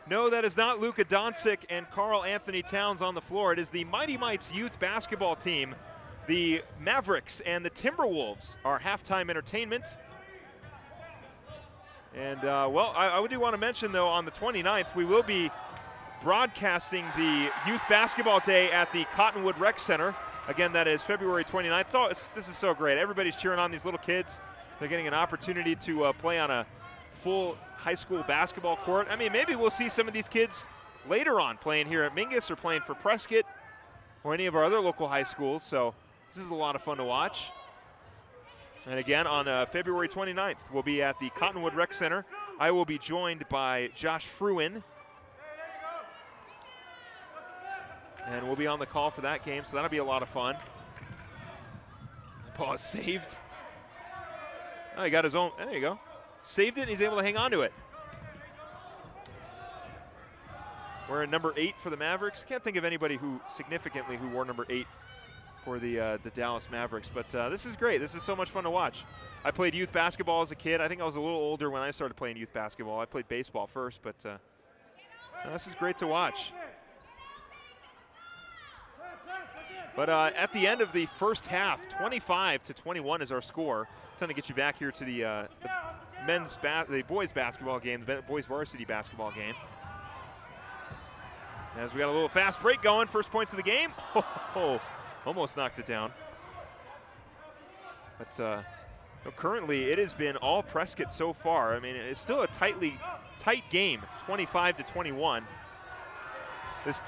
No, that is not Luka Doncic and Karl Anthony Towns on the floor. It is the Mighty Mites youth basketball team. The Mavericks and the Timberwolves are halftime entertainment. And, well, I do want to mention, though, on the 29th, we will be broadcasting the Youth Basketball Day at the Cottonwood Rec Center. Again, that is February 29th. Oh, this is so great. Everybody's cheering on these little kids. They're getting an opportunity to play on a full high school basketball court. I mean, maybe we'll see some of these kids later on playing here at Mingus or playing for Prescott or any of our other local high schools. So this is a lot of fun to watch. And again, on February 29th, we'll be at the Cottonwood Rec Center. I will be joined by Josh Fruin. And we'll be on the call for that game, so that'll be a lot of fun. The ball is saved. Oh, he got his own, there you go. Saved it, and he's able to hang on to it. Wearing number 8 for the Mavericks. Can't think of anybody who wore number 8 for the Dallas Mavericks, but this is great. This is so much fun to watch. I played youth basketball as a kid. I think I was a little older when I started playing youth basketball. I played baseball first, but this is great to watch. But at the end of the first half, 25-21 is our score. Trying to get you back here to the boys basketball game, the boys varsity basketball game. As we got a little fast break going, first points of the game. Oh, almost knocked it down. But currently it has been all Prescott so far. I mean, it's still a tight game, 25-21. This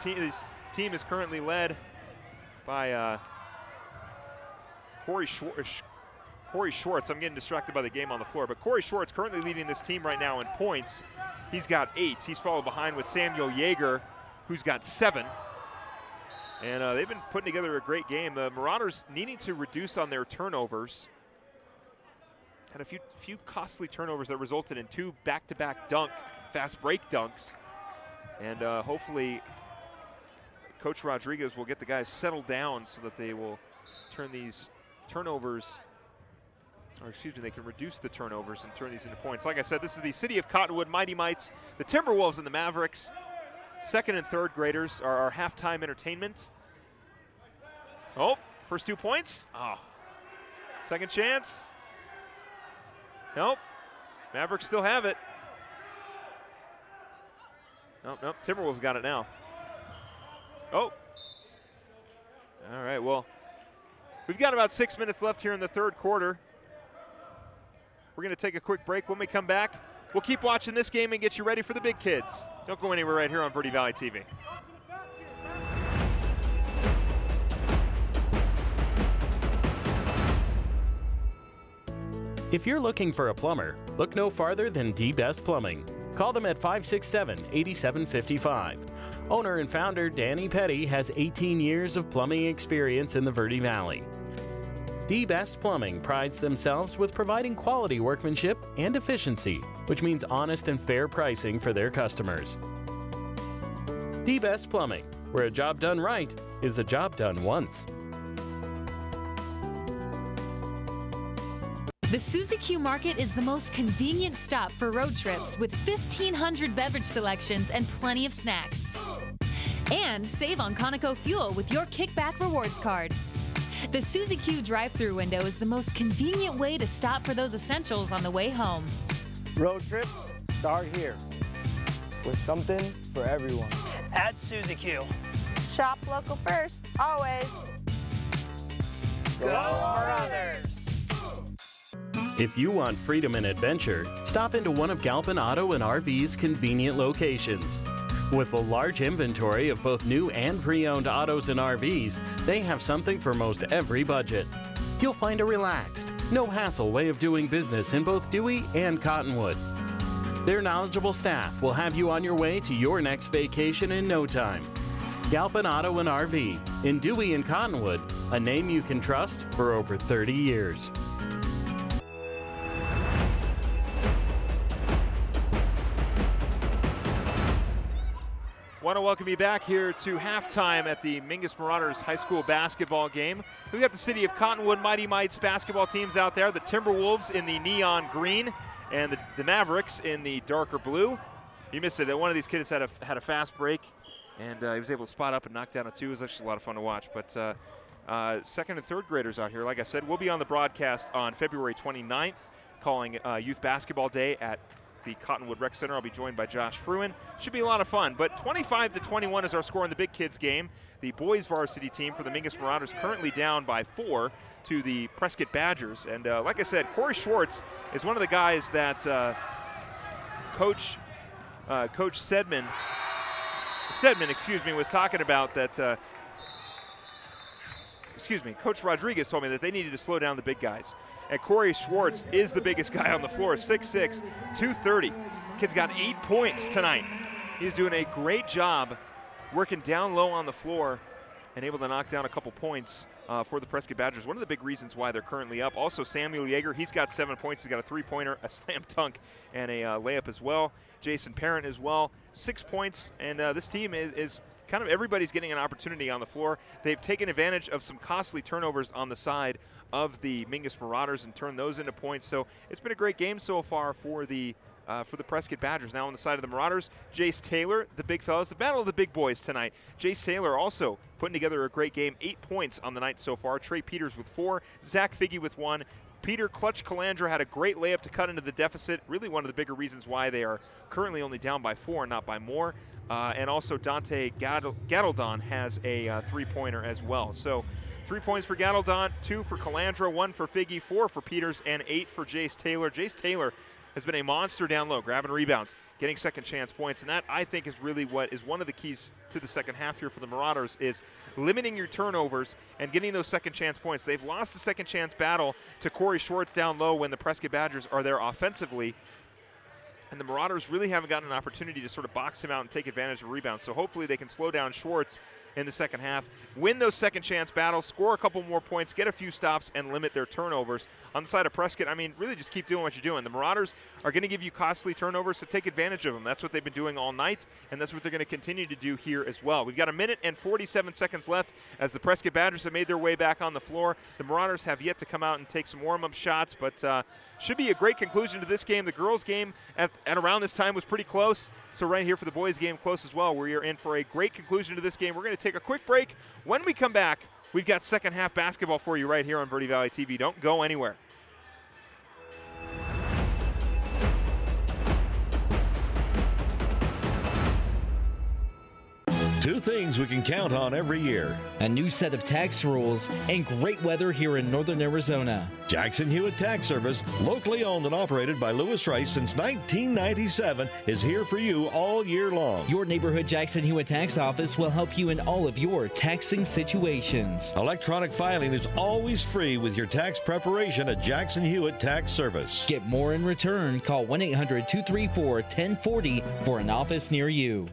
team is currently led by Corey Schwartz. I'm getting distracted by the game on the floor, but Corey Schwartz currently leading this team right now in points. He's got 8. He's followed behind with Samuel Yeager, who's got 7. And they've been putting together a great game. The Marauders needing to reduce on their turnovers. Had a few costly turnovers that resulted in 2 back-to-back fast break dunks. And hopefully Coach Rodriguez will get the guys settled down so that they will turn these turnovers, or excuse me, they can reduce the turnovers and turn these into points. Like I said, this is the City of Cottonwood Mighty Mites, the Timberwolves and the Mavericks. Second and third graders are our halftime entertainment. Oh, first 2 points. Oh, second chance. Nope, Mavericks still have it. Nope, Timberwolves got it now. Oh, all right, well, we've got about 6 minutes left here in the third quarter. We're going to take a quick break. When we come back, we'll keep watching this game and get you ready for the big kids. Don't go anywhere right here on Verde Valley TV. If you're looking for a plumber, look no farther than D-Best Plumbing. Call them at 567-8755. Owner and founder Danny Petty has 18 years of plumbing experience in the Verde Valley. D-Best Plumbing prides themselves with providing quality workmanship and efficiency, which means honest and fair pricing for their customers. D-Best Plumbing, where a job done right is a job done once. The Suzy Q Market is the most convenient stop for road trips with 1,500 beverage selections and plenty of snacks. And save on Conoco fuel with your Kickback Rewards card. The Suzy Q drive-thru window is the most convenient way to stop for those essentials on the way home. Road trips start here with something for everyone. At Suzy Q. Shop local first, always. Go for others. If you want freedom and adventure, stop into one of Galpin Auto and RV's convenient locations. With a large inventory of both new and pre-owned autos and RVs, they have something for most every budget. You'll find a relaxed, no-hassle way of doing business in both Dewey and Cottonwood. Their knowledgeable staff will have you on your way to your next vacation in no time. Galpin Auto and RV in Dewey and Cottonwood, a name you can trust for over 30 years. Want to welcome you back here to halftime at the Mingus Marauders high school basketball game. We've got the City of Cottonwood Mighty Mites basketball teams out there. The Timberwolves in the neon green and the Mavericks in the darker blue. You missed it. One of these kids had a fast break, and he was able to spot up and knock down a two. It was actually a lot of fun to watch. But second and third graders out here, like I said, we'll be on the broadcast on February 29th, calling Youth Basketball Day at the Cottonwood Rec Center. I'll be joined by Josh Fruin. Should be a lot of fun. But 25-21 is our score in the big kids game. The boys varsity team for the Mingus Marauders currently down by 4 to the Prescott Badgers. And like I said, Corey Schwartz is one of the guys that Coach Stedman, was talking about that. Coach Rodriguez told me that they needed to slow down the big guys. And Corey Schwartz is the biggest guy on the floor, 6'6", 230. Kid's got 8 points tonight. He's doing a great job working down low on the floor and able to knock down a couple points for the Prescott Badgers. One of the big reasons why they're currently up. Also, Samuel Yeager, he's got 7 points. He's got a three-pointer, a slam dunk, and a layup as well. Jason Parent as well, 6 points. And this team is kind of everybody's getting an opportunity on the floor. They've taken advantage of some costly turnovers on the side of the Mingus Marauders and turned those into points. So it's been a great game so far for the Prescott Badgers. Now on the side of the Marauders, Jace Taylor, the big fellas, the battle of the big boys tonight. Jace Taylor also putting together a great game, 8 points on the night so far. Trey Peters with 4, Zach Figge with 1. Peter Clutch Calandra had a great layup to cut into the deficit. Really one of the bigger reasons why they are currently only down by 4, not by more. And also Dante Gatteldon has a three-pointer as well. So 3 points for Gatteldon, 2 for Calandra, 1 for Figge, 4 for Peters, and 8 for Jace Taylor. Jace Taylor has been a monster down low, grabbing rebounds, getting second chance points, and that I think is really what is one of the keys to the second half here for the Marauders is limiting your turnovers and getting those second chance points. They've lost the second chance battle to Corey Schwartz down low when the Prescott Badgers are there offensively, and the Marauders really haven't gotten an opportunity to sort of box him out and take advantage of rebounds. So hopefully they can slow down Schwartz in the second half, win those second chance battles, score a couple more points, get a few stops, and limit their turnovers. On the side of Prescott, I mean, really just keep doing what you're doing. The Marauders are going to give you costly turnovers, so take advantage of them. That's what they've been doing all night, and that's what they're going to continue to do here as well. We've got 1 minute and 47 seconds left as the Prescott Badgers have made their way back on the floor. The Marauders have yet to come out and take some warm-up shots, but should be a great conclusion to this game. The girls' game at around this time was pretty close, so right here for the boys' game, close as well. We are in for a great conclusion to this game. We're going to take a quick break. When we come back, we've got second half basketball for you right here on Verde Valley TV. Don't go anywhere. Two things we can count on every year: a new set of tax rules and great weather here in northern Arizona. Jackson Hewitt Tax Service, locally owned and operated by Lewis Rice since 1997, is here for you all year long. Your neighborhood Jackson Hewitt Tax Office will help you in all of your taxing situations. Electronic filing is always free with your tax preparation at Jackson Hewitt Tax Service. Get more in return. Call 1-800-234-1040 for an office near you.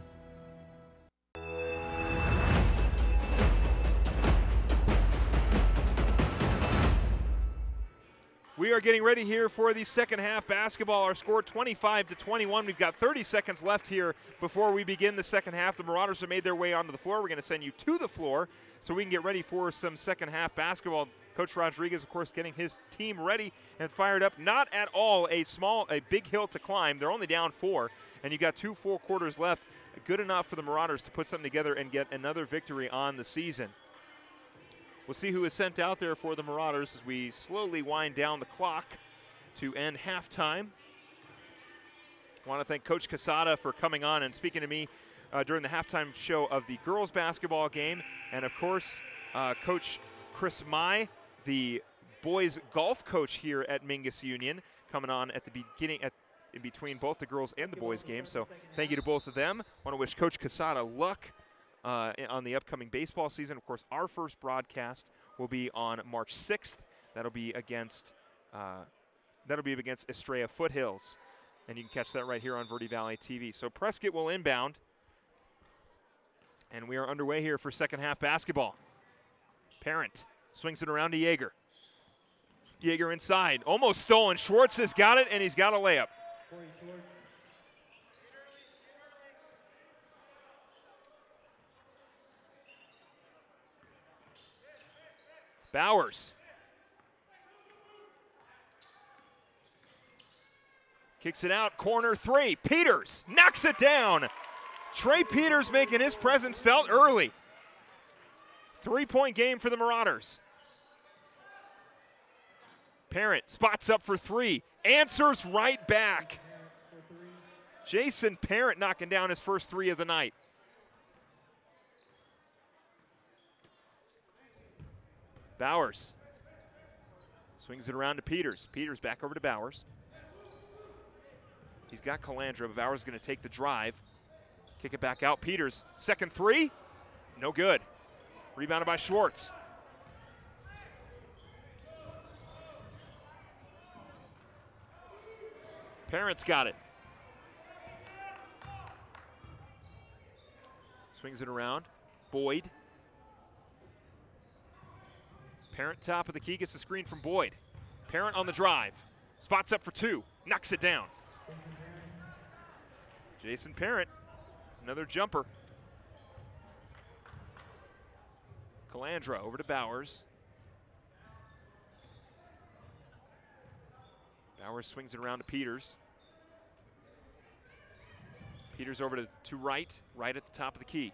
We are getting ready here for the second half basketball. Our score 25-21. We've got 30 seconds left here before we begin the second half. The Marauders have made their way onto the floor. We're going to send you to the floor so we can get ready for some second half basketball. Coach Rodriguez, of course, getting his team ready and fired up. Not at all a big hill to climb. They're only down 4, and you got 2 full quarters left. Good enough for the Marauders to put something together and get another victory on the season. We'll see who is sent out there for the Marauders as we slowly wind down the clock to end halftime. I want to thank Coach Casada for coming on and speaking to me during the halftime show of the girls basketball game. And, of course, Coach Chris Mai, the boys golf coach here at Mingus Union, coming on at the beginning, in between both the girls and the boys game. So thank you to both of them. I want to wish Coach Casada luck on the upcoming baseball season. Of course, our first broadcast will be on March 6th. That'll be against Estrella Foothills, and you can catch that right here on Verde Valley TV. So Prescott will inbound, and we are underway here for second half basketball. Parent swings it around to Yeager. Yeager inside, almost stolen. Schwartz has got it, and he's got a layup. Bowers. Kicks it out, corner three. Peters knocks it down. Trey Peters making his presence felt early. 3-point game for the Marauders. Parent spots up for three, answers right back. Jason Parent knocking down his first three of the night. Bowers swings it around to Peters. Peters back over to Bowers. He's got Calandra, but Bowers is going to take the drive. Kick it back out. Peters, second three, no good. Rebounded by Schwartz. Parent's got it. Swings it around. Boyd. Parent top of the key, gets the screen from Boyd. Parent on the drive. Spots up for two. Knocks it down. Jason Parent, another jumper. Calandra over to Bowers. Bowers swings it around to Peters. Peters over to Wright, right at the top of the key.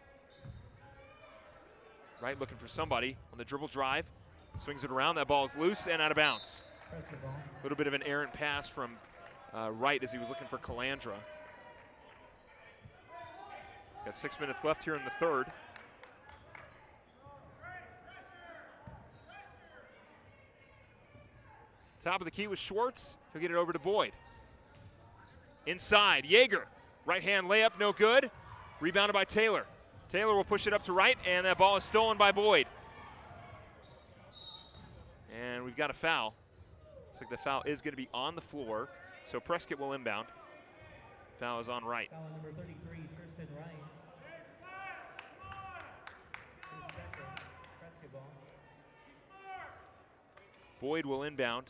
Wright looking for somebody on the dribble drive. Swings it around, that ball is loose and out of bounds. A little bit of an errant pass from Wright as he was looking for Calandra. Got 6 minutes left here in the third. Top of the key was Schwartz. He'll get it over to Boyd. Inside, Yeager. Right hand layup, no good. Rebounded by Taylor. Taylor will push it up to Wright, and that ball is stolen by Boyd. And we've got a foul. Looks like the foul is going to be on the floor, so Prescott will inbound. Foul is on Wright. Foul number 33, Prescott Wright. Prescott ball. Boyd will inbound.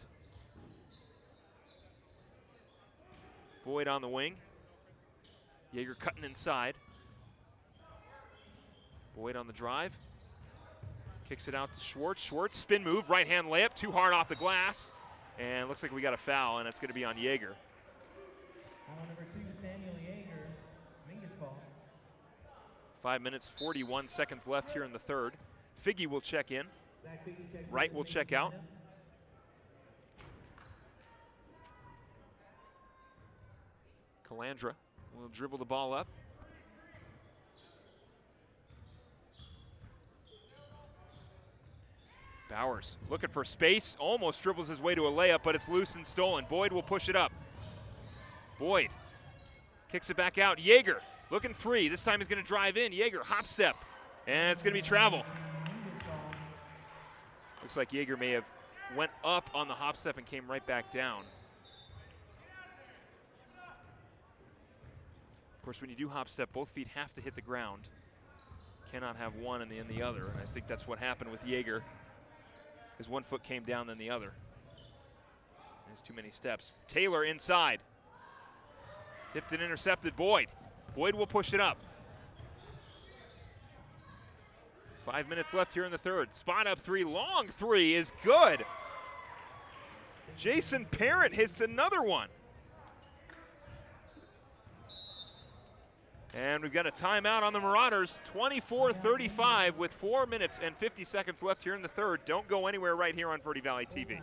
Boyd on the wing. Yeager cutting inside. Boyd on the drive. Kicks it out to Schwartz. Schwartz, spin move, right hand layup, too hard off the glass. And looks like we got a foul, and it's going to be on Yeager. Foul number 2, Samuel Yeager. Mingus ball. 5 minutes, 41 seconds left here in the third. Figgy will check in. Wright will check out. Calandra will dribble the ball up. Bowers looking for space, almost dribbles his way to a layup, but it's loose and stolen. Boyd will push it up. Boyd kicks it back out. Yeager looking three. This time he's going to drive in. Yeager hop step, and it's going to be travel. Looks like Yeager may have went up on the hop step and came right back down. Of course, when you do hop step, both feet have to hit the ground. Cannot have one and the other, and I think that's what happened with Yeager. His one foot came down than the other. There's too many steps. Taylor inside. Tipped and intercepted. Boyd. Boyd will push it up. 5 minutes left here in the third. Spot up three, long three is good. Jason Parent hits another one. And we've got a timeout on the Marauders, 24-35 with 4 minutes and 50 seconds left here in the third. Don't go anywhere right here on Verde Valley TV.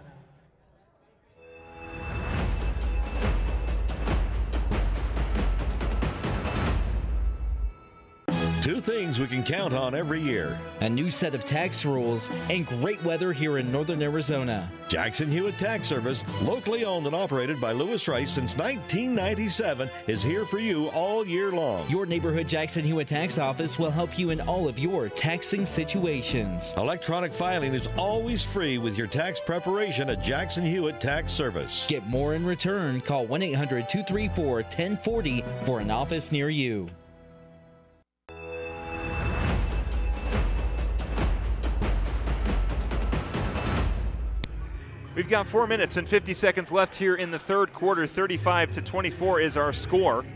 Two things we can count on every year. A new set of tax rules and great weather here in northern Arizona. Jackson Hewitt Tax Service, locally owned and operated by Lewis Rice since 1997, is here for you all year long. Your neighborhood Jackson Hewitt Tax Office will help you in all of your taxing situations. Electronic filing is always free with your tax preparation at Jackson Hewitt Tax Service. Get more in return. Call 1-800-234-1040 for an office near you. We've got 4 minutes and 50 seconds left here in the third quarter. 35-24 is our score.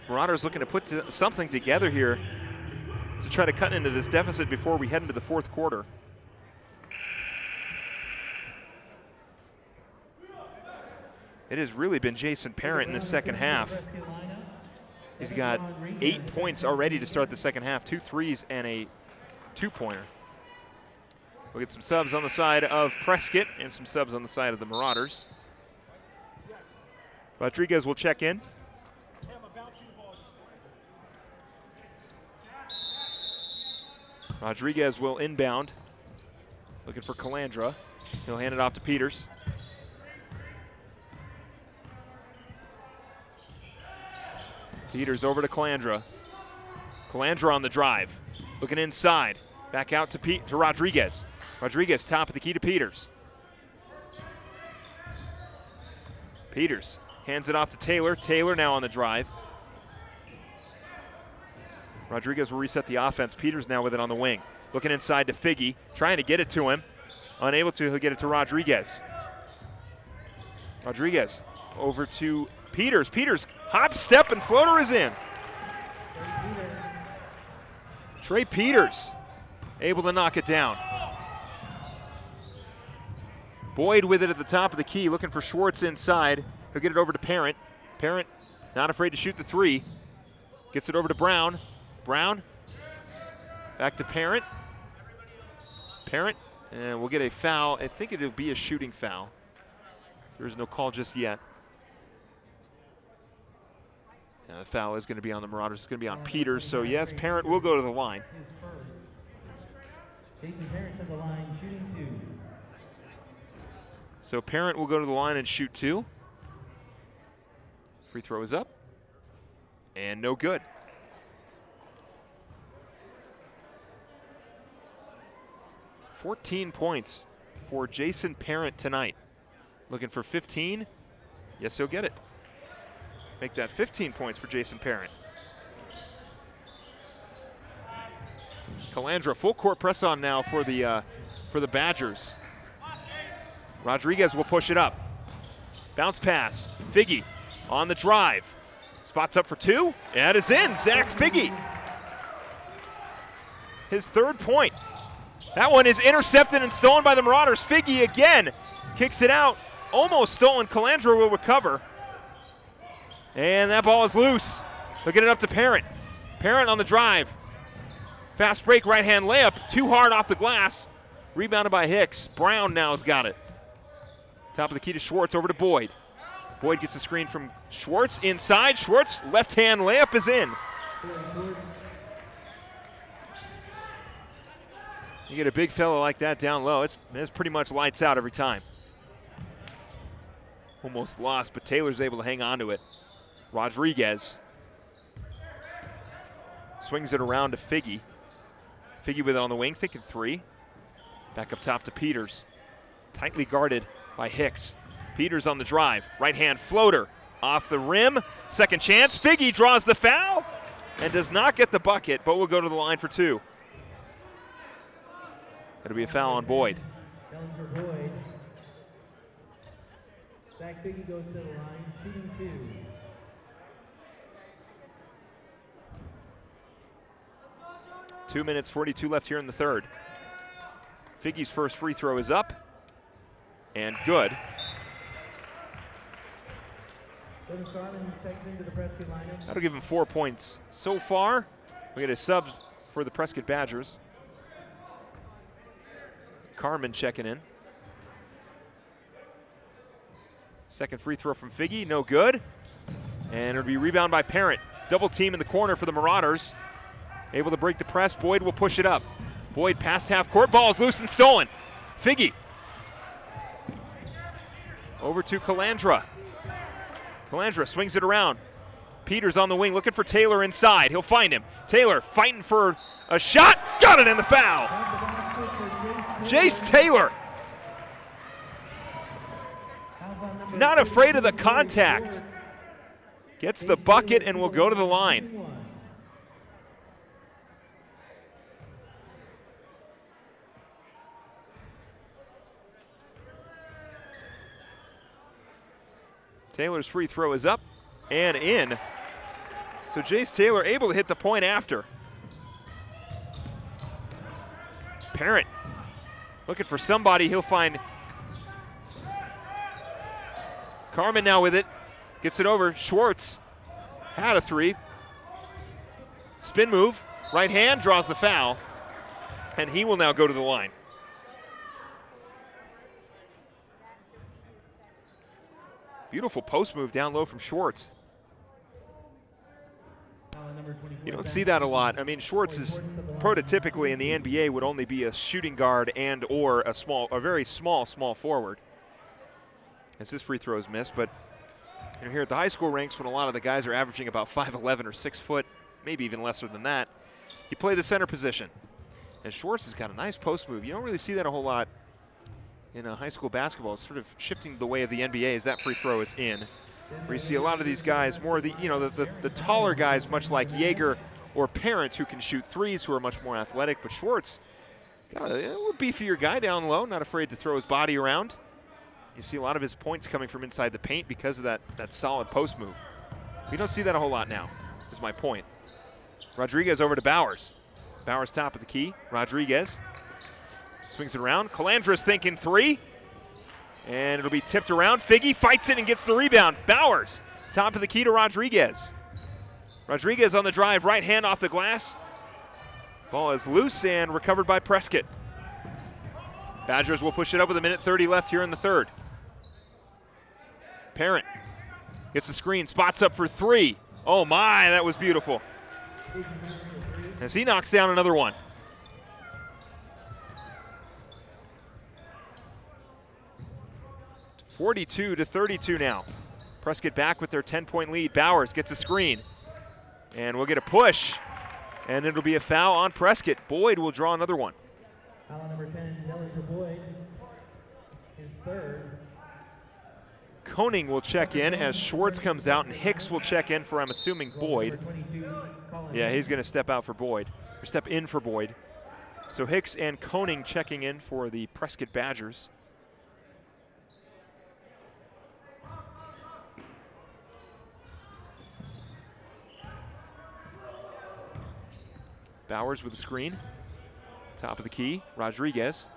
Marauders looking to put something together here to try to cut into this deficit before we head into the fourth quarter. It has really been Jason Parent in the second half. He's got 8 points already to start the second half, 2 threes and a 2-pointer. We'll get some subs on the side of Prescott and some subs on the side of the Marauders. Rodriguez will check in. Rodriguez will inbound, looking for Calandra. He'll hand it off to Peters. Peters over to Calandra. Calandra on the drive, looking inside. Back out to Rodriguez. Rodriguez top of the key to Peters. Peters hands it off to Taylor. Taylor now on the drive. Rodriguez will reset the offense. Peters now with it on the wing. Looking inside to Figgy, trying to get it to him. Unable to, he'll get it to Rodriguez. Rodriguez over to Peters. Peters, hop, step, and floater is in. Trey Peters able to knock it down. Boyd with it at the top of the key, looking for Schwartz inside. He'll get it over to Parent. Parent not afraid to shoot the three. Gets it over to Brown. Brown back to Parent. Parent, and we'll get a foul. I think it'll be a shooting foul. There's no call just yet. And the foul is going to be on the Marauders. It's going to be on Peters. So yes, Parent will go to the line. Jason Parent to the line, shooting 2. So Parent will go to the line and shoot 2. Free throw is up. And no good. $14 points for Jason Parent tonight. Looking for 15. Yes, he'll get it. Make that 15 points for Jason Parent. Calandra, full court press on now for the Badgers. Rodriguez will push it up. Bounce pass. Figgy on the drive. Spots up for 2. That is in. Zach Figgy. His 3rd point. That one is intercepted and stolen by the Marauders. Figgy again kicks it out. Almost stolen. Calandra will recover. And that ball is loose. They'll get it up to Parent. Parent on the drive. Fast break, right hand layup. Too hard off the glass. Rebounded by Hicks. Brown now has got it. Top of the key to Schwartz, over to Boyd. Boyd gets a screen from Schwartz. Inside, Schwartz, left hand layup is in. You get a big fellow like that down low, it's pretty much lights out every time. Almost lost, but Taylor's able to hang on to it. Rodriguez swings it around to Figgy. Figgy with it on the wing, thinking 3. Back up top to Peters. Tightly guarded by Hicks. Peters on the drive, right hand floater. Off the rim, second chance. Figgy draws the foul and does not get the bucket, but will go to the line for 2. It'll be a foul on Boyd. Boyd. Zach Figgy goes to the line, shooting 2. Two minutes, 42 left here in the third. Figgy's first free throw is up and good. That'll give him 4 points so far. We get a sub for the Prescott Badgers. Carmen checking in. Second free throw from Figgy, no good. And it'll be rebound by Parent. Double team in the corner for the Marauders. Able to break the press, Boyd will push it up. Boyd past half court, ball is loose and stolen. Figgy. Over to Calandra. Calandra swings it around. Peters on the wing, looking for Taylor inside. He'll find him. Taylor fighting for a shot. Got it in the foul. Jace Taylor. Not afraid of the contact. Gets the bucket and will go to the line. Taylor's free throw is up and in. So Jace Taylor able to hit the point after. Parent looking for somebody. He'll find Carmen now with it. Gets it over. Schwartz had a three. Spin move. Right hand draws the foul. And he will now go to the line. Beautiful post move down low from Schwartz. You don't see that a lot. I mean, Schwartz is prototypically in the NBA would only be a shooting guard and or a very small forward. As his free throws missed, but here at the high school ranks, when a lot of the guys are averaging about 5'11" or 6 foot, maybe even lesser than that, you play the center position. And Schwartz has got a nice post move. You don't really see that a whole lot in high school basketball. It's sort of shifting the way of the NBA as that free throw is in. Where you see a lot of these guys, more of the taller guys, much like Yeager or Parent, who can shoot threes, who are much more athletic. But Schwartz, got a little beefier guy down low, not afraid to throw his body around. You see a lot of his points coming from inside the paint because of that solid post move. We don't see that a whole lot now, is my point. Rodriguez over to Bowers. Bowers top of the key. Rodriguez swings it around. Calandra's thinking three. And it'll be tipped around. Figgy fights it and gets the rebound. Bowers, top of the key to Rodriguez. Rodriguez on the drive, right hand off the glass. Ball is loose and recovered by Prescott. Badgers will push it up with 1:30 left here in the third. Parent gets the screen, spots up for three. Oh my, that was beautiful. As he knocks down another one. (42-32) now. Prescott back with their 10-point lead. Bowers gets a screen. And we'll get a push. And it'll be a foul on Prescott. Boyd will draw another one. Foul number 10, Nelly for Boyd. His third. Koning will check in as Schwartz comes out, and Hicks will check in for, I'm assuming, Boyd. Yeah, he's going to step out for Boyd, or step in for Boyd. So Hicks and Koning checking in for the Prescott Badgers. Bowers with the screen. Top of the key, Rodriguez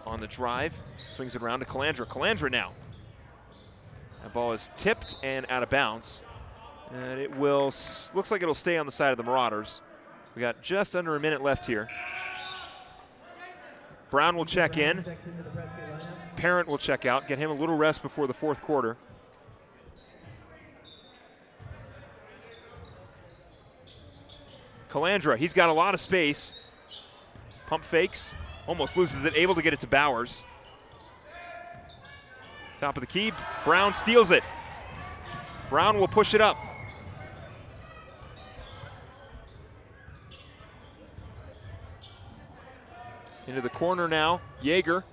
on the drive, swings it around to Calandra. Calandra now. That ball is tipped and out of bounds. And it will, looks like it'll stay on the side of the Marauders. We got just under a minute left here. Brown will check in. Parent will check out, get him a little rest before the fourth quarter. Calandra, he's got a lot of space. Pump fakes, almost loses it, able to get it to Bowers. Top of the key, Brown steals it. Brown will push it up. Into the corner now, Yeager.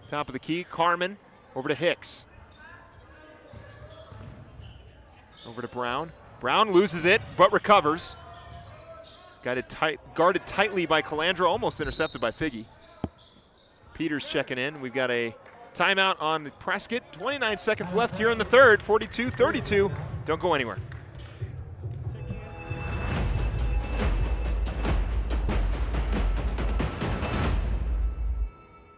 Top of the key, Carmen, over to Hicks. Over to Brown. Brown loses it, but recovers. Guarded tightly by Calandra, almost intercepted by Figgy. Peters checking in. We've got a timeout on Prescott. 29 seconds left here in the third, 42-32. Don't go anywhere.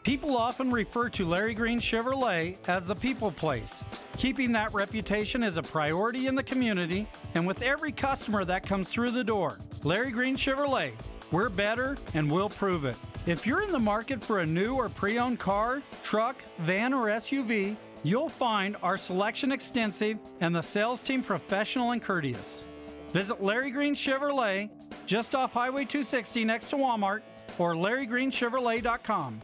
People often refer to Larry Green Chevrolet as the people place. Keeping that reputation is a priority in the community and with every customer that comes through the door. Larry Green Chevrolet, we're better and we'll prove it. If you're in the market for a new or pre-owned car, truck, van, or SUV, you'll find our selection extensive and the sales team professional and courteous. Visit Larry Green Chevrolet just off Highway 260 next to Walmart or LarryGreenChevrolet.com.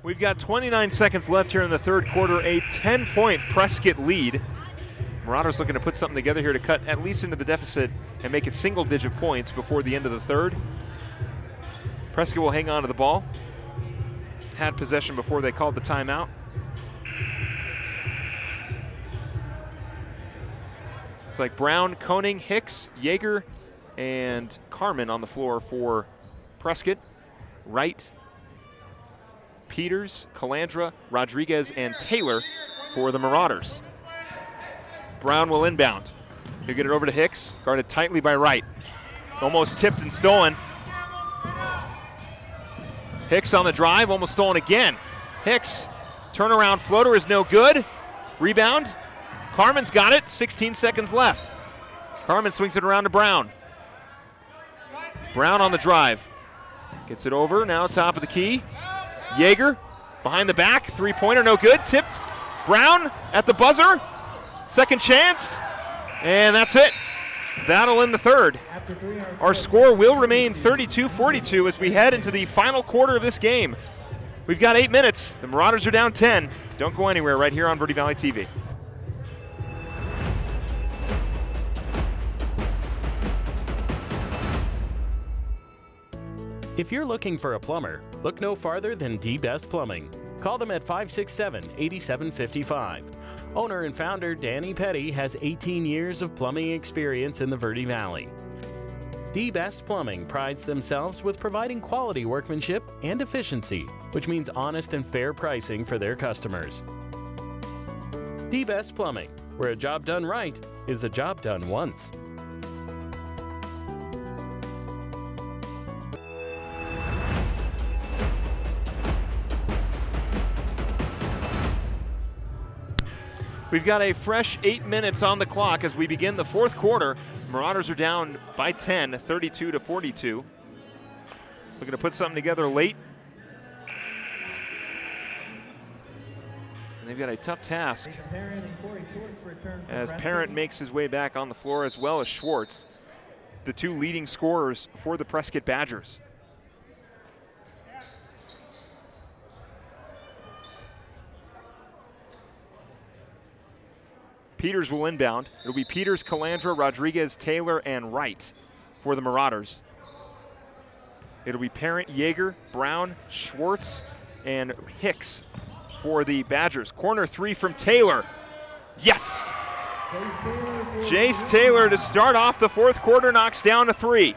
We've got 29 seconds left here in the third quarter, a 10-point Prescott lead. Marauders looking to put something together here to cut at least into the deficit and make it single-digit points before the end of the third. Prescott will hang on to the ball. Had possession before they called the timeout. It's like Brown, Koning, Hicks, Yeager, and Carmen on the floor for Prescott. Wright, Peters, Calandra, Rodriguez, and Taylor for the Marauders. Brown will inbound. He'll get it over to Hicks, guarded tightly by Wright. Almost tipped and stolen. Hicks on the drive, almost stolen again. Hicks, turnaround floater is no good. Rebound. Carmen's got it, 16 seconds left. Carmen swings it around to Brown. Brown on the drive. Gets it over, now top of the key. Yeager, behind the back, three-pointer, no good, tipped. Brown at the buzzer, second chance, and that's it. That'll end the third. Our score will remain 32-42 as we head into the final quarter of this game. We've got 8 minutes. The Marauders are down 10. Don't go anywhere right here on Verde Valley TV. If you're looking for a plumber, look no farther than D-Best Plumbing. Call them at 567-8755. Owner and founder Danny Petty has 18 years of plumbing experience in the Verde Valley. D-Best Plumbing prides themselves with providing quality workmanship and efficiency, which means honest and fair pricing for their customers. D-Best Plumbing, where a job done right is a job done once. We've got a fresh 8 minutes on the clock as we begin the fourth quarter. Marauders are down by 10, 32-42. Looking to put something together late. And they've got a tough task as Parent makes his way back on the floor, as well as Schwartz, the two leading scorers for the Prescott Badgers. Peters will inbound. It'll be Peters, Calandra, Rodriguez, Taylor, and Wright for the Marauders. It'll be Parent, Yeager, Brown, Schwartz, and Hicks for the Badgers. Corner three from Taylor. Yes! Jace Taylor to start off the fourth quarter knocks down a three.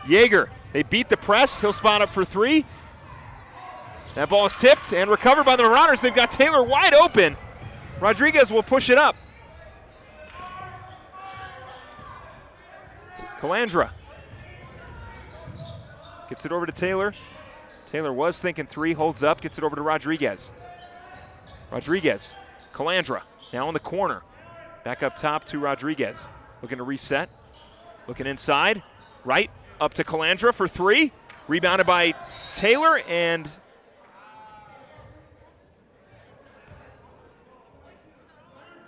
Yeager, they beat the press. He'll spot up for three. That ball is tipped and recovered by the Marauders. They've got Taylor wide open. Rodriguez will push it up. Calandra gets it over to Taylor. Taylor was thinking three, holds up, gets it over to Rodriguez. Rodriguez, Calandra, now in the corner. Back up top to Rodriguez. Looking to reset, looking inside. Right, up to Calandra for three. Rebounded by Taylor, and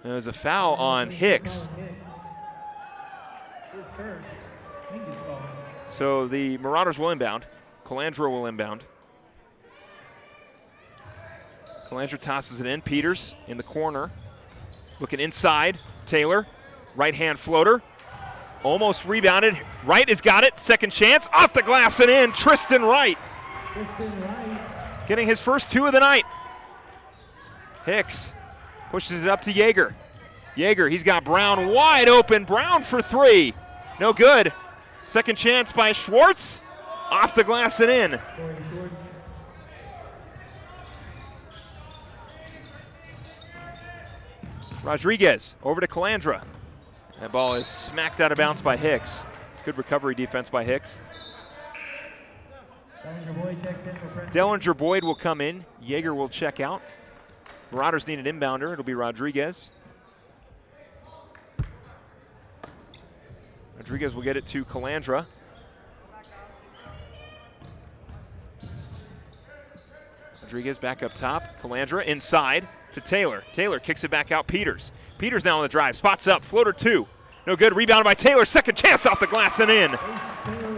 there's a foul on Hicks. So the Marauders will inbound. Calandra will inbound. Calandra tosses it in. Peters in the corner. Looking inside. Taylor. Right hand floater. Almost rebounded. Wright has got it. Second chance. Off the glass and in. Tristan Wright. Getting his first two of the night. Hicks pushes it up to Yeager. Yeager, he's got Brown wide open. Brown for three. No good. Second chance by Schwartz. Off the glass and in. Rodriguez over to Calandra. That ball is smacked out of bounds by Hicks. Good recovery defense by Hicks. Dellinger Boyd will come in. Yeager will check out. Marauders need an inbounder. It'll be Rodriguez. Rodriguez will get it to Calandra. Rodriguez back up top. Calandra inside to Taylor. Taylor kicks it back out. Peters. Peters now on the drive. Spots up. Floater two. No good. Rebounded by Taylor. Second chance off the glass and in.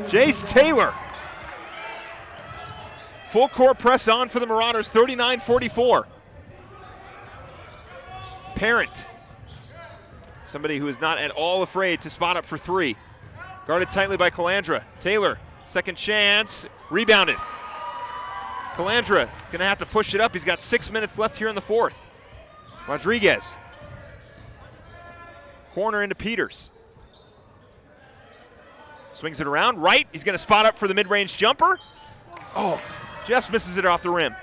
Jace Taylor. Full court press on for the Marauders. 39-44. Parent, somebody who is not at all afraid to spot up for three. Guarded tightly by Calandra. Taylor, second chance, rebounded. Calandra is going to have to push it up. He's got 6 minutes left here in the fourth. Rodriguez. Corner into Peters. Swings it around. Right, he's going to spot up for the mid-range jumper. Oh, just misses it off the rim.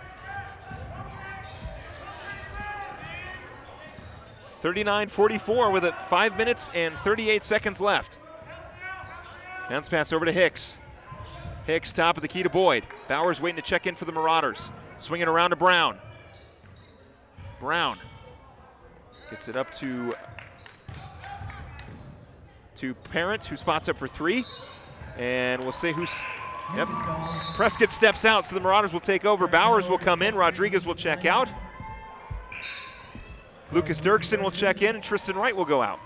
39-44 with it 5 minutes and 38 seconds left. Bounce pass over to Hicks. Hicks top of the key to Boyd. Bowers waiting to check in for the Marauders. Swinging around to Brown. Brown gets it up to Parent, who spots up for 3. And we'll see who's, yep. Prescott steps out, so the Marauders will take over. Bowers will come in, Rodriguez will check out. Lucas Dirksen will check in, and Tristan Wright will go out.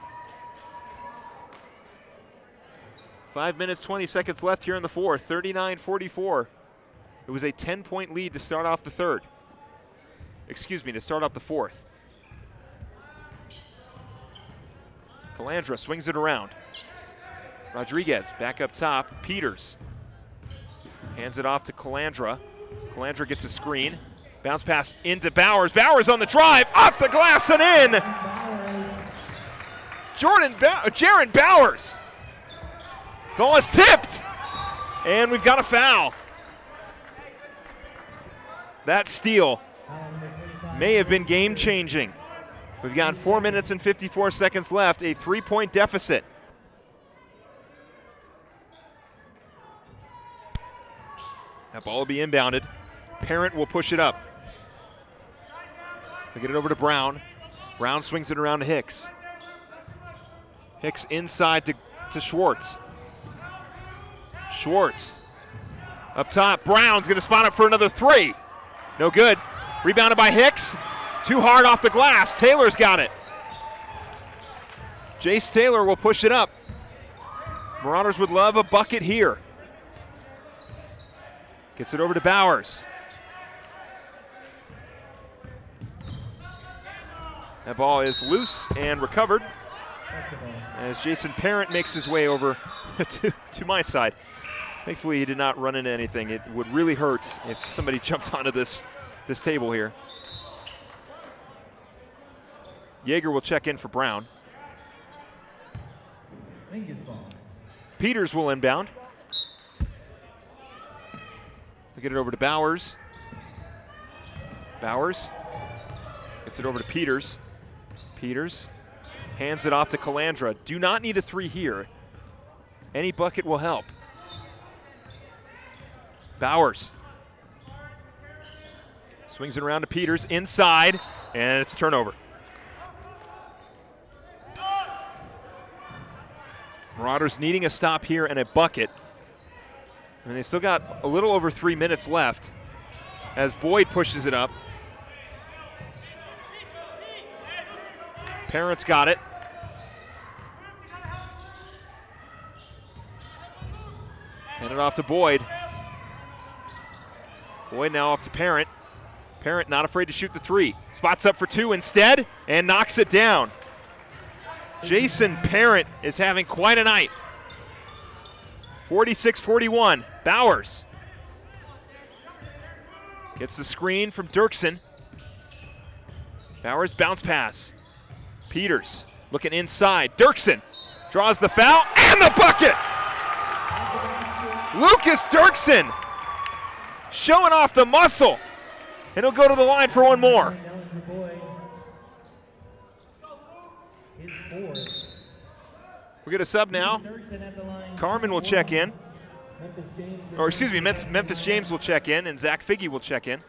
5 minutes, 20 seconds left here in the fourth, 39-44. It was a 10-point lead to start off the third. Excuse me, to start off the fourth. Calandra swings it around. Rodriguez back up top. Peters hands it off to Calandra. Calandra gets a screen. Bounce pass into Bowers. Bowers on the drive, off the glass and in. Jaron Bowers. Ball is tipped, and we've got a foul. That steal may have been game-changing. We've got 4 minutes and 54 seconds left, a 3-point deficit. That ball will be inbounded. Parent will push it up. They get it over to Brown. Brown swings it around to Hicks. Hicks inside to Schwartz. Schwartz up top. Brown's going to spot up for another 3. No good. Rebounded by Hicks. Too hard off the glass. Taylor's got it. Jace Taylor will push it up. Marauders would love a bucket here. Gets it over to Bowers. That ball is loose and recovered as Jason Parent makes his way over to my side. Thankfully, he did not run into anything. It would really hurt if somebody jumped onto this table here. Yeager will check in for Brown. Peters will inbound. We'll get it over to Bowers. Bowers gets it over to Peters. Peters hands it off to Calandra. Do not need a 3 here. Any bucket will help. Bowers swings it around to Peters inside, and it's a turnover. Marauders needing a stop here and a bucket. And they still got a little over 3 minutes left as Boyd pushes it up. Parent's got it. Hand it off to Boyd. Boyd now off to Parent. Parent not afraid to shoot the 3. Spots up for 2 instead and knocks it down. Jason Parent is having quite a night. 46-41. Bowers gets the screen from Dirksen. Bowers bounce pass. Peters looking inside. Dirksen draws the foul and the bucket. Lucas Dirksen showing off the muscle, and he'll go to the line for one more. We'll get a sub now. Carmen will check in. Or excuse me, Memphis James will check in, and Zach Figge will check in.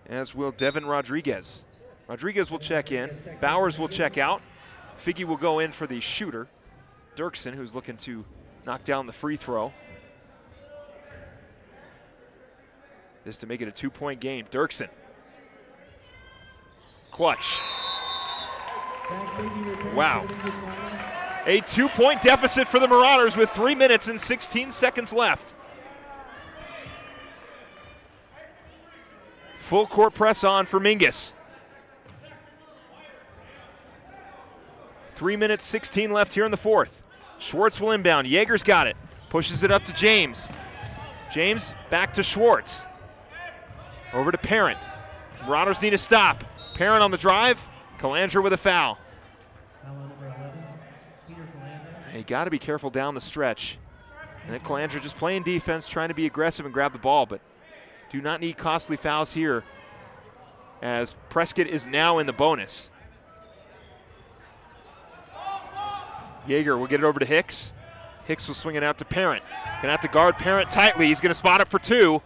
As will Devin Rodriguez. Rodriguez will check in. Bowers will check out. Figge will go in for the shooter, Dirksen, who's looking to knock down the free throw. Just to make it a 2-point game. Dirksen. Clutch. Wow. A 2-point deficit for the Marauders with 3 minutes and 16 seconds left. Full court press on for Mingus. 3 minutes, 16 left here in the fourth. Schwartz will inbound. Yeager's got it. Pushes it up to James. James back to Schwartz. Over to Parent. Marauders need a stop. Parent on the drive. Calandra with a foul. You got to be careful down the stretch. And then Calandra just playing defense, trying to be aggressive and grab the ball, but do not need costly fouls here as Prescott is now in the bonus. Yeager will get it over to Hicks. Hicks will swing it out to Parent. Gonna have to guard Parent tightly. He's gonna spot it for 2.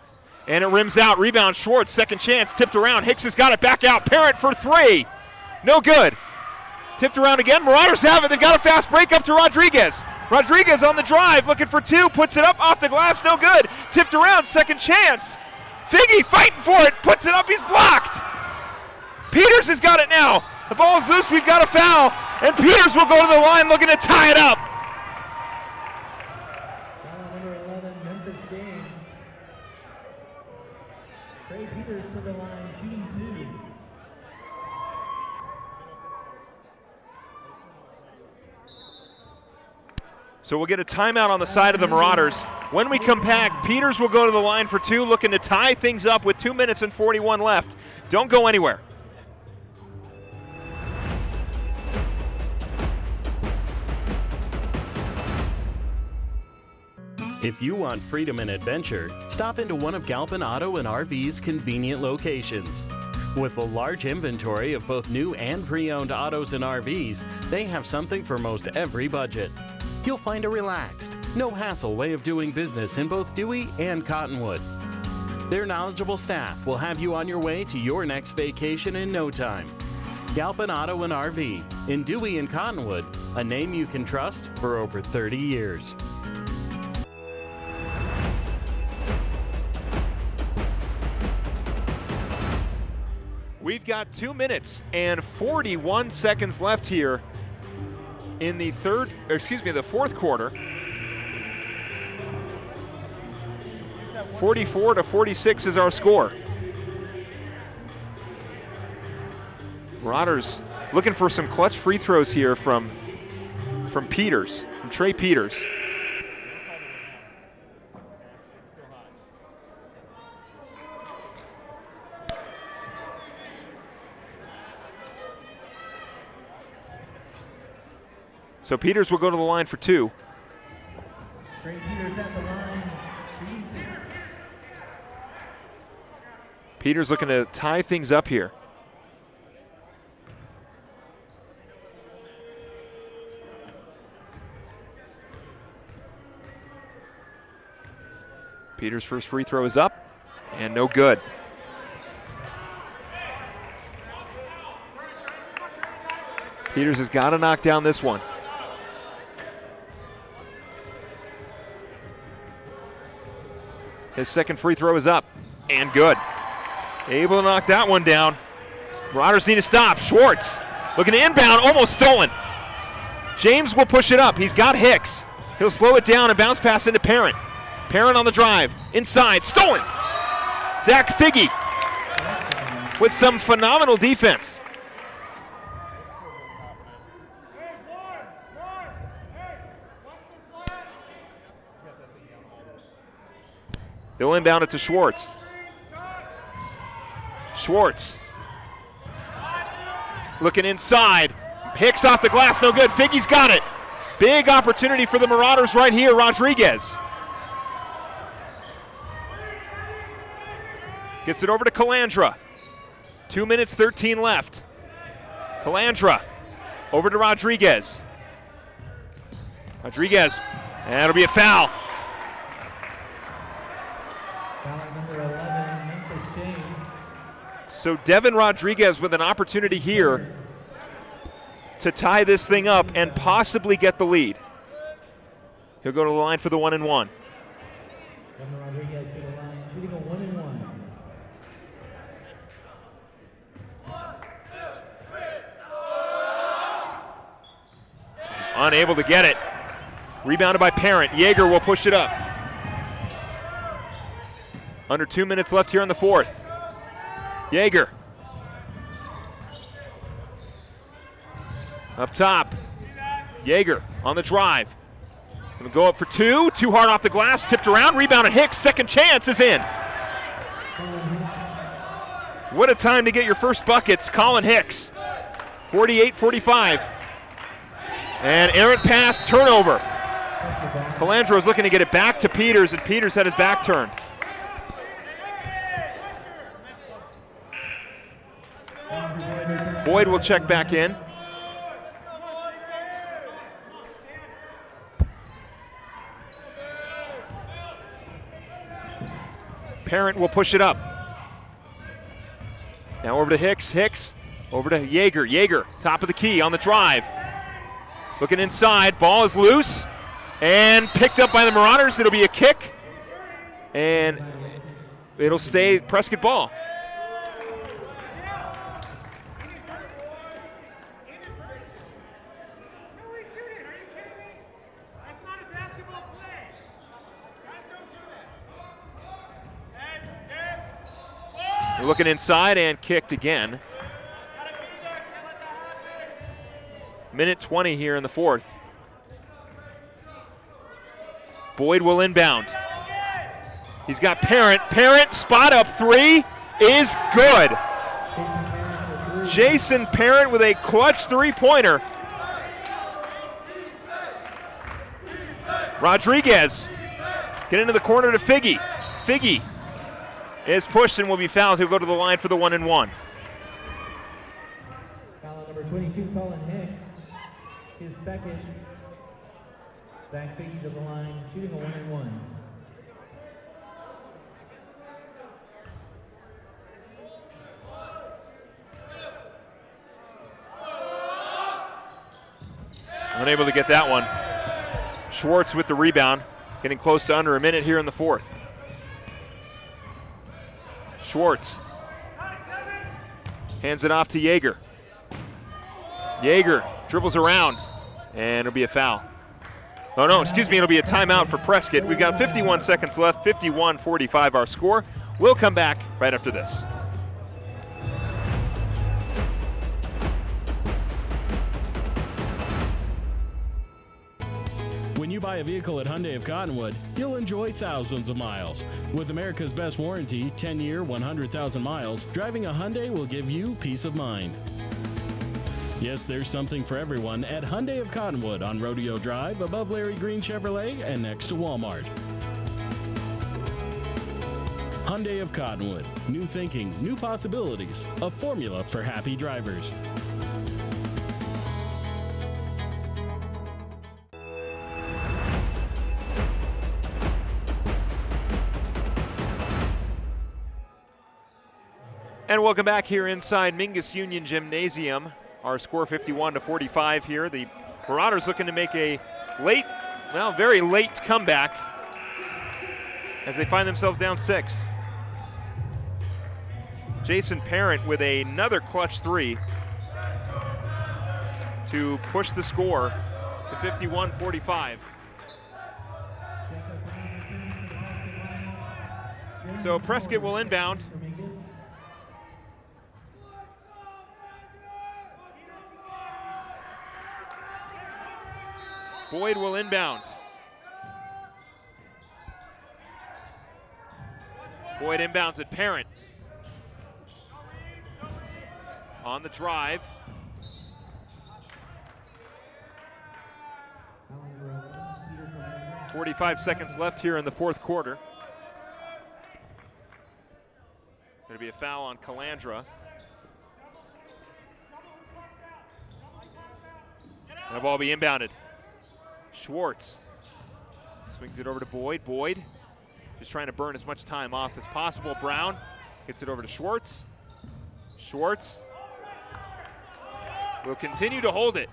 And it rims out. Rebound Schwartz. Second chance. Tipped around. Hicks has got it back out. Parent for 3. No good. Tipped around again. Marauders have it. They've got a fast break up to Rodriguez. Rodriguez on the drive. Looking for 2. Puts it up off the glass. No good. Tipped around. Second chance. Figgy fighting for it. Puts it up. He's blocked. Peters has got it now. The ball's loose. We've got a foul. And Peters will go to the line looking to tie it up. Number 11, Memphis James. Trey Peters to the line, shooting 2. So we'll get a timeout on the side of the Marauders. When we come back, Peters will go to the line for 2, looking to tie things up with 2 minutes and 41 left. Don't go anywhere. If you want freedom and adventure, stop into one of Galpin Auto and RV's convenient locations. With a large inventory of both new and pre-owned autos and RVs, they have something for most every budget. You'll find a relaxed, no-hassle way of doing business in both Dewey and Cottonwood. Their knowledgeable staff will have you on your way to your next vacation in no time. Galpin Auto and RV in Dewey and Cottonwood, a name you can trust for over 30 years. We've got 2 minutes and 41 seconds left here in the the fourth quarter. 44-46 is our score. Marauders looking for some clutch free throws here from Peters, from Trey Peters. So Peters will go to the line for 2. Trey Peters at the line, shooting 2. Peters looking to tie things up here. Peters' first free throw is up, and no good. Peters has got to knock down this one. His second free throw is up, and good. Able to knock that one down. Marauders need to stop. Schwartz looking to inbound, almost stolen. James will push it up. He's got Hicks. He'll slow it down and bounce pass into Parent. Parent on the drive, inside, stolen. Zach Figgy with some phenomenal defense. They'll inbound it to Schwartz. Schwartz looking inside. Hicks off the glass, no good. Figgy's got it. Big opportunity for the Marauders right here, Rodriguez. Gets it over to Calandra. 2 minutes, 13 left. Calandra over to Rodriguez. Rodriguez, and that'll be a foul. Number 11, Memphis James. So Devin Rodriguez with an opportunity here to tie this thing up and possibly get the lead. He'll go to the line for the 1-and-1. Devin Rodriguez to the line, shooting a 1-and-1. Unable to get it. Rebounded by Parent. Yeager will push it up. Under 2 minutes left here in the fourth. Yeager. Up top. Yeager on the drive. Gonna go up for 2. Too hard off the glass. Tipped around. Rebounded Hicks. Second chance is in. What a time to get your first buckets. Colin Hicks. 48-45. And errant pass, turnover. Calandra is looking to get it back to Peters, and Peters had his back turned. Boyd will check back in. Parent will push it up. Now over to Hicks. Hicks over to Yeager. Yeager, top of the key on the drive. Looking inside. Ball is loose and picked up by the Marauders. It'll be a kick. And it'll stay Prescott ball. They're looking inside and kicked again. Minute 20 here in the fourth. Boyd will inbound. He's got Parent. Parent, spot up three is good. Jason Parent with a clutch three-pointer. Rodriguez get into the corner to Figgy. Figgy is pushed and will be fouled. He'll go to the line for the 1-and-1. Foul number 22, Colin Hicks. His second. Zach Figgy to the line, shooting a 1-and-1. Unable to get that one. Schwartz with the rebound, getting close to under a minute here in the fourth. Schwartz hands it off to Yeager. Yeager dribbles around, and it'll be a foul. Oh no, excuse me, it'll be a timeout for Prescott. We've got 51 seconds left, 51-45 our score. We'll come back right after this. When you buy a vehicle at Hyundai of Cottonwood, you'll enjoy thousands of miles. With America's best warranty, 10-year, 100,000 miles, driving a Hyundai will give you peace of mind. Yes, there's something for everyone at Hyundai of Cottonwood on Rodeo Drive, above Larry Green Chevrolet and next to Walmart. Hyundai of Cottonwood. New thinking, new possibilities. A formula for happy drivers. And welcome back here inside Mingus Union Gymnasium. Our score 51-45 here. The Marauders looking to make a late, well, very late comeback as they find themselves down 6. Jason Parent with another clutch three to push the score to 51-45. So Prescott will inbound. Boyd will inbound. Boyd inbounds at Parent. On the drive. .45 seconds left here in the fourth quarter. Going to be a foul on Calandra. And the ball will be inbounded. Schwartz swings it over to Boyd. Boyd just trying to burn as much time off as possible. Brown gets it over to Schwartz. Schwartz will continue to hold it.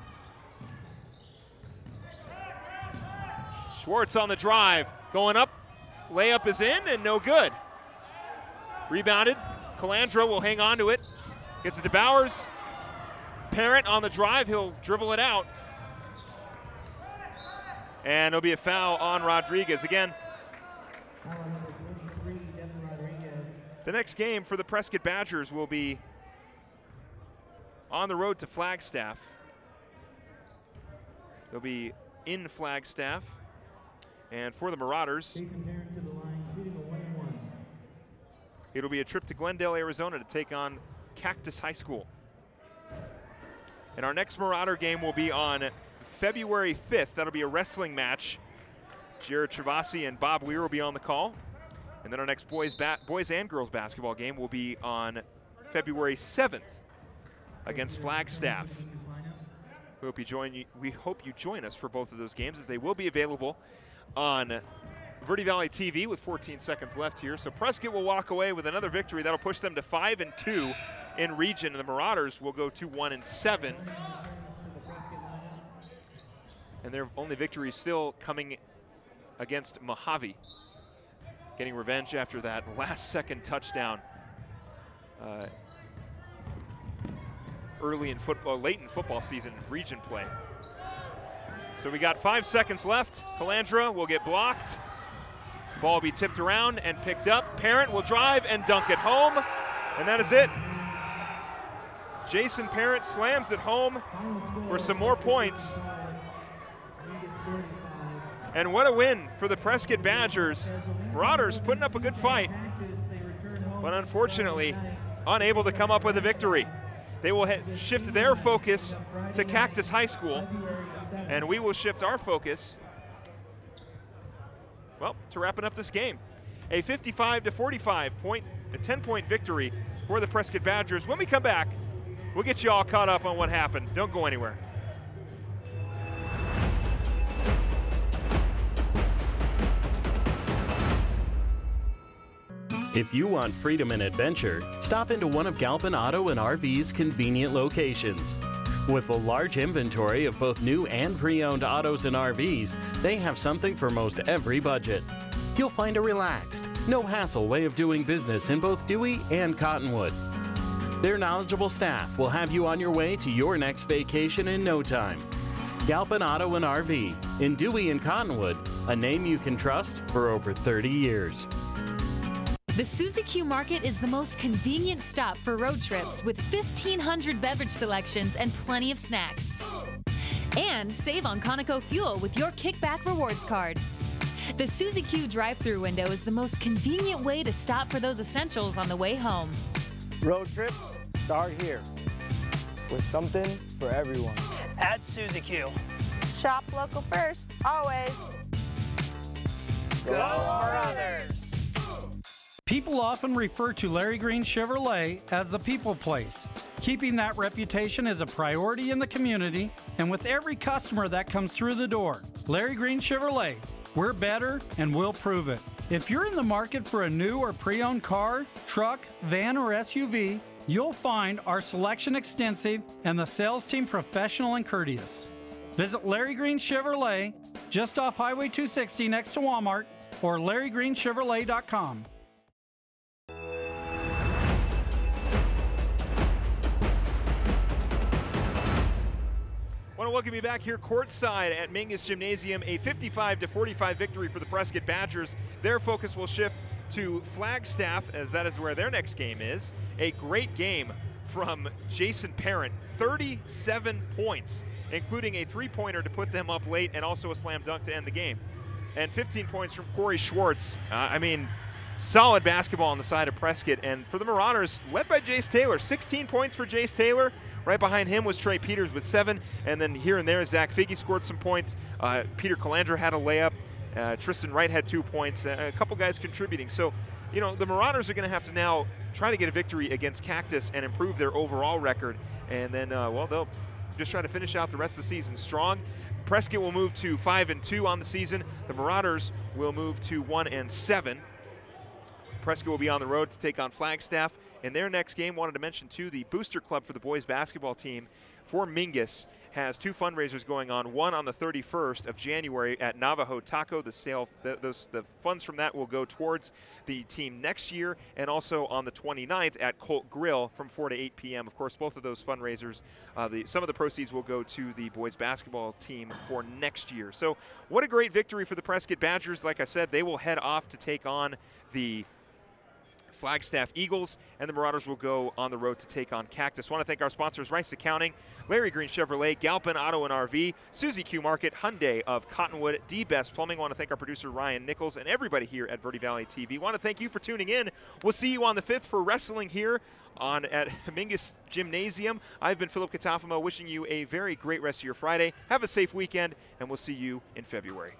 Schwartz on the drive, going up. Layup is in and no good. Rebounded. Calandra will hang on to it. Gets it to Bowers. Parent on the drive. He'll dribble it out. And it'll be a foul on Rodriguez again. The next game for the Prescott Badgers will be on the road to Flagstaff. They'll be in Flagstaff. And for the Marauders, it'll be a trip to Glendale, Arizona to take on Cactus High School. And our next Marauder game will be on February 5th. That'll be a wrestling match. Jared Travasi and Bob Weir will be on the call. And then our next boys and girls basketball game will be on February 7th against Flagstaff. We hope you join us for both of those games, as they will be available on Verde Valley TV with 14 seconds left here. So Prescott will walk away with another victory. That'll push them to 5-2 in region. And the Marauders will go to 1-7. And their only victory still coming against Mojave. Getting revenge after that last-second touchdown late in football season region play. So we got 5 seconds left. Calandra will get blocked. Ball will be tipped around and picked up. Parent will drive and dunk it home. And that is it. Jason Parent slams it home for some more points. And what a win for the Prescott Badgers. Marauders putting up a good fight, but unfortunately unable to come up with a victory. They will shift their focus to Cactus High School, and we will shift our focus, well, to wrapping up this game. A 55-45 a 10-point victory for the Prescott Badgers. When we come back, we'll get you all caught up on what happened. Don't go anywhere. If you want freedom and adventure, stop into one of Galpin Auto and RV's convenient locations. With a large inventory of both new and pre-owned autos and RVs, they have something for most every budget. You'll find a relaxed, no-hassle way of doing business in both Dewey and Cottonwood. Their knowledgeable staff will have you on your way to your next vacation in no time. Galpin Auto and RV in Dewey and Cottonwood, a name you can trust for over 30 years. The Suzy Q Market is the most convenient stop for road trips with 1,500 beverage selections and plenty of snacks. And save on Conoco fuel with your Kickback Rewards card. The Suzy Q drive-thru window is the most convenient way to stop for those essentials on the way home. Road trips start here with something for everyone. At Suzy Q. Shop local first, always. Go Marauders! People often refer to Larry Green Chevrolet as the people place. Keeping that reputation is a priority in the community and with every customer that comes through the door. Larry Green Chevrolet, we're better and we'll prove it. If you're in the market for a new or pre-owned car, truck, van, or SUV, you'll find our selection extensive and the sales team professional and courteous. Visit Larry Green Chevrolet just off Highway 260 next to Walmart or LarryGreenChevrolet.com. I want to welcome you back here courtside at Mingus Gymnasium. A 55-45 victory for the Prescott Badgers. Their focus will shift to Flagstaff, as that is where their next game is. A great game from Jason Parent, 37 points, including a three-pointer to put them up late and also a slam dunk to end the game. And 15 points from Corey Schwartz. Solid basketball on the side of Prescott. And for the Marauders, led by Jace Taylor, 16 points for Jace Taylor. Right behind him was Trey Peters with 7. And then here and there, Zach Figge scored some points. Peter Calandra had a layup. Tristan Wright had 2 points. A couple guys contributing. So, you know, the Marauders are going to have to now try to get a victory against Cactus and improve their overall record. And then, they'll just try to finish out the rest of the season strong. Prescott will move to 5-2 on the season. The Marauders will move to 1-7. Prescott will be on the road to take on Flagstaff. In their next game, wanted to mention too, the booster club for the boys basketball team for Mingus has 2 fundraisers going on. One on the 31st of January at Navajo Taco. The funds from that will go towards the team next year, and also on the 29th at Colt Grill from 4 to 8 p.m. Of course, both of those fundraisers, some of the proceeds will go to the boys basketball team for next year. So what a great victory for the Prescott Badgers. Like I said, they will head off to take on the Flagstaff Eagles, and the Marauders will go on the road to take on Cactus. I want to thank our sponsors, Rice Accounting, Larry Green Chevrolet, Galpin Auto and RV, Suzy Q Market, Hyundai of Cottonwood, D-Best Plumbing. I want to thank our producer, Ryan Nichols, and everybody here at Verde Valley TV. I want to thank you for tuning in. We'll see you on the 5th for wrestling here at Mingus Gymnasium. I've been Philip Katafamo, wishing you a very great rest of your Friday. Have a safe weekend, and we'll see you in February.